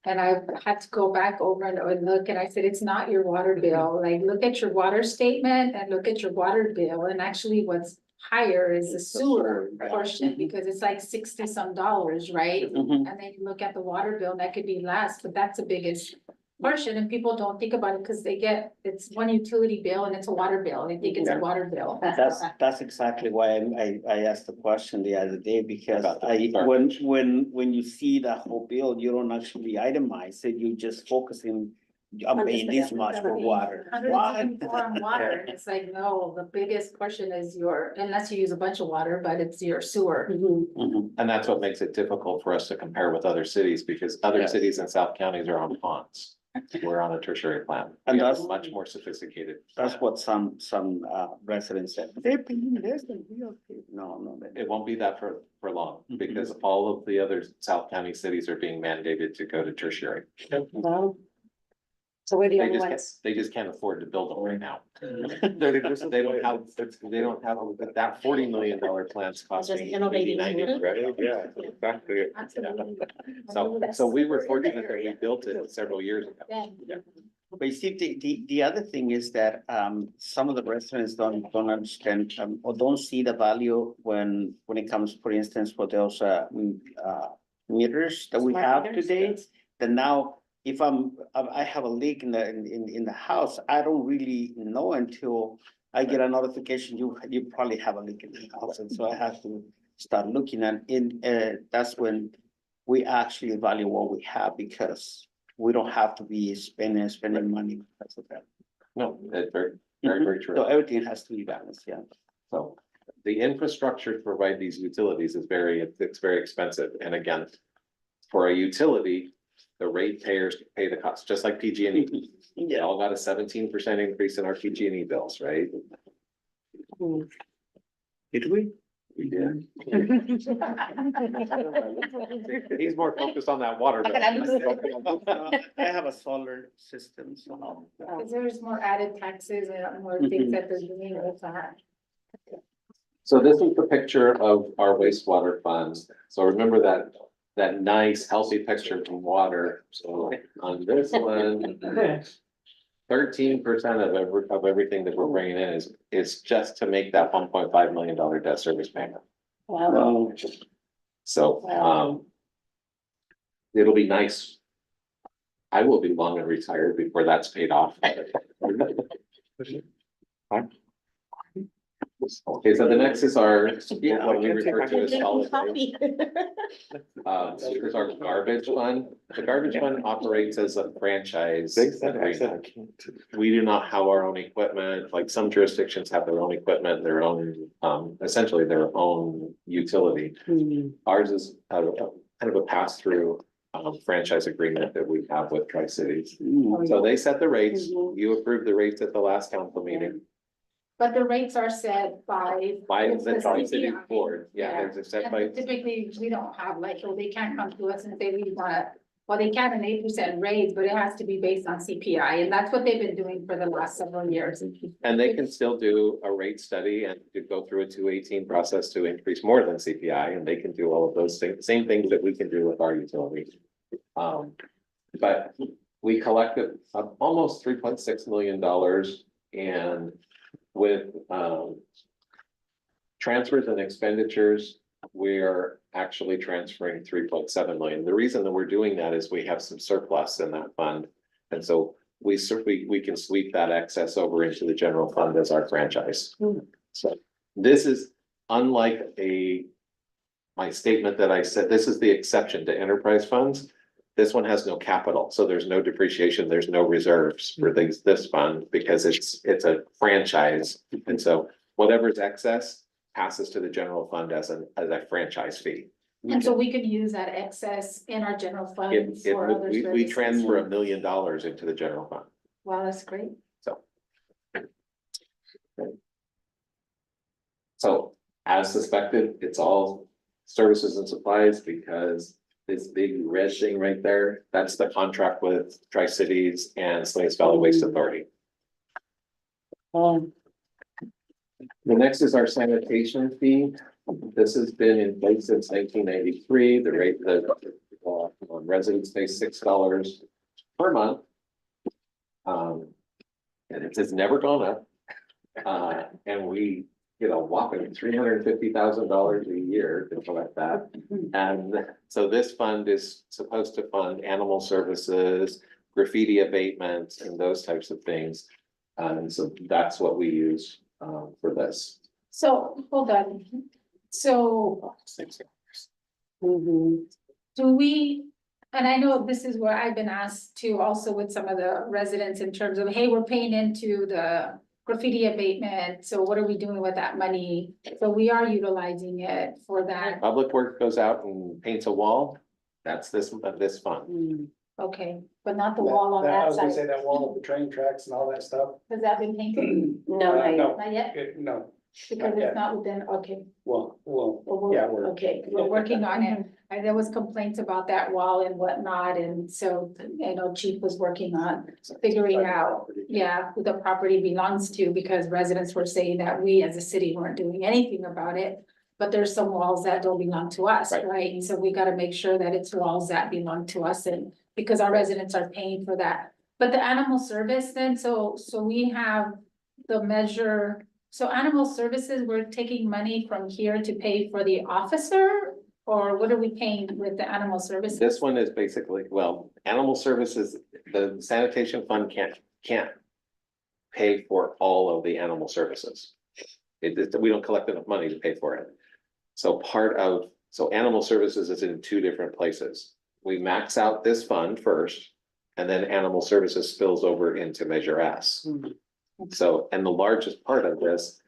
S1: And I've had to go back over and look, and I said, it's not your water bill, like, look at your water statement and look at your water bill, and actually what's higher is the sewer portion, because it's like 60 some dollars, right?
S5: Mhm.
S1: And then you look at the water bill, and that could be less, but that's the biggest portion, and people don't think about it because they get, it's one utility bill and it's a water bill, they think it's a water bill.
S5: That's exactly why I asked the question the other day, because
S3: About the
S5: when you see the whole bill, you don't actually itemize it, you just focusing. I'm paying this much for water. Why?
S1: 174 on water, and it's like, no, the biggest portion is your, unless you use a bunch of water, but it's your sewer.
S5: Mhm.
S3: And that's what makes it difficult for us to compare with other cities, because other
S5: Yes.
S3: cities in South counties are on ponds. We're on a tertiary plan.
S5: And
S3: We have
S5: that's-
S3: much more sophisticated.
S5: That's
S3: plan.
S5: what some residents said, they're paying less than we are paying. No,
S3: It won't be that for long,
S5: Mhm.
S3: because all of the other South County cities are being mandated to go to tertiary.
S6: Wow. So we're the
S3: They
S6: only
S3: just
S6: ones.
S3: they just can't afford to build them right now.
S5: Mm-hmm.
S3: They don't have, that $40 million plan's
S8: Just
S3: costing
S8: innovating.
S3: 80-90.
S7: Right, yeah, exactly.
S1: Absolutely.
S3: So we were fortunate that we built it several years ago.
S1: Yeah.
S5: But you see, the other thing is that some of the residents don't understand or don't see the value when it comes, for instance, for those meters that we
S8: Smart
S5: have
S8: meters,
S5: today.
S8: yes.
S5: Then now, if I have a leak in the house, I don't really know until I get a notification, you probably have a leak in the house, and so I have to start looking at that's when we actually value what we have, because we don't have to be spending money because of that.
S3: No, it's very true.
S5: So everything has to be balanced, yeah.
S3: So the infrastructure to provide these utilities is it's very expensive. And again, for a utility, the ratepayers pay the cost, just like PG&E. We all got a 17% increase in our PG&E bills, right?
S5: Did we?
S3: We did. He's more focused on that water bill.
S5: I have a solar system, so.
S1: Because there's more added taxes and more things that they're doing with that.
S3: So this is the picture of our wastewater funds. So remember that nice healthy picture from water. So on this one, 13% of everything that we're bringing in is just to make that $1.5 million debt service payment.
S5: Wow.
S3: So, it'll be nice. I will be long and retired before that's paid off. Okay, so the next is our, what we refer to as solid waste. This is our garbage fund. The garbage fund operates as a franchise. agreement. We do not have our own equipment, like some jurisdictions have their own equipment, their own, essentially their own utility. Ours is kind of a pass-through franchise agreement that we have with Tri-Cities. So they set the rates, you approved the rates at the last council meeting.
S1: But the rates are set by.
S3: By
S1: it's
S3: the Tri-City
S1: CPI.
S3: board, yeah, it's set by,
S1: And typically, we don't have like, well, they can't come to us and say we want, well, they can an 8% raise, but it has to be based on CPI, and that's what they've been doing for the last several years.
S3: and they can still do a rate study and to go through a 218 process to increase more than CPI, and they can do all of those things, same things that we can do with our utilities. But we collected almost $3.6 million, and with transfers and expenditures, we're actually transferring 3.7 million. The reason that we're doing that is we have some surplus in that fund. And so we can sweep that excess over into the general fund as our franchise. So this is unlike my statement that I said, this is the exception to enterprise funds. This one has no capital, so there's no depreciation, there's no reserves for this fund because it's a franchise. And so whatever's excess passes to the general fund as a franchise fee.
S1: And so we could use that excess in our general fund
S3: If,
S1: for other
S3: we
S1: services.
S3: transfer $1 million into the general fund.
S1: Wow, that's great.
S3: So as suspected, it's all services and supplies because this big red thing right there, that's the contract with Tri-Cities and Slates Valley Waste Authority. The next is our sanitation fee. This has been in place since 1993. The rate that residents pay $6 per month. And it has never gone up. And we get a whopping $350,000 a year to collect that. And so this fund is supposed to fund animal services, graffiti abatements, and those types of things. And so that's what we use for this.
S1: So, hold on. So
S3: $6.
S1: do we, and I know this is where I've been asked to also with some of the residents in terms of, hey, we're paying into the graffiti abatement, so what are we doing with that money? So we are utilizing it for that,
S3: Public Works goes out and paints a wall. That's this fund.
S1: okay, but not the wall on
S10: I
S1: that
S10: was gonna
S1: side.
S10: say that wall of the train tracks and all that stuff.
S1: Has that been painted?
S6: No, not yet.
S10: No,
S1: Not yet,
S10: no,
S1: because
S10: yet.
S1: it's not within, okay.
S10: well,
S1: Well,
S10: yeah,
S1: okay, we're working on it. And there was complaints about that wall and whatnot, and so, you know, Chief was working on figuring out, yeah, who the property belongs to, because residents were saying that we as a city weren't doing anything about it. But there's some walls that don't belong to us,
S3: Right.
S1: right? And so we gotta make sure that it's walls that belong to us, and because our residents are paying for that. But the animal service then, so we have the measure, so animal services, we're taking money from here to pay for the officer? Or what are we paying with the animal services?
S3: This one is basically, well, animal services, the sanitation fund can't pay for all of the animal services. We don't collect enough money to pay for it. So animal services is in two different places. We max out this fund first, and then animal services spills over into Measure S. So, and the largest part of this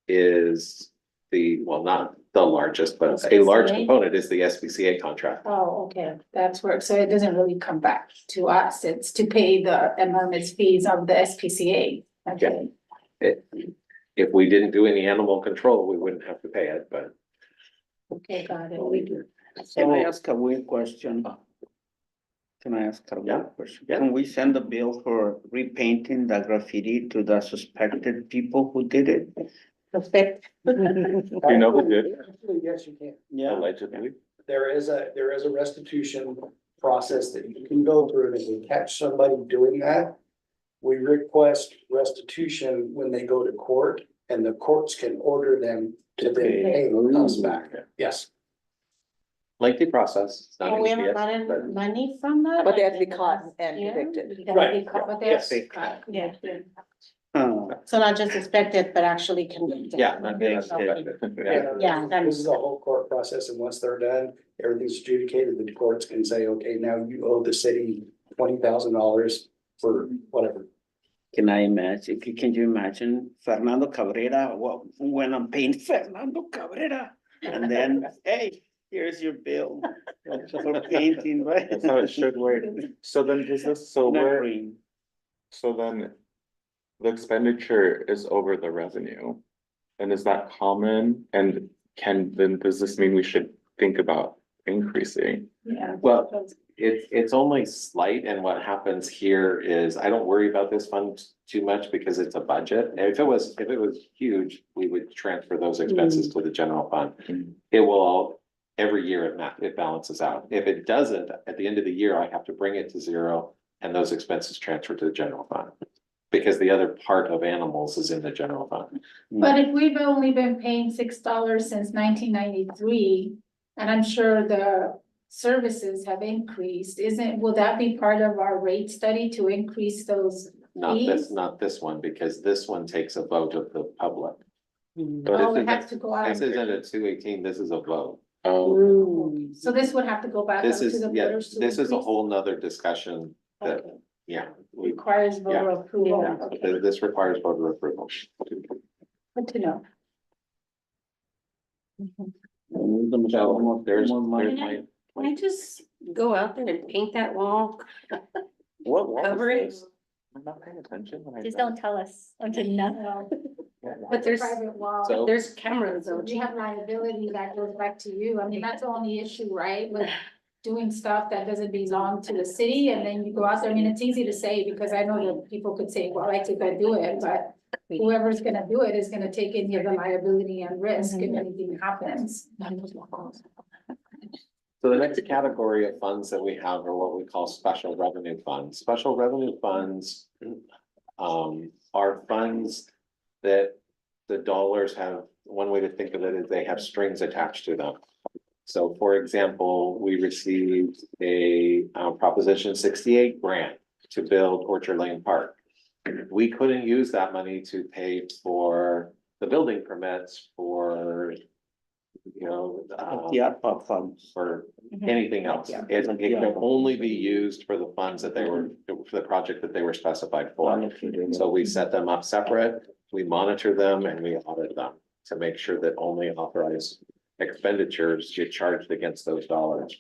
S3: is well, not the largest, but a large
S1: SPCA?
S3: component is the SPCA contract.
S1: Oh, okay, that's where, so it doesn't really come back to us, it's to pay the enormous fees of the SPCA. Okay,
S3: If we didn't do any animal control, we wouldn't have to pay it, but
S1: okay, got it. We do.
S5: Can I ask a weird question? Can I ask a
S3: Yeah.
S5: weird question?
S3: Yeah.
S5: Can we send a bill for repainting the graffiti to the suspected people who did it?
S8: Perfect.
S7: You know who did?
S10: Actually, yes, you can.
S5: Yeah.
S7: Allegedly.
S10: There is a restitution process that you can go through, and if you catch somebody doing that, we request restitution when they go to court, and the courts can order them to then pay us back. Yes.
S3: lengthy process. It's not
S8: And we
S3: easy
S8: haven't
S3: yet, but-
S8: gotten money from that?
S9: But they have to be caught and
S8: Yeah.
S9: convicted.
S10: Right.
S1: But
S3: Yes.
S1: they're.
S8: Yeah.
S5: Oh,
S8: So not just suspected, but actually convicted.
S3: Yeah. not being suspected. Yeah.
S8: Yeah, that
S10: This is a whole court process, and once they're done, everything's adjudicated, the courts can say, okay, now you owe the city $20,000 for whatever.
S5: can I imagine, can you imagine Fernando Cabrera, when I'm paying Fernando Cabrera? And then, hey, here's your bill for painting, right?
S7: That's how it should work. So then does this, so
S5: Not
S7: where,
S5: green.
S7: so then the expenditure is over the revenue. And is that common? And then does this mean we should think about increasing?
S1: Yeah.
S3: Well, it's only slight, and what happens here is, I don't worry about this fund too much because it's a budget. And if it was huge, we would transfer those expenses to the general fund.
S7: Mm.
S3: It will all, every year it balances out. If it doesn't, at the end of the year, I have to bring it to zero and those expenses transfer to the general fund. Because the other part of animals is in the general fund.
S1: But if we've only been paying $6 since 1993, and I'm sure the services have increased, will that be part of our rate study to increase those? Fees?
S3: Not this one, because this one takes a vote of the public.
S1: Oh, it has to go out.
S3: This isn't a 218, this is a vote.
S1: So this would have to go back up
S3: This
S1: to
S3: is,
S1: the
S3: yeah,
S1: voters. to
S3: this is a
S1: increase?
S3: whole nother discussion that,
S1: Okay.
S3: yeah.
S1: Requires voter approval.
S3: Yeah,
S1: Okay,
S3: this requires voter approval.
S1: good to know.
S5: we're gonna
S3: So
S5: show more,
S3: there's
S5: more money.
S3: my,
S8: Can I just go out there and paint that wall?
S7: What was
S8: Cover it.
S7: this? I'm not paying attention when I.
S9: Just
S7: said
S9: don't tell us until now.
S8: But there's,
S1: Private wall.
S3: So-
S8: there's cameras
S1: So
S8: though.
S1: we have liability that goes back to you. I mean, that's the only issue, right? With doing stuff that doesn't belong to the city and then you go out there. I mean, it's easy to say because I know that people could say, well, I think I do it, but whoever's gonna do it is gonna take any of the liability and risk if anything happens.
S3: so the next category of funds that we have are what we call special revenue funds. Special revenue funds are funds that the dollars have, one way to think of it is they have strings attached to them. So for example, we received a Proposition 68 grant to build Orchard Lane Park. We couldn't use that money to pay for the building permits for, you know,
S5: The ARPA funds.
S3: for anything else. It can only be used for the funds that they were, for the project that they were specified for. So we set them up separate, we monitor them and we audit them to make sure that only authorized expenditures get charged against those dollars.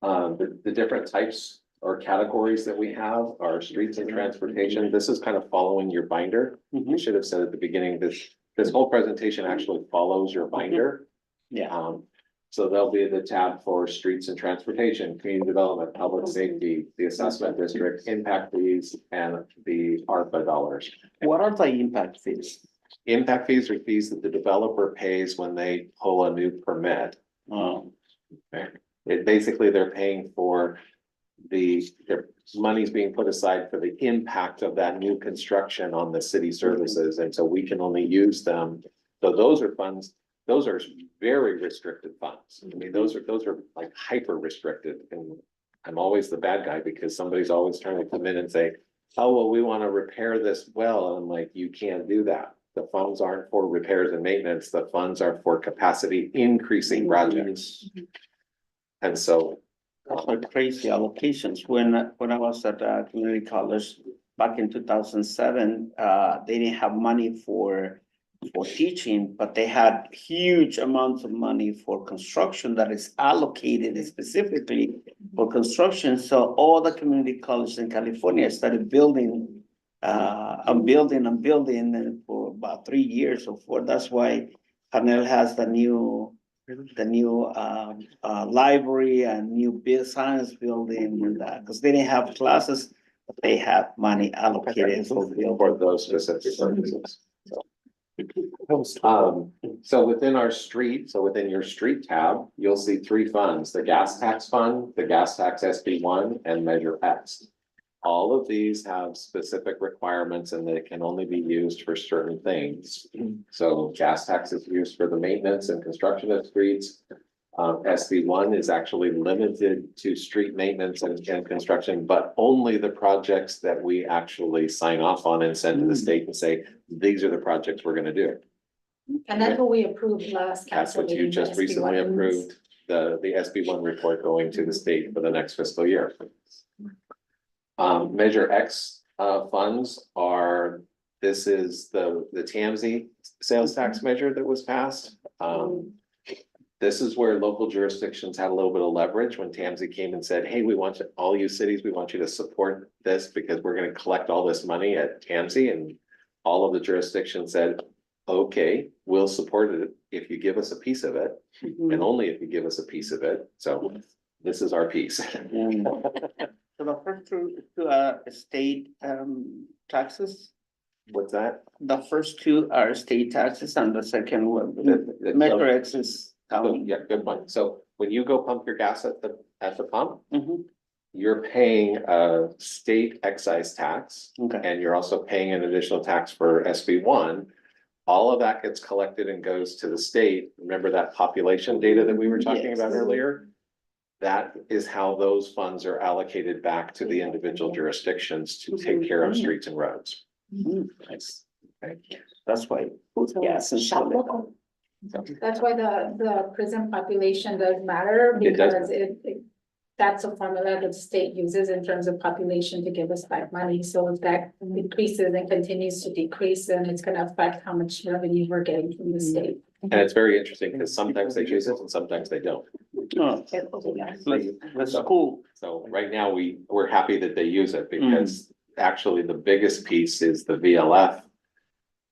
S3: The different types or categories that we have are streets and transportation. This is kind of following your binder. I should have said at the beginning, this whole presentation actually follows your binder.
S5: Yeah.
S3: So there'll be the tab for streets and transportation, community development, public safety, the assessment district, impact fees, and the ARPA dollars.
S5: What are the impact fees?
S3: Impact fees are fees that the developer pays when they pull a new permit. It basically, they're paying for their money's being put aside for the impact of that new construction on the city services, and so we can only use them. So those are funds, those are very restricted funds. I mean, those are like hyper restricted, and I'm always the bad guy because somebody's always trying to come in and say, oh, well, we want to repair this well, and I'm like, you can't do that. The funds aren't for repairs and maintenance, the funds are for capacity increasing projects. And so.
S5: Are crazy allocations. When I was at community college back in 2007, they didn't have money for teaching, but they had huge amounts of money for construction that is allocated specifically for construction. So all the community colleges in California started building and building and for about 3 years or 4. That's why Cornell has the new library and new science building and that, because they didn't have classes, but they have money allocated
S3: For those specific services. So within our street, so within your street tab, you'll see 3 funds, the gas tax fund, the gas tax SB1, and Measure X. All of these have specific requirements and they can only be used for certain things. So gas tax is used for the maintenance and construction of streets. SB1 is actually limited to street maintenance and construction, but only the projects that we actually sign off on and send to the state and say, these are the projects we're gonna do.
S1: And that's what we approved last
S3: That's
S1: council
S3: what you
S1: meeting,
S3: just
S1: the
S3: recently
S1: SB1s.
S3: approved, the SB1 report going to the state for the next fiscal year. Measure X funds are, this is the TAMZ sales tax measure that was passed. This is where local jurisdictions had a little bit of leverage when TAMZ came and said, hey, we want you, all you cities, we want you to support this because we're gonna collect all this money at TAMZ, and all of the jurisdictions said, okay, we'll support it if you give us a piece of it, and only if you give us a piece of it. So this is our piece.
S5: So the first two state taxes,
S3: What's that?
S5: the first 2 are state taxes and the second one,
S3: The-
S5: Metro X is
S3: So,
S5: county.
S3: yeah, good point. So when you go pump your gas at the pump,
S5: Mhm.
S3: you're paying a state excise tax.
S5: Okay.
S3: And you're also paying an additional tax for SB1. All of that gets collected and goes to the state. Remember that population data that we were talking about
S5: Yes.
S3: earlier? That is how those funds are allocated back to the individual jurisdictions to take care of streets and roads.
S5: Nice. That's why. Yes. and
S6: Shop
S5: so-
S6: local.
S1: That's why the prison population does matter
S3: It does.
S1: because it that's a formula that the state uses in terms of population to give us back money. So if that decreases and continues to decrease, then it's gonna affect how much revenue we're getting from the state.
S3: And it's very interesting because sometimes they use it and sometimes they don't.
S5: Oh, That's cool.
S3: So right now, we're happy that they use it because actually the biggest piece is the VLF.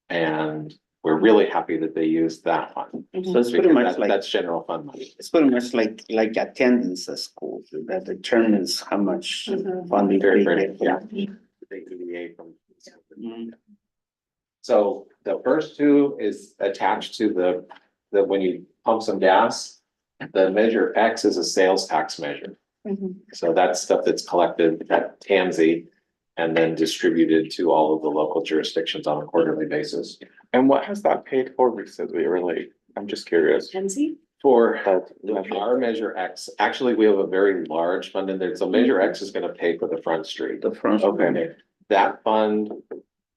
S3: And we're really happy that they use that one.
S5: So it's pretty
S3: Because
S5: much like,
S3: that's general fund money.
S5: it's pretty much like attendance at school that determines how much funding.
S3: Very,
S5: they
S3: very,
S5: get.
S3: yeah. They deviate from.
S5: Mhm.
S3: So the first two is attached to the when you pump some gas, the measure X is a sales tax measure. So that's stuff that's collected at TAMSI and then distributed to all of the local jurisdictions on a quarterly basis.
S7: And what has that paid for recently, really? I'm just curious.
S3: For
S7: That-
S3: our measure X, actually, we have a very large fund in there. So measure X is gonna pay for the front street.
S5: The front.
S3: Okay, that fund,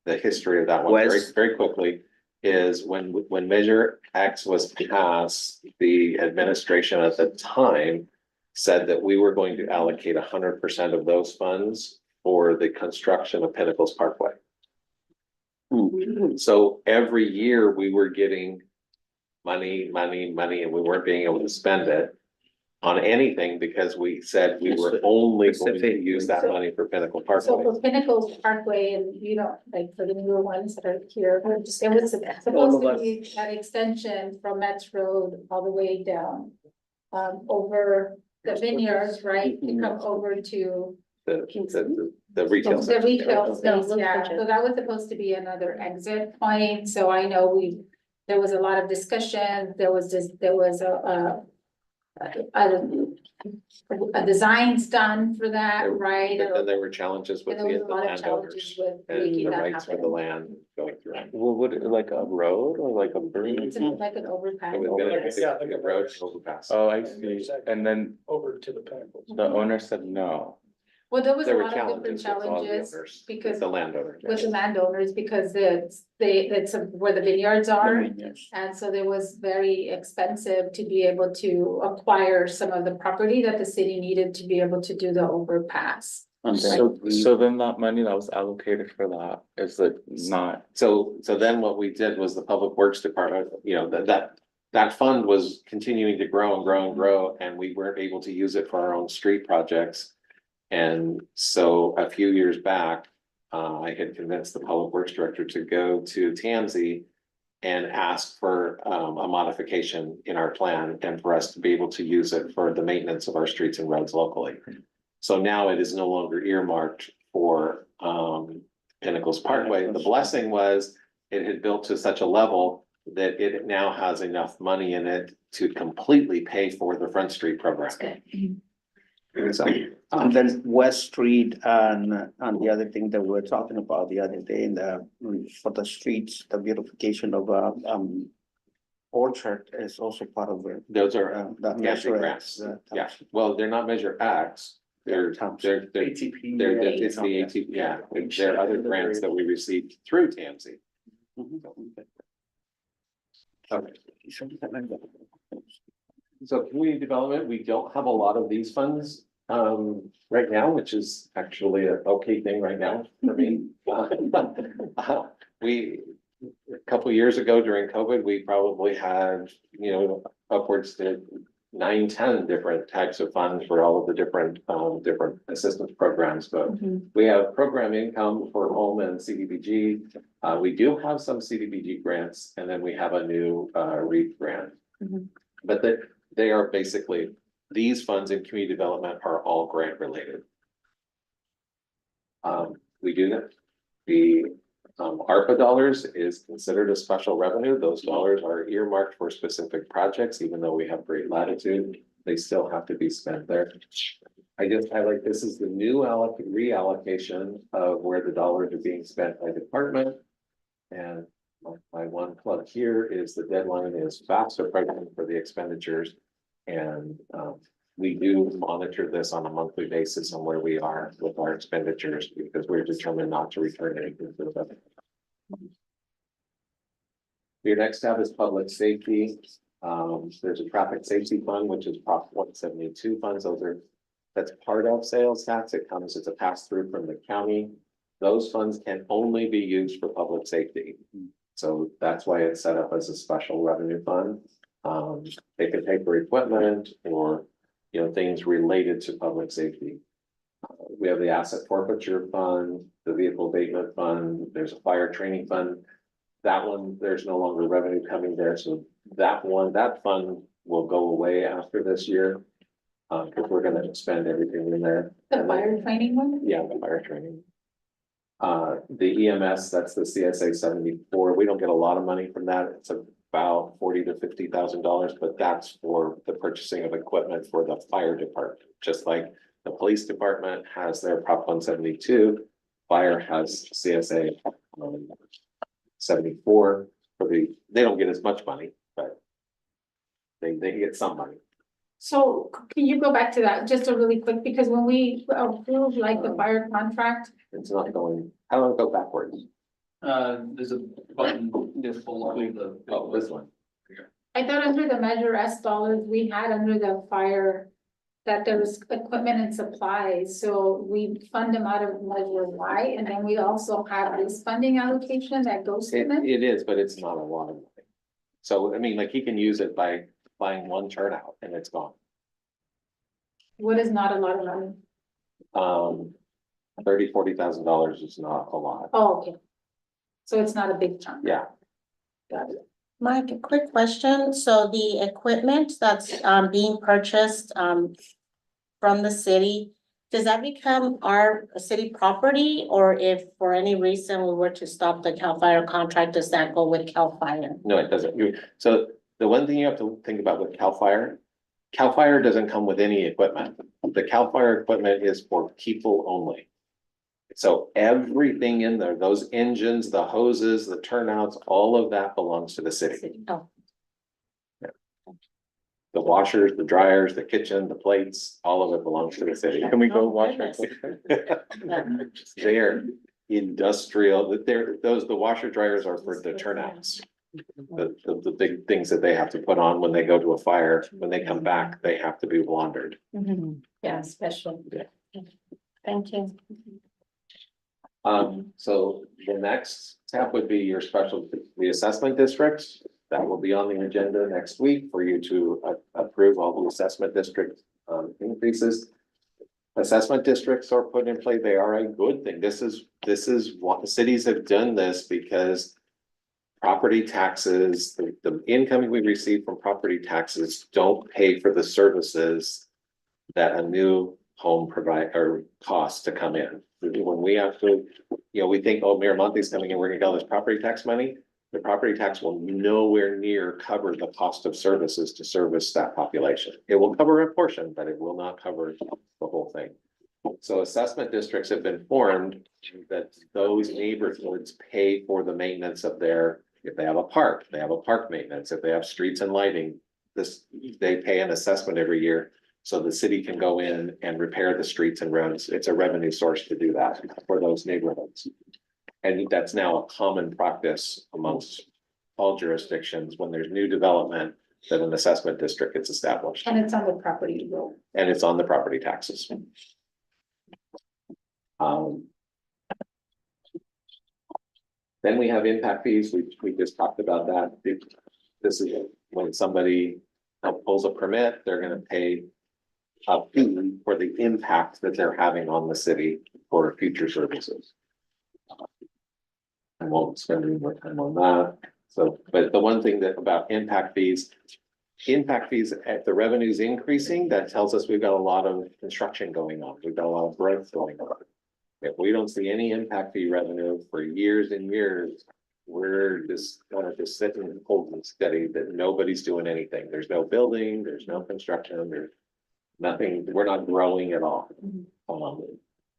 S3: the history of that one, very,
S5: West.
S3: very quickly, is when Measure X was passed, the administration at the time said that we were going to allocate 100% of those funds for the construction of Pinnacles Parkway. So every year we were getting money, and we weren't being able to spend it on anything because we said we were only going to use that money for Pinnacle
S1: So
S3: Parkway.
S1: for Pinnacles Parkway, and you know, like for the newer ones that are here, it was supposed to be that extension from Metz Road all the way down. Over the vineyards, right, to come over to
S3: The retail.
S1: the
S3: section.
S1: retail space,
S9: those
S1: yeah,
S9: bridges.
S1: so that was supposed to be another exit point, so I know there was a lot of discussion, there was a designs done for that, right?
S3: But then there were challenges with
S1: And there was
S3: the
S1: a lot of challenges
S3: landowners
S1: with
S3: and
S1: making
S3: the
S1: that
S3: rights for the
S1: happen.
S3: land going through. It
S7: Well, would it like a road or like a bridge?
S1: It's like an overpass.
S3: was gonna
S10: Yeah, like
S3: be a
S10: a
S3: road overpass.
S7: Oh, I see. And then
S10: Over to the Pinnacles.
S7: the owner said no.
S1: Well, there was a
S3: There were
S1: lot of different
S3: challenges with all the
S1: challenges
S3: owners,
S1: because
S3: with the landowners.
S1: with the landowners, because it's where the vineyards are.
S5: Yes.
S1: And so it was very expensive to be able to acquire some of the property that the city needed to be able to do the overpass.
S5: And then
S7: So then that money that was allocated for that, is it not?
S3: So then what we did was the Public Works Department, you know, that fund was continuing to grow and grow and grow, and we weren't able to use it for our own street projects. And so a few years back, I had convinced the Public Works Director to go to TAMSI and ask for a modification in our plan and for us to be able to use it for the maintenance of our streets and roads locally. So now it is no longer earmarked for Pinnacles Parkway. The blessing was it had built to such a level that it now has enough money in it to completely pay for the Front Street program. So,
S5: And then West Street and the other thing that we were talking about the other day for the streets, the beautification of Orchard is also part of it.
S3: those are
S5: That
S3: TAMSI
S5: measure
S3: grants.
S5: X,
S3: Yeah, well, they're not Measure X. They're
S10: ATP.
S3: it's the ATP, yeah, there are other grants that we received through TAMSI. Okay. So community development, we don't have a lot of these funds right now, which is actually an okay thing right now for me. A couple years ago during COVID, we probably had, you know, upwards to 9-10 different types of funds for all of the different assistance programs, but we have program income for home and CDBG. We do have some CDBG grants, and then we have a new REAP grant. But they are basically, these funds in community development are all grant related. We do that. The ARPA dollars is considered a special revenue. Those dollars are earmarked for specific projects, even though we have great latitude, they still have to be spent there. I just highlight, this is the new reallocation of where the dollars are being spent by department. And my one plug here is the deadline is fast approaching for the expenditures. And we do monitor this on a monthly basis on where we are with our expenditures because we're determined not to return anything to the budget. Your next tab is public safety. There's a traffic safety fund, which is Prop 172 funds. Those are that's part of sales tax. It comes as a pass-through from the county. Those funds can only be used for public safety. So that's why it's set up as a special revenue fund. They can pay for equipment or, you know, things related to public safety. We have the asset forfeiture fund, the vehicle abatement fund, there's a fire training fund. That one, there's no longer revenue coming there, so that fund will go away after this year. Because we're gonna expend everything in there.
S1: The fire training one?
S3: Yeah, the fire training. The EMS, that's the CSA 74, we don't get a lot of money from that, it's about $40,000 to $50,000, but that's for the purchasing of equipment for the fire department, just like the police department has their Prop 172, fire has CSA 74 for they don't get as much money, but they get some money.
S1: So can you go back to that just a really quick, because when we approved like the fire contract,
S3: It's not going, I don't go backwards.
S4: There's a button just below the.
S3: Oh, this one.
S1: I thought under the Measure S dollars, we had under the fire that there was equipment and supplies, so we fund them out of Measure Y, and then we also have this funding allocation that goes to them.
S3: It is, but it's not a lot of money. So, I mean, like, he can use it by buying one turnout and it's gone.
S1: What is not a lot of money?
S3: $40,000 is not a lot.
S1: Oh, okay. So it's not a big chunk.
S3: Yeah,
S1: Got it.
S8: Mike, a quick question. So the equipment that's being purchased from the city, does that become our city property? Or if for any reason we were to stop the CAL FIRE contract, does that go with CAL FIRE?
S3: no, it doesn't. So the one thing you have to think about with CAL FIRE doesn't come with any equipment. The CAL FIRE equipment is for people only. So everything in there, those engines, the hoses, the turnouts, all of that belongs to the city.
S8: Oh.
S3: The washers, the dryers, the kitchen, the plates, all of it belongs to the city.
S7: Can we go
S8: Oh,
S7: watch?
S8: goodness.
S3: They're industrial, the washer dryers are for the turnouts. The big things that they have to put on when they go to a fire, when they come back, they have to be laundered.
S1: Yeah, special.
S8: Thank you.
S3: So the next step would be your special, the assessment districts. That will be on the agenda next week for you to approve all the assessment district increases. Assessment districts are put in play. They are a good thing. This is what the cities have done this because property taxes, the income we receive from property taxes don't pay for the services that a new home provide or costs to come in. When we have to, you know, we think, oh, Miramonte's coming in, we're gonna get all this property tax money. The property tax will nowhere near cover the cost of services to service that population. It will cover a portion, but it will not cover the whole thing. So assessment districts have been formed that those neighborhoods pay for the maintenance of their, if they have a park, they have a park maintenance. If they have streets and lighting, they pay an assessment every year. So the city can go in and repair the streets and roads. It's a revenue source to do that for those neighborhoods. And that's now a common practice amongst all jurisdictions when there's new development that an assessment district gets established.
S1: And it's on the property roll.
S3: And it's on the property taxes. Then we have impact fees. We just talked about that. This is when somebody pulls a permit, they're gonna pay a fee for the impact that they're having on the city for future services. I won't spend any more time on that. So, but the one thing that about impact fees, if the revenue's increasing, that tells us we've got a lot of construction going on. We've got a lot of growth going on. If we don't see any impact fee revenue for years and years, we're just gonna sit and hold and steady that nobody's doing anything. There's no building, there's no construction, there's nothing, we're not growing at all.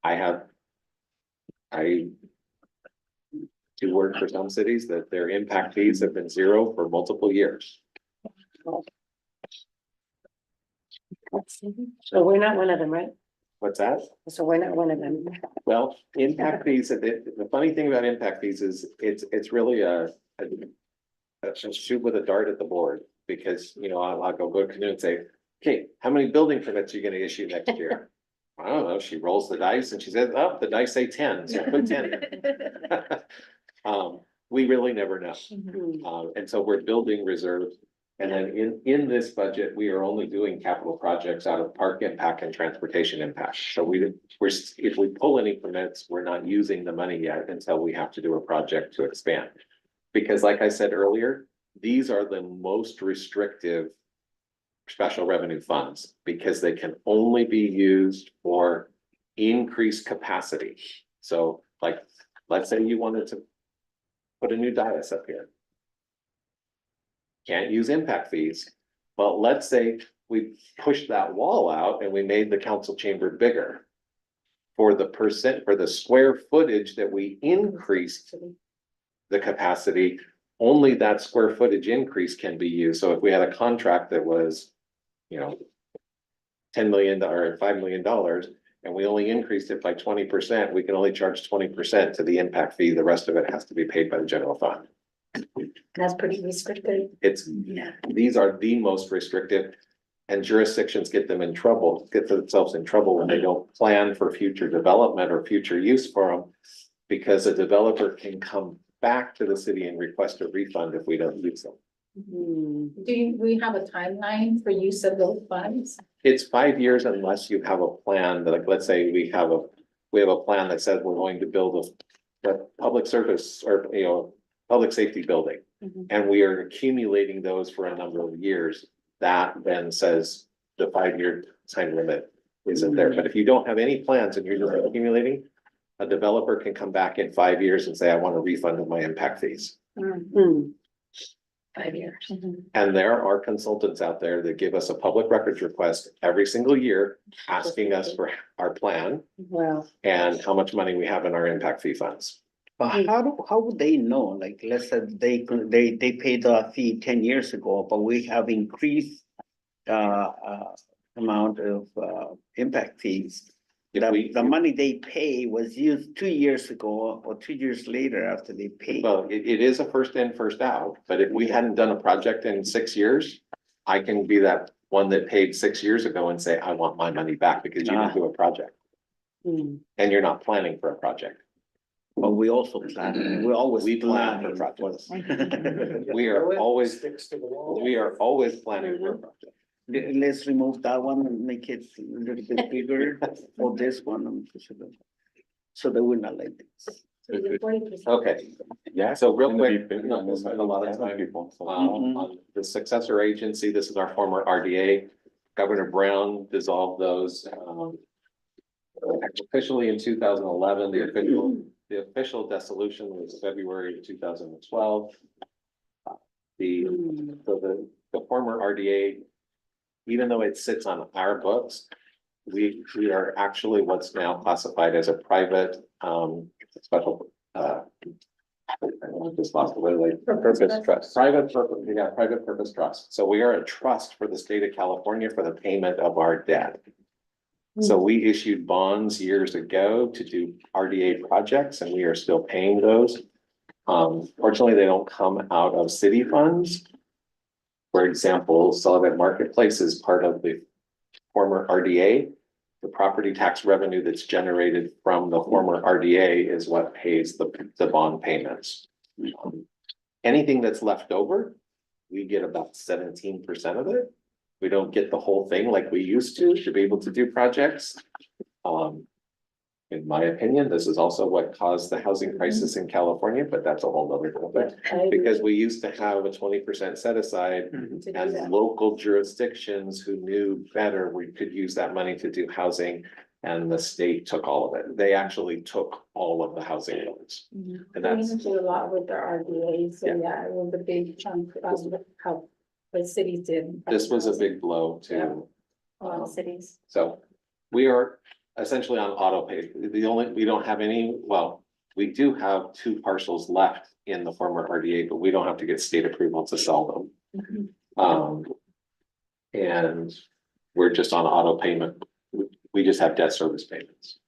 S3: I do work for some cities that their impact fees have been zero for multiple years.
S6: So we're not one of them, right?
S3: What's that?
S6: So we're not one of them.
S3: Well, impact fees, the funny thing about impact fees is it's really a shoot with a dart at the board. Because, you know, I'll go canoe and say, okay, how many building permits are you gonna issue next year? I don't know, she rolls the dice and she says, oh, the dice say 10, so put 10 in. We really never know. And so we're building reserves. And then in this budget, we are only doing capital projects out of park impact and transportation impact. So we're, if we pull any permits, we're not using the money yet until we have to do a project to expand. Because like I said earlier, these are the most restrictive special revenue funds because they can only be used for increased capacity. So like, let's say you wanted to put a new dais up here. Can't use impact fees, but let's say we pushed that wall out and we made the council chamber bigger. For the square footage that we increased the capacity, only that square footage increase can be used. So if we had a contract that was, you know, $10 million or $5 million, and we only increased it by 20%, we can only charge 20% to the impact fee. The rest of it has to be paid by the general fund.
S6: That's pretty restricted.
S3: These are the most restrictive, and jurisdictions get themselves in trouble when they don't plan for future development or future use for them. Because a developer can come back to the city and request a refund if we don't use them.
S1: Do we have a timeline for use of those funds?
S3: It's 5 years unless you have a plan, like, let's say we have a plan that says we're going to build a public service or, you know, public safety building. And we are accumulating those for a number of years. That then says the 5-year time limit isn't there. But if you don't have any plans and you're just accumulating, a developer can come back in 5 years and say, I want a refund of my impact fees.
S6: 5 years.
S3: And there are consultants out there that give us a public records request every single year, asking us for our plan
S5: Well,
S3: and how much money we have in our impact fee funds.
S5: but how would they know? Like, let's say they paid the fee 10 years ago, but we have increased amount of impact fees. The money they pay was used 2 years ago or 2 years later after they paid.
S3: Well, it is a first in, first out, but if we hadn't done a project in 6 years, I can be that one that paid 6 years ago and say, I want my money back because you didn't do a project. And you're not planning for a project.
S5: But we also plan, we always.
S3: We plan for projects. We are always planning for a project.
S5: Let's remove that one and make it a little bit bigger for this one. So that we're not like this.
S3: Okay,
S7: Yeah.
S3: so real
S7: And
S3: quick,
S7: the-
S3: not to spend a lot of time
S7: people. So.
S3: on the successor agency. This is our former RDA. Governor Brown dissolved those officially in 2011. The official dissolution was February 2012. The former RDA, even though it sits on our books, we are actually what's now classified as a private special I just lost the word, purpose trust. Private purpose trust. So we are a trust for the state of California for the payment of our debt. So we issued bonds years ago to do RDA projects and we are still paying those. Fortunately, they don't come out of city funds. For example, Sullivan Marketplace is part of the former RDA. The property tax revenue that's generated from the former RDA is what pays the bond payments. Anything that's left over, we get about 17% of it. We don't get the whole thing like we used to be able to do projects. In my opinion, this is also what caused the housing crisis in California, but that's a whole other thing. Because we used to have a 20% set aside and local jurisdictions who knew better, we could use that money to do housing. And the state took all of it. They actually took all of the housing loans. And that's,
S1: We did a lot with the RDA, so yeah, it was a big chunk of how the cities did.
S3: this was a big blow to.
S9: A lot of cities.
S3: So we are essentially on auto pay. We don't have any, well, we do have 2 parcels left in the former RDA, but we don't have to get state approval to sell them. And we're just on auto payment. We just have debt service payments.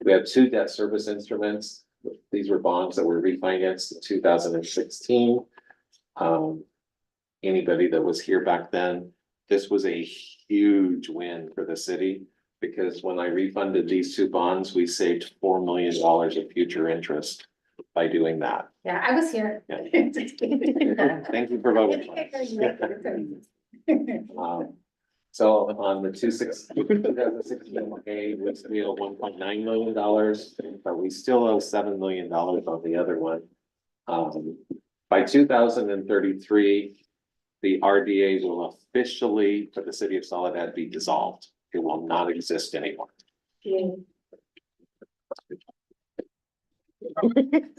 S3: We have 2 debt service instruments. These were bonds that were refinanced in 2016. Anybody that was here back then, this was a huge win for the city. Because when I refunded these two bonds, we saved $4 million of future interest by doing that.
S1: Yeah, I was here.
S3: Yeah. Thank you for voting. So on the 2016 pay, we owe $1.9 million, but we still owe $7 million on the other one. By 2033, the RDA will officially, for the city of Soledad, be dissolved. It will not exist anymore.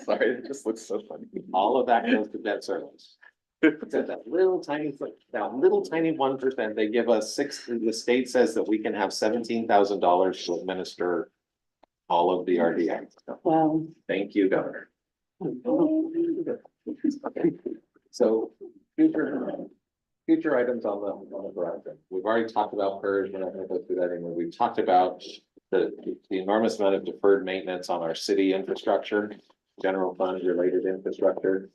S7: Sorry, it just looks so funny.
S3: All of that goes to debt service. So that little tiny, 1%, they give us the state says that we can have $17,000 to administer all of the RDA.
S8: Wow.
S3: Thank you, Governor. So future items on the horizon. We've already talked about PERS. We're not gonna go through that anymore. We've talked about the enormous amount of deferred maintenance on our city infrastructure, general fund related infrastructure.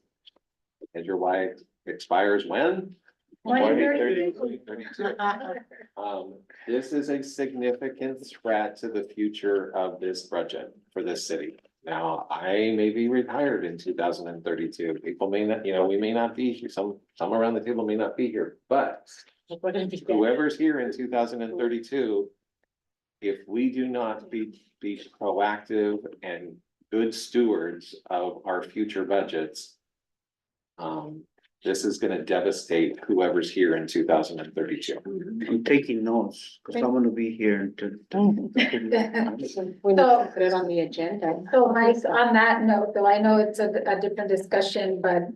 S3: And your why expires when? 2032. This is a significant threat to the future of this budget for this city. Now, I may be retired in 2032. People may not, we may not be here. Some around the table may not be here, but whoever's here in 2032, if we do not be proactive and good stewards of our future budgets, this is gonna devastate whoever's here in 2032.
S5: I'm taking notes, because I'm gonna be here to.
S8: We need to put it on the agenda.
S1: So Mike, on that note, though, I know it's a different discussion, but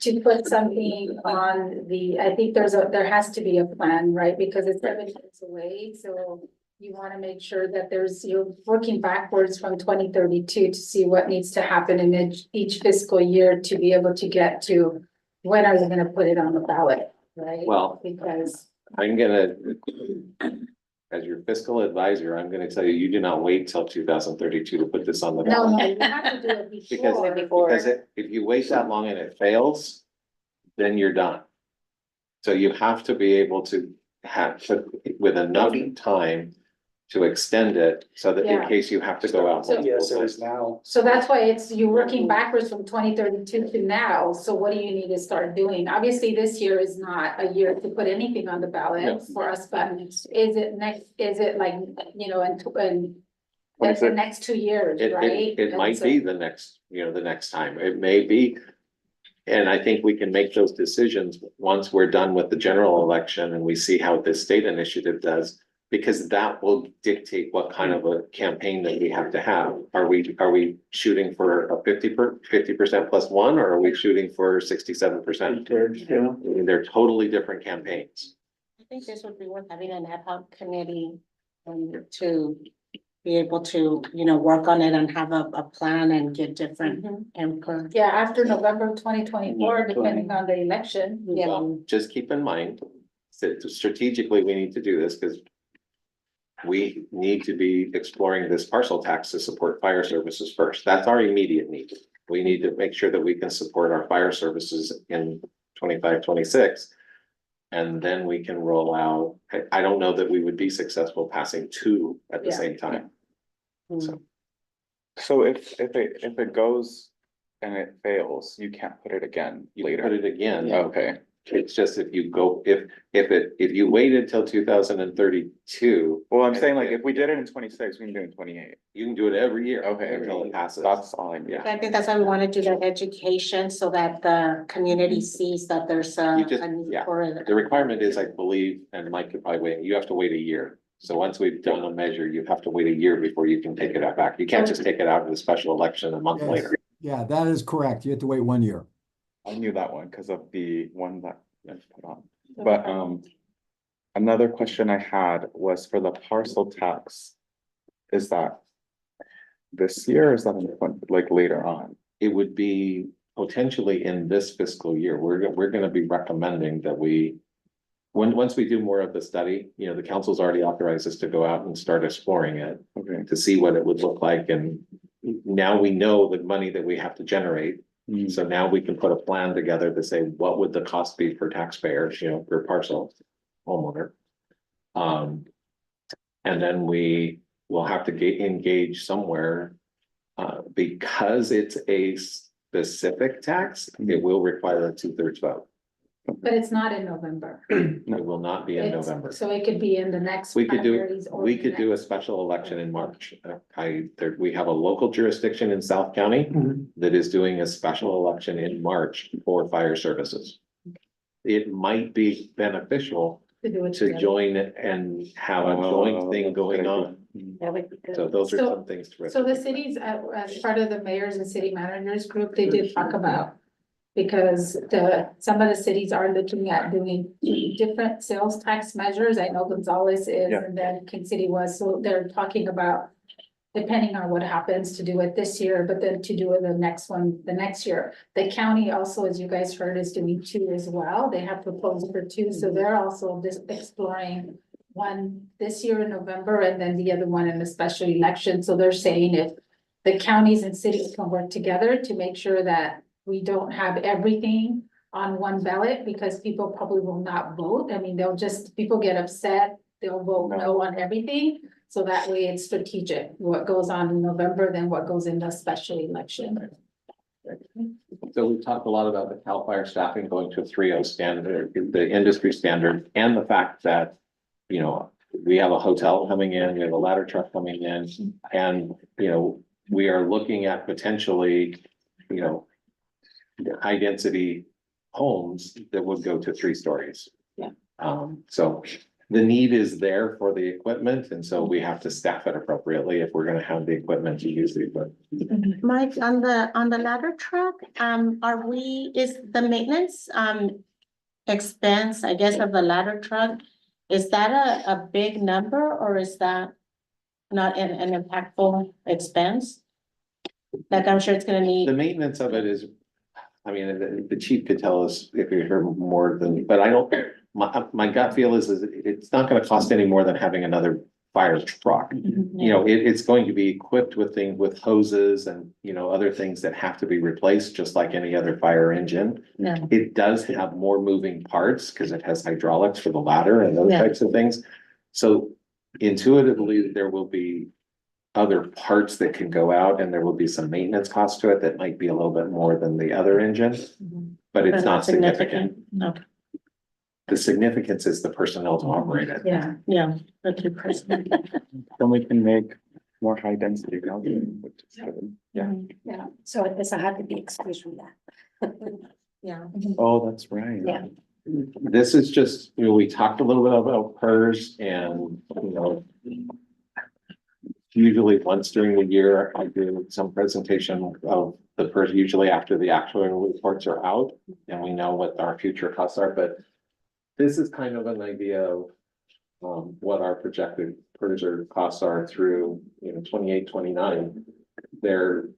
S1: to put something on I think there has to be a plan, right? Because it's 7 years away, so you want to make sure that you're working backwards from 2032 to see what needs to happen in each fiscal year to be able to get to when are we going to put it on the ballot, right?
S3: Well,
S1: Because
S3: I'm gonna, as your fiscal advisor, I'm gonna tell you, you do not wait till 2032 to put this on the
S1: no,
S3: ballot.
S1: you have to do it
S3: Because,
S1: before.
S3: if you wait that long and it fails, then you're done. So you have to be able to with enough time to extend it so that in
S1: Yeah.
S3: case you have to go out.
S1: So-
S3: multiple
S10: Yes, it
S3: times.
S10: is now.
S1: So that's why you're working backwards from 2032 to now. So what do you need to start doing? Obviously, this year is not a year to put anything on the
S3: No.
S1: ballot for us, but is it like, in
S7: What is
S1: the
S7: it?
S1: next 2 years,
S3: It
S1: right?
S3: it might be the next time. It may be. And I think we can make those decisions once we're done with the general election and we see how this state initiative does. Because that will dictate what kind of a campaign that we have to have. Are we shooting for a 50% plus one, or are we shooting for 67%? They're totally different campaigns.
S8: I think this would be worth having an ad hoc committee to be able to, work on it and have a plan and get different input.
S1: Yeah, after November 2024, depending on the election.
S3: Well, just keep in mind, that strategically, we need to do this because we need to be exploring this parcel tax to support fire services first. That's our immediate need. We need to make sure that we can support our fire services in 25, 26. And then we can roll out. I don't know that we would be successful passing two at the
S1: Yeah.
S3: same time.
S7: So if it goes and it fails, you can't put it again
S3: You put
S7: later.
S3: it again.
S7: Okay,
S3: It's just if you waited till 2032,
S7: well, I'm saying like if we did it in 26, we can do it in 28.
S3: you can do it every year.
S7: Okay,
S3: Until it passes.
S7: That's all I need.
S3: Yeah.
S8: I think that's why we want to do the education so that the community sees that there's a need
S3: yeah.
S8: for it.
S3: The requirement is, I believe, and Mike could probably wait, you have to wait a year. So once we've done a measure, you have to wait a year before you can take it out back. You can't just take it out in the special election a month
S11: Yes.
S3: later.
S11: Yeah, that is correct. You have to wait 1 year.
S7: I knew that one because of the one that I put on. But another question I had was for the parcel tax. Is that this year or is that like later on?
S3: It would be potentially in this fiscal year. We're gonna be recommending that once we do more of the study, the council's already authorized us to go out and start exploring it
S7: Okay.
S3: to see what it would look like. And now we know the money that we have to generate. So now we can put a plan together to say, what would the cost be for taxpayers, per parcel homeowner? And then we will have to engage somewhere. Because it's a specific tax, it will require a 2/3 vote.
S1: But it's not in November.
S3: It will not be in
S1: It's-
S3: November.
S1: So it could be in the next.
S3: We could
S1: primaries or
S3: we
S1: the
S3: could do a
S1: next-
S3: special election in March. We have a local jurisdiction in South County that is doing a special election in March for fire services. It might be beneficial
S1: To do it
S3: to
S1: together.
S3: join and have a joint thing going on.
S6: That would be good.
S3: So those are
S1: So-
S3: some things to.
S1: So the cities, as part of the mayors and city managers group, they did talk about. Because some of the cities are looking at doing different sales tax measures. I know Gonzales is,
S7: Yeah.
S1: and then King City was, so they're talking about. Depending on what happens, to do it this year, but then to do it the next one, the next year. The county also, as you guys heard, is doing 2 as well. They have proposed for 2, so they're also just exploring. One this year in November and then the other one in a special election. So they're saying if the counties and cities can work together to make sure that we don't have everything on one ballot because people probably will not vote. I mean, people get upset, they'll vote no on everything. So that way it's strategic, what goes on in November, then what goes in the special election.
S3: So we talked a lot about the CAL FIRE staffing going to a 3.0 standard, the industry standard, and the fact that. You know, we have a hotel coming in, we have a ladder truck coming in, and, we are looking at potentially, high density homes that would go to 3 stories.
S1: Yeah.
S3: So the need is there for the equipment, and so we have to staff it appropriately if we're gonna have the equipment to use the equipment.
S8: Mike, on the ladder truck, is the maintenance, expense, I guess, of the ladder truck, is that a big number or is that not an impactful expense? Like, I'm sure it's gonna
S3: The
S8: need,
S3: maintenance of it is, I mean, the chief could tell us if you heard more than, but I don't, my gut feel is it's not gonna cost any more than having another fire truck. It's going to be equipped with things, with hoses and, other things that have to be replaced, just like any other fire engine.
S8: Yeah.
S3: It does have more moving parts because it has hydraulics for the ladder and those
S8: Yeah.
S3: types of things. So intuitively, there will be other parts that can go out and there will be some maintenance cost to it that might be a little bit more than the other engine, but it's not significant.
S8: Okay,
S3: The significance is the personnel to operate it.
S8: yeah, the 2%.
S7: Then we can make more high density housing, which is good. Yeah.
S6: Yeah, so it doesn't have to be excused from that.
S8: Yeah.
S7: Oh, that's right.
S6: Yeah.
S3: This is just, we talked a little bit about PERS and, usually once during the year, I do some presentation of the PERS, usually after the actual reports are out and we know what our future costs are, but this is kind of an idea of what our projected PERS costs are through, 28, 29. They're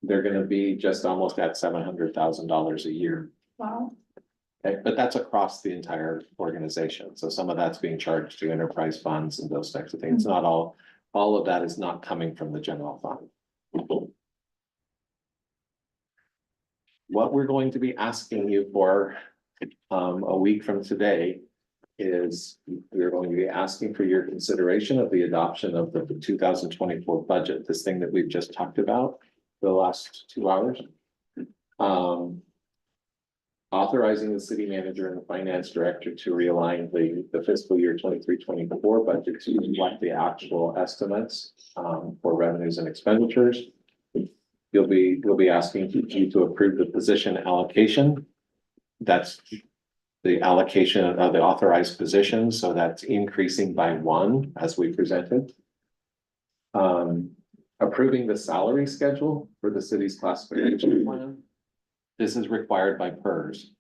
S3: gonna be just almost at $700,000 a year.
S1: Wow.
S3: Okay, but that's across the entire organization. So some of that's being charged to enterprise funds and those types of things. Not all of that is not coming from the general fund. What we're going to be asking you for a week from today is we're going to be asking for your consideration of the adoption of the 2024 budget, this thing that we've just talked about for the last 2 hours. Authorizing the city manager and the finance director to realign the fiscal year 23-24 budget to reflect the actual estimates for revenues and expenditures. We'll be asking you to approve the position allocation. That's the allocation of the authorized positions, so that's increasing by 1 as we presented. Approving the salary schedule for the city's classification plan. This is required by PERS.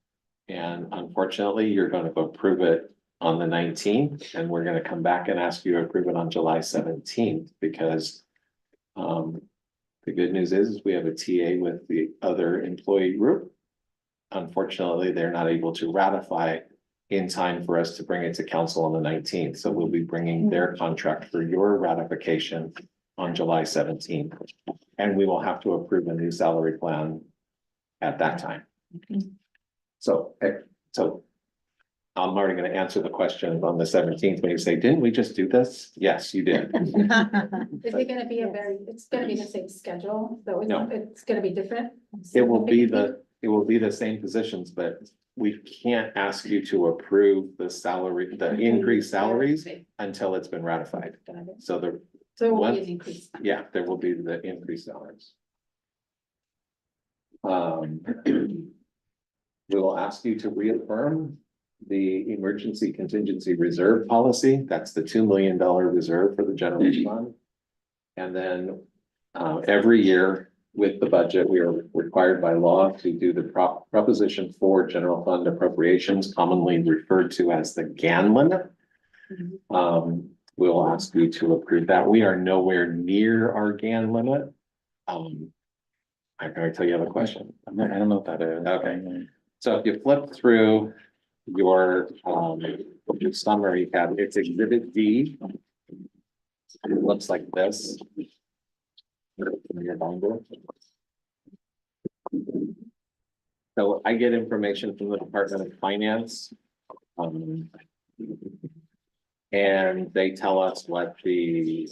S3: And unfortunately, you're going to approve it on the 19th, and we're going to come back and ask you to approve it on July 17th, because the good news is we have a TA with the other employee group. Unfortunately, they're not able to ratify in time for us to bring it to council on the 19th. So we'll be bringing their contract for your ratification on July 17th. And we will have to approve a new salary plan at that time. So I'm already gonna answer the question on the 17th when you say, didn't we just do this? Yes, you did.
S1: Is it gonna be it's gonna be the same schedule, though
S3: No.
S1: it's gonna be different?
S3: It will be the same positions, but we can't ask you to approve the salary, the increased salaries until it's been ratified. So
S1: So it will
S3: What?
S1: be an increase.
S3: yeah, there will be the increased salaries. We will ask you to reaffirm the emergency contingency reserve policy. That's the $2 million reserve for the general fund. And then every year with the budget, we are required by law to do the proposition for general fund appropriations, commonly referred to as the GAN limit. We'll ask you to approve that. We are nowhere near our GAN limit. I'm gonna tell you have a question.
S7: I don't know what that is.
S3: Okay. So if you flip through your summary tab, it's exhibit D. It looks like this. Your binder. So I get information from the Department of Finance. And they tell us what the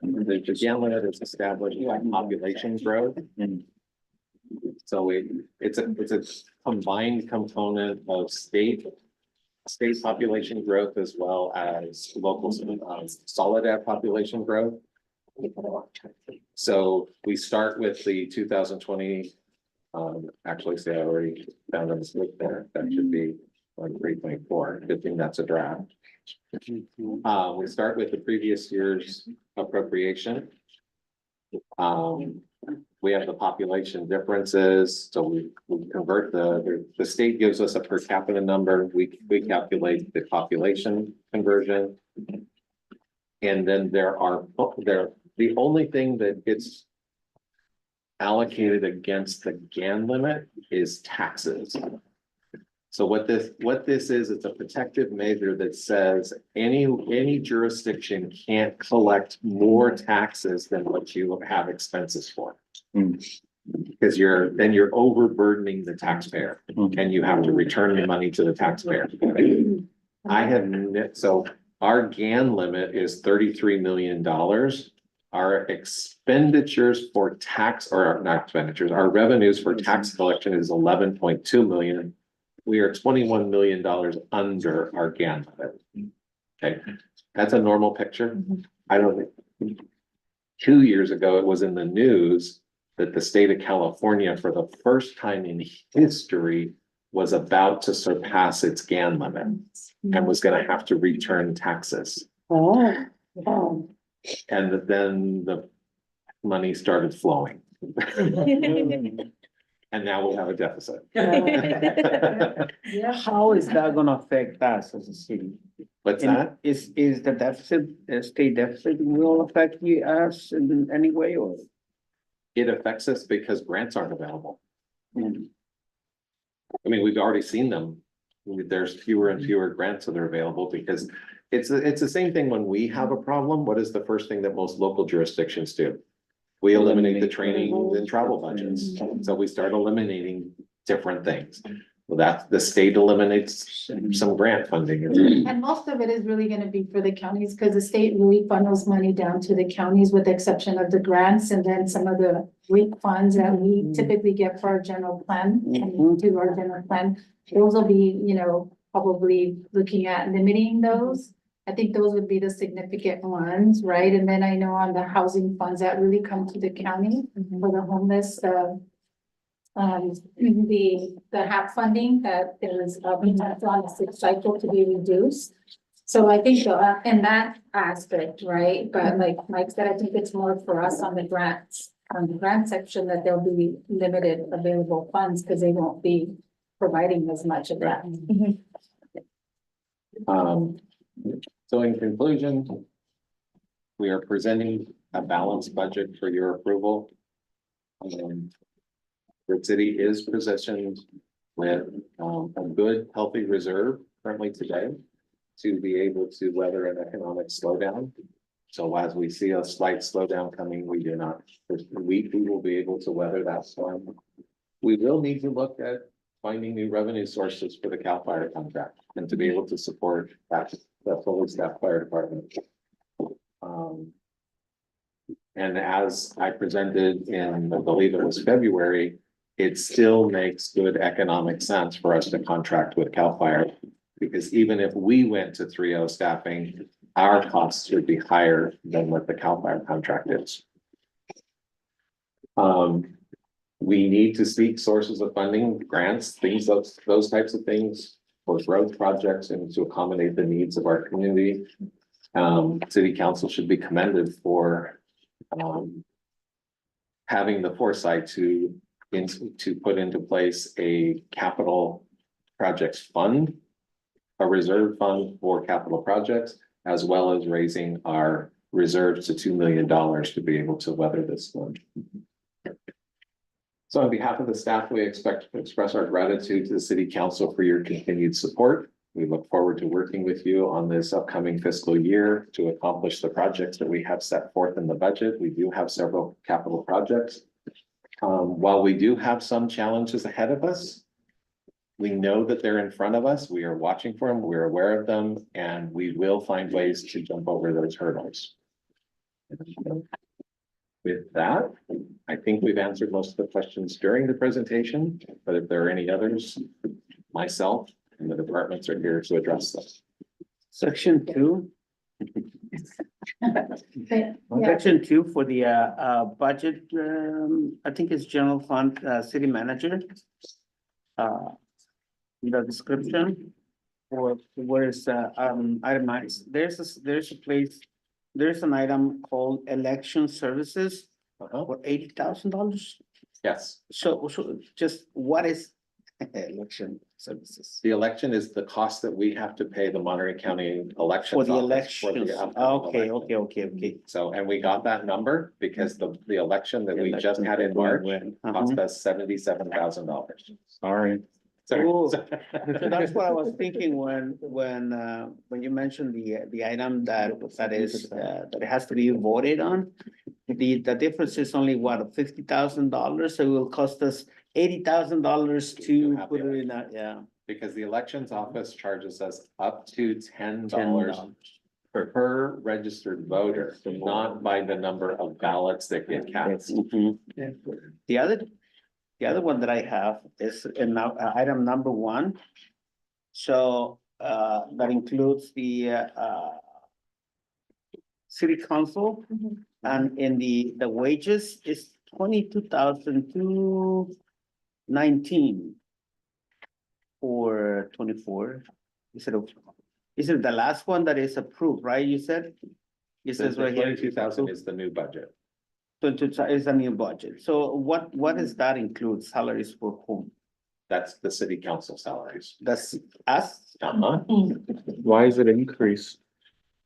S3: limit is established by population growth. So it's a combined component of state population growth as well as local Soledad population growth. So we start with the 2020. Actually, see, I already found a mistake there. That should be on 3.4. Good thing that's a draft. We start with the previous year's appropriation. We have the population differences, so we convert the state gives us a per capita number, we calculate the population conversion. And then the only thing that gets allocated against the GAN limit is taxes. So what this is, it's a protective measure that says any jurisdiction can't collect more taxes than what you have expenses for. Because then you're overburdening the taxpayer and you have to return the money to the taxpayer. So our GAN limit is $33 million. Our expenditures for tax, or not expenditures, our revenues for tax collection is 11.2 million. We are $21 million under our GAN limit. Okay, that's a normal picture. I don't think 2 years ago, it was in the news that the state of California, for the first time in history, was about to surpass its GAN limit and was going to have to return taxes. And then the money started flowing. And now we have a deficit.
S5: How is that gonna affect us as a city?
S3: What's
S5: And
S3: that?
S5: Is the deficit, state deficit will affect us in any way or?
S3: It affects us because grants aren't available.
S5: Mm.
S3: I mean, we've already seen them. There's fewer and fewer grants that are available because it's the same thing when we have a problem. What is the first thing that most local jurisdictions do? We eliminate the training and travel budgets. So we start eliminating different things. Well, that's the state eliminates some grant funding.
S1: And most of it is really gonna be for the counties, because the state really funnels money down to the counties with the exception of the grants and then some of the REAP funds that we typically get for our general plan and to our general plan. Those will be, probably looking at limiting those. I think those would be the significant ones, right? And then I know on the housing funds that really come to the county for the homeless, the HAP funding that there is potential on the sixth cycle to be reduced. So I think in that aspect, right? But like Mike said, I think it's more for us on the grant section that there'll be limited available funds because they won't be providing as much of that.
S3: So in conclusion, we are presenting a balanced budget for your approval. The city is positioned with a good, healthy reserve currently today to be able to weather an economic slowdown. So as we see a slight slowdown coming, we will be able to weather that storm. We will need to look at finding new revenue sources for the CAL FIRE contract and to be able to support that, the fully staffed fire department. And as I presented in, I believe it was February, it still makes good economic sense for us to contract with CAL FIRE. Because even if we went to 3.0 staffing, our costs would be higher than what the CAL FIRE contract is. We need to seek sources of funding, grants, things, those types of things for growth projects and to accommodate the needs of our community. City council should be commended for having the foresight to put into place a capital projects fund, a reserve fund for capital projects, as well as raising our reserves to $2 million to be able to weather this storm. So on behalf of the staff, we expect to express our gratitude to the city council for your continued support. We look forward to working with you on this upcoming fiscal year to accomplish the projects that we have set forth in the budget. We do have several capital projects. While we do have some challenges ahead of us, we know that they're in front of us. We are watching for them. We're aware of them, and we will find ways to jump over those hurdles. With that, I think we've answered most of the questions during the presentation, but if there are any others, myself and the departments are here to address them.
S5: Section 2.
S1: Yeah.
S5: Section 2 for the budget, I think it's general fund, city manager. The description or where is itemized, there's an item called election services for $80,000.
S3: Yes,
S5: So just what is election services?
S3: the election is the cost that we have to pay the Monterey County election.
S5: For the elections, okay.
S3: So, and we got that number because the election that we just had in March cost us $77,000.
S7: Sorry.
S5: Oh, So that's what I was thinking when you mentioned the item that is, that it has to be voted on. The difference is only what, $50,000, so it will cost us $80,000 to
S3: have
S5: put
S3: the
S5: it in that, yeah.
S3: Because the elections office charges us up to $10 per registered voter, not by the number of ballots that get cast.
S5: Mhm. The other one that I have is in item number 1. So that includes the city council, and in the wages is 22,219 or 24. Is it the last one that is approved, right? You said? It says right here.
S3: 22,000 is the new budget.
S5: Is a new budget. So what does that include? Salaries for whom?
S3: That's the city council salaries.
S5: That's us?
S7: Why is it increased?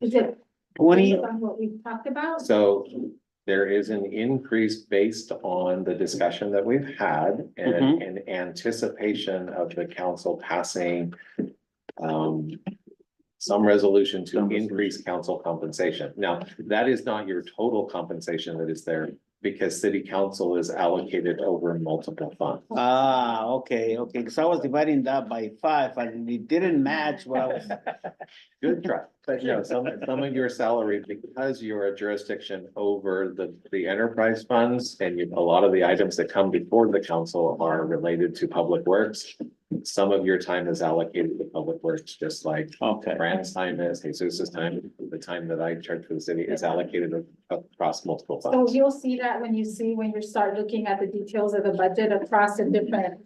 S1: Is it
S5: 20,
S1: based on what we've talked about?
S3: So there is an increase based on the discussion that we've had and in anticipation of the council passing some resolution to increase council compensation. Now, that is not your total compensation that is there because city council is allocated over multiple funds.
S5: okay, because I was dividing that by 5 and it didn't match what I was.
S3: Good try. But no, some of your salary, because you're a jurisdiction over the enterprise funds and a lot of the items that come before the council are related to public works. Some of your time is allocated to public works, just like Brand's time is, Jesus's time, the time that I charge for the city is allocated across multiple
S1: So
S3: funds.
S1: you'll see that when you start looking at the details of the budget across the different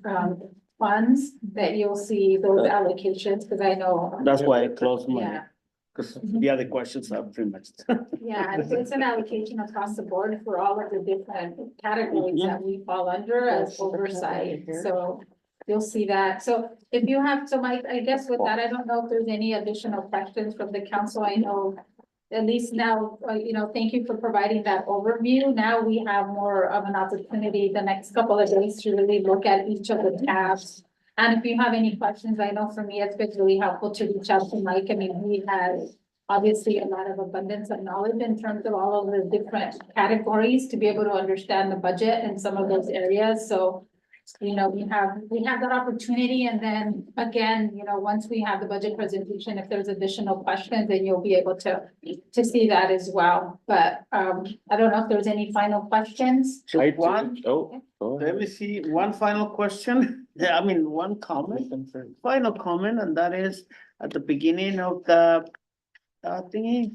S1: funds, that you'll see those allocations, because I know.
S5: That's why I closed my,
S1: Yeah,
S5: because the other questions are pretty much.
S1: yeah, it's an allocation across the board for all of the different categories that we fall under as oversight, so. You'll see that. So if you have, so Mike, I guess with that, I don't know if there's any additional questions from the council. I know at least now, thank you for providing that overview. Now we have more of an opportunity the next couple of days to really look at each of the tabs. And if you have any questions, I know for me, it's been really helpful to reach out to Mike. I mean, he has obviously a lot of abundance of knowledge in terms of all of the different categories to be able to understand the budget in some of those areas. So you know, we have that opportunity, and then again, you know, once we have the budget presentation, if there's additional questions, then you'll be able to see that as well. But, I don't know if there's any final questions.
S7: I
S5: One,
S7: do- Oh, go
S5: let me
S7: ahead.
S5: see, one final question, yeah, I mean, one comment, final comment, and that is at the beginning of the thingy.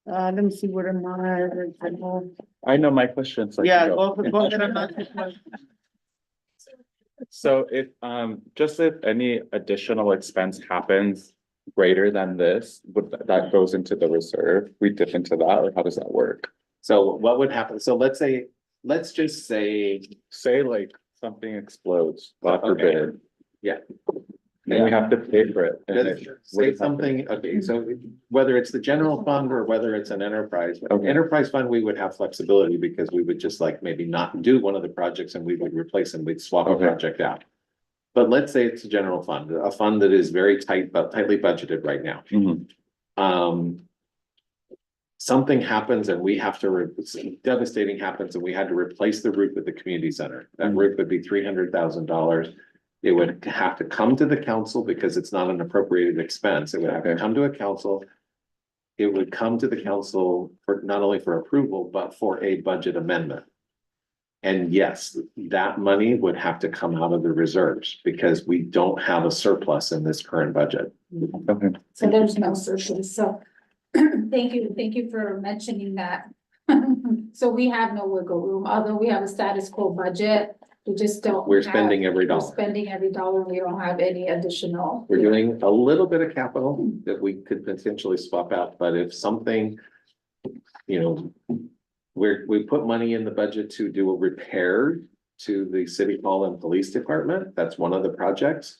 S5: Let me see, where am I?
S7: I know my question. so I can
S5: Yeah,
S7: go.
S5: go ahead and ask your question.
S7: So if, just if any additional expense happens greater than this, that goes into the reserve, we dip into that, or how does that work?
S3: So what would happen? So let's just say,
S7: Say like something explodes, God
S3: Okay.
S7: forbid.
S3: Yeah.
S7: And we have to pay for it. and
S3: let's
S7: it- what
S3: say
S7: is happening?
S3: something, okay, so whether it's the general fund or whether it's an enterprise.
S7: Okay.
S3: Enterprise fund, we would have flexibility because we would just like maybe not do one of the projects and we would replace and we'd swap a
S7: Okay.
S3: project out. But let's say it's a general fund, a fund that is very tight, but tightly budgeted right now.
S7: Mhm.
S3: Something happens and we have to, devastating happens and we had to replace the roof at the community center. That roof would be $300,000. It would have to come to the council because it's not an appropriated expense. It would have to
S7: Okay.
S3: come to a council. It would come to the council for not only for approval, but for a budget amendment. And yes, that money would have to come out of the reserves because we don't have a surplus in this current budget.
S7: Okay.
S1: So there's no surplus, so thank you for mentioning that. So we have no wiggle room, although we have a status quo budget, we just don't.
S3: We're
S1: have-
S3: spending every
S1: We're
S3: dollar.
S1: spending every dollar, we don't have any additional.
S3: We're doing a little bit of capital that we could potentially swap out, but if something, you know, we put money in the budget to do a repair to the city hall and police department. That's one of the projects.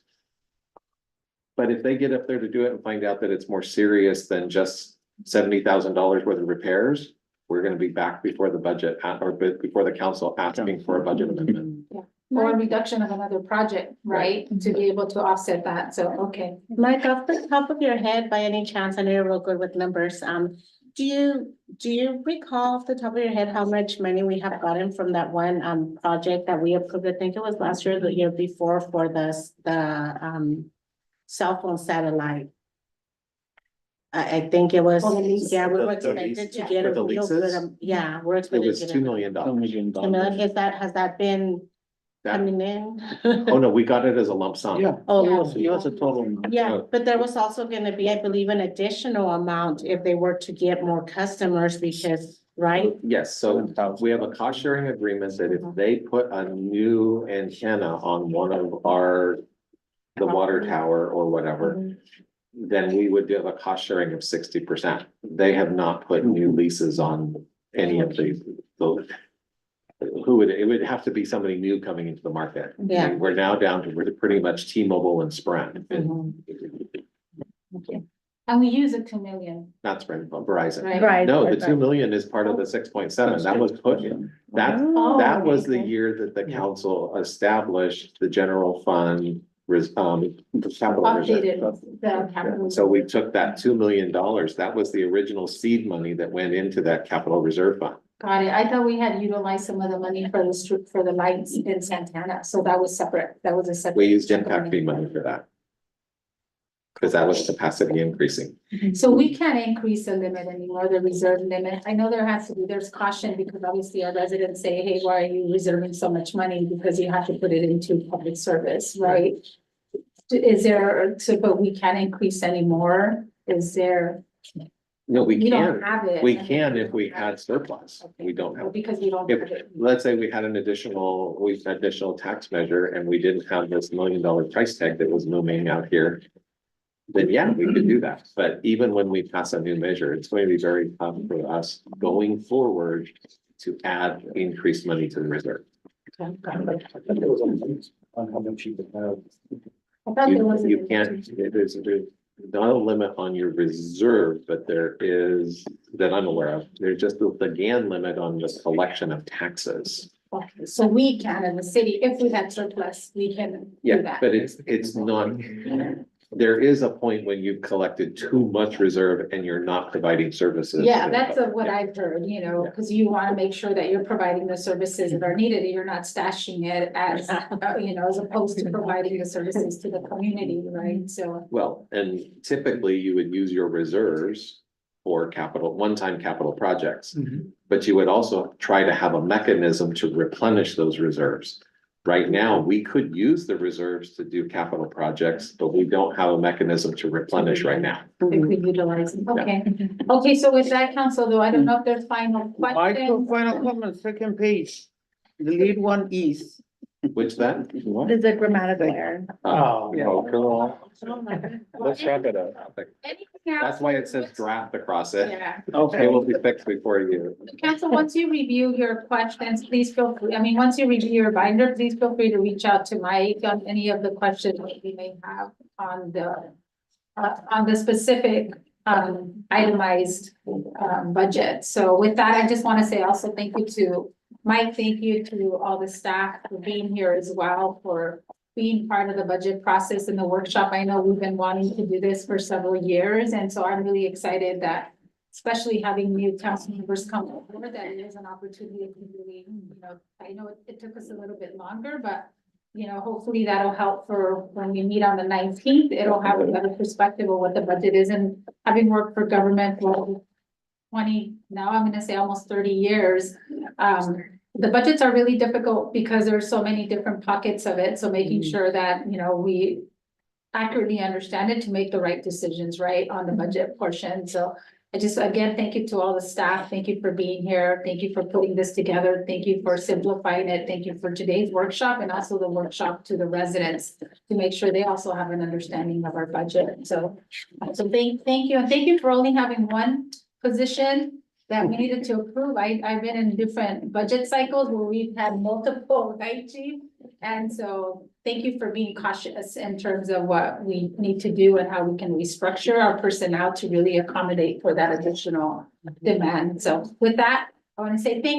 S3: But if they get up there to do it and find out that it's more serious than just $70,000 worth of repairs, we're gonna be back before the budget or before the council asking for a budget amendment.
S1: Or a reduction of another project, right, to be able to offset that, so, okay.
S8: Mike, off the top of your head, by any chance, I know you're real good with numbers, do you recall off the top of your head how much money we have gotten from that one, project that we approved? I think it was last year, or the year before, for the cell phone satellite. I think it was,
S1: Oh, the lease.
S8: yeah, we were
S3: The
S8: expected
S3: lease?
S8: to get
S3: For
S8: a
S3: the
S8: real good,
S3: leases?
S8: yeah, we're
S3: It
S8: expected
S3: was
S8: to
S3: $2
S8: get.
S3: million.
S8: $2 million, has that been
S3: That-
S8: coming in?
S3: Oh, no, we got it as a lump sum.
S5: Yeah,
S8: Oh,
S5: it was a total.
S8: yeah, but there was also gonna be, I believe, an additional amount if they were to get more customers because, right?
S3: Yes, so we have a cost sharing agreement that if they put a new antenna on one of the water tower or whatever, then we would do a cost sharing of 60%. They have not put new leases on any of these. It would have to be somebody new coming into the market.
S8: Yeah.
S3: We're now down to pretty much T-Mobile and Sprint, and
S1: And we use a 2 million,
S3: not Sprint, but Verizon.
S1: right?
S9: Right.
S3: No, the 2 million is part of the 6.7. That was put in.
S1: Oh,
S3: That was the
S1: okay.
S3: year that the council established the general fund, the capital
S1: Updated
S3: reserve.
S1: the capital.
S3: So we took that $2 million, that was the original seed money that went into that capital reserve fund.
S1: Got it, I thought we had utilized some of the money for for the lights in Santana, so that was separate, that was a separate.
S3: We used
S1: chunk of
S3: impact fee money for that. Because that was capacity increasing.
S1: So we can't increase the limit anymore, the reserve limit. I know there's caution because obviously our residents say, hey, why are you reserving so much money? Because you have to put it into public service, right? Is there, but we can't increase anymore? Is there?
S3: No, we
S1: We don't
S3: can,
S1: have it.
S3: we can if we had surplus.
S1: Okay.
S3: We don't have.
S1: Because we don't
S3: If,
S1: have it.
S3: let's say we had an additional tax measure and we didn't have this $1 million price tag that was looming out here. Then yeah, we could do that. But even when we pass a new measure, it's going to be very tough for us going forward to add increased money to the reserve.
S10: I think there was on how much you could have.
S1: I thought there was.
S3: You can't, there's not a limit on your reserve, but there is, that I'm aware of, there's just the GAN limit on the collection of taxes.
S1: Okay, so we can, in the city, if we had surplus, we can do
S3: Yeah,
S1: that.
S3: but it's not, there is a point when you've collected too much reserve and you're not providing services.
S1: Yeah, that's what I've heard, you know, because you want to make sure that you're providing the services that are needed, and you're not stashing it as, you know, as opposed to providing the services to the community, right? So,
S3: Well, and typically you would use your reserves for one-time capital projects. But you would also try to have a mechanism to replenish those reserves. Right now, we could use the reserves to do capital projects, but we don't have a mechanism to replenish right now.
S1: if we utilize them, okay. Okay, so with that, council, though, I don't know if there's final questions.
S5: Final comment, second page, the lead one is.
S3: Which that?
S9: There's a grammatical error.
S10: Oh,
S7: Oh, girl, let's wrap it up.
S1: Anything
S3: That's
S1: else?
S3: why it says draft across it.
S1: Yeah.
S3: It will be fixed before you.
S1: Council, once you review your questions, please feel free, once you review your binder, please feel free to reach out to Mike on any of the questions that you may have on the specific, itemized, budget. So with that, I just want to say also thank you to Mike, thank you to all the staff for being here as well, for being part of the budget process and the workshop. I know we've been wanting to do this for several years, and so I'm really excited that, especially having new council members come over, that it is an opportunity to really, you know, I know it took us a little bit longer, but you know, hopefully that'll help for when we meet on the 19th, it'll have a better perspective of what the budget is. And having worked for government for 20, now I'm gonna say almost 30 years, the budgets are really difficult because there's so many different pockets of it. So making sure that, you know, we accurately understand it to make the right decisions, right, on the budget portion. So I just, again, thank you to all the staff. Thank you for being here. Thank you for putting this together. Thank you for simplifying it. Thank you for today's workshop and also the workshop to the residents to make sure they also have an understanding of our budget. So thank you. And thank you for only having one position that we needed to approve. I've been in different budget cycles where we've had multiple, right, Chief? And so thank you for being cautious in terms of what we need to do and how we can restructure our personnel to really accommodate for that additional demand. So with that, I want to say thank you.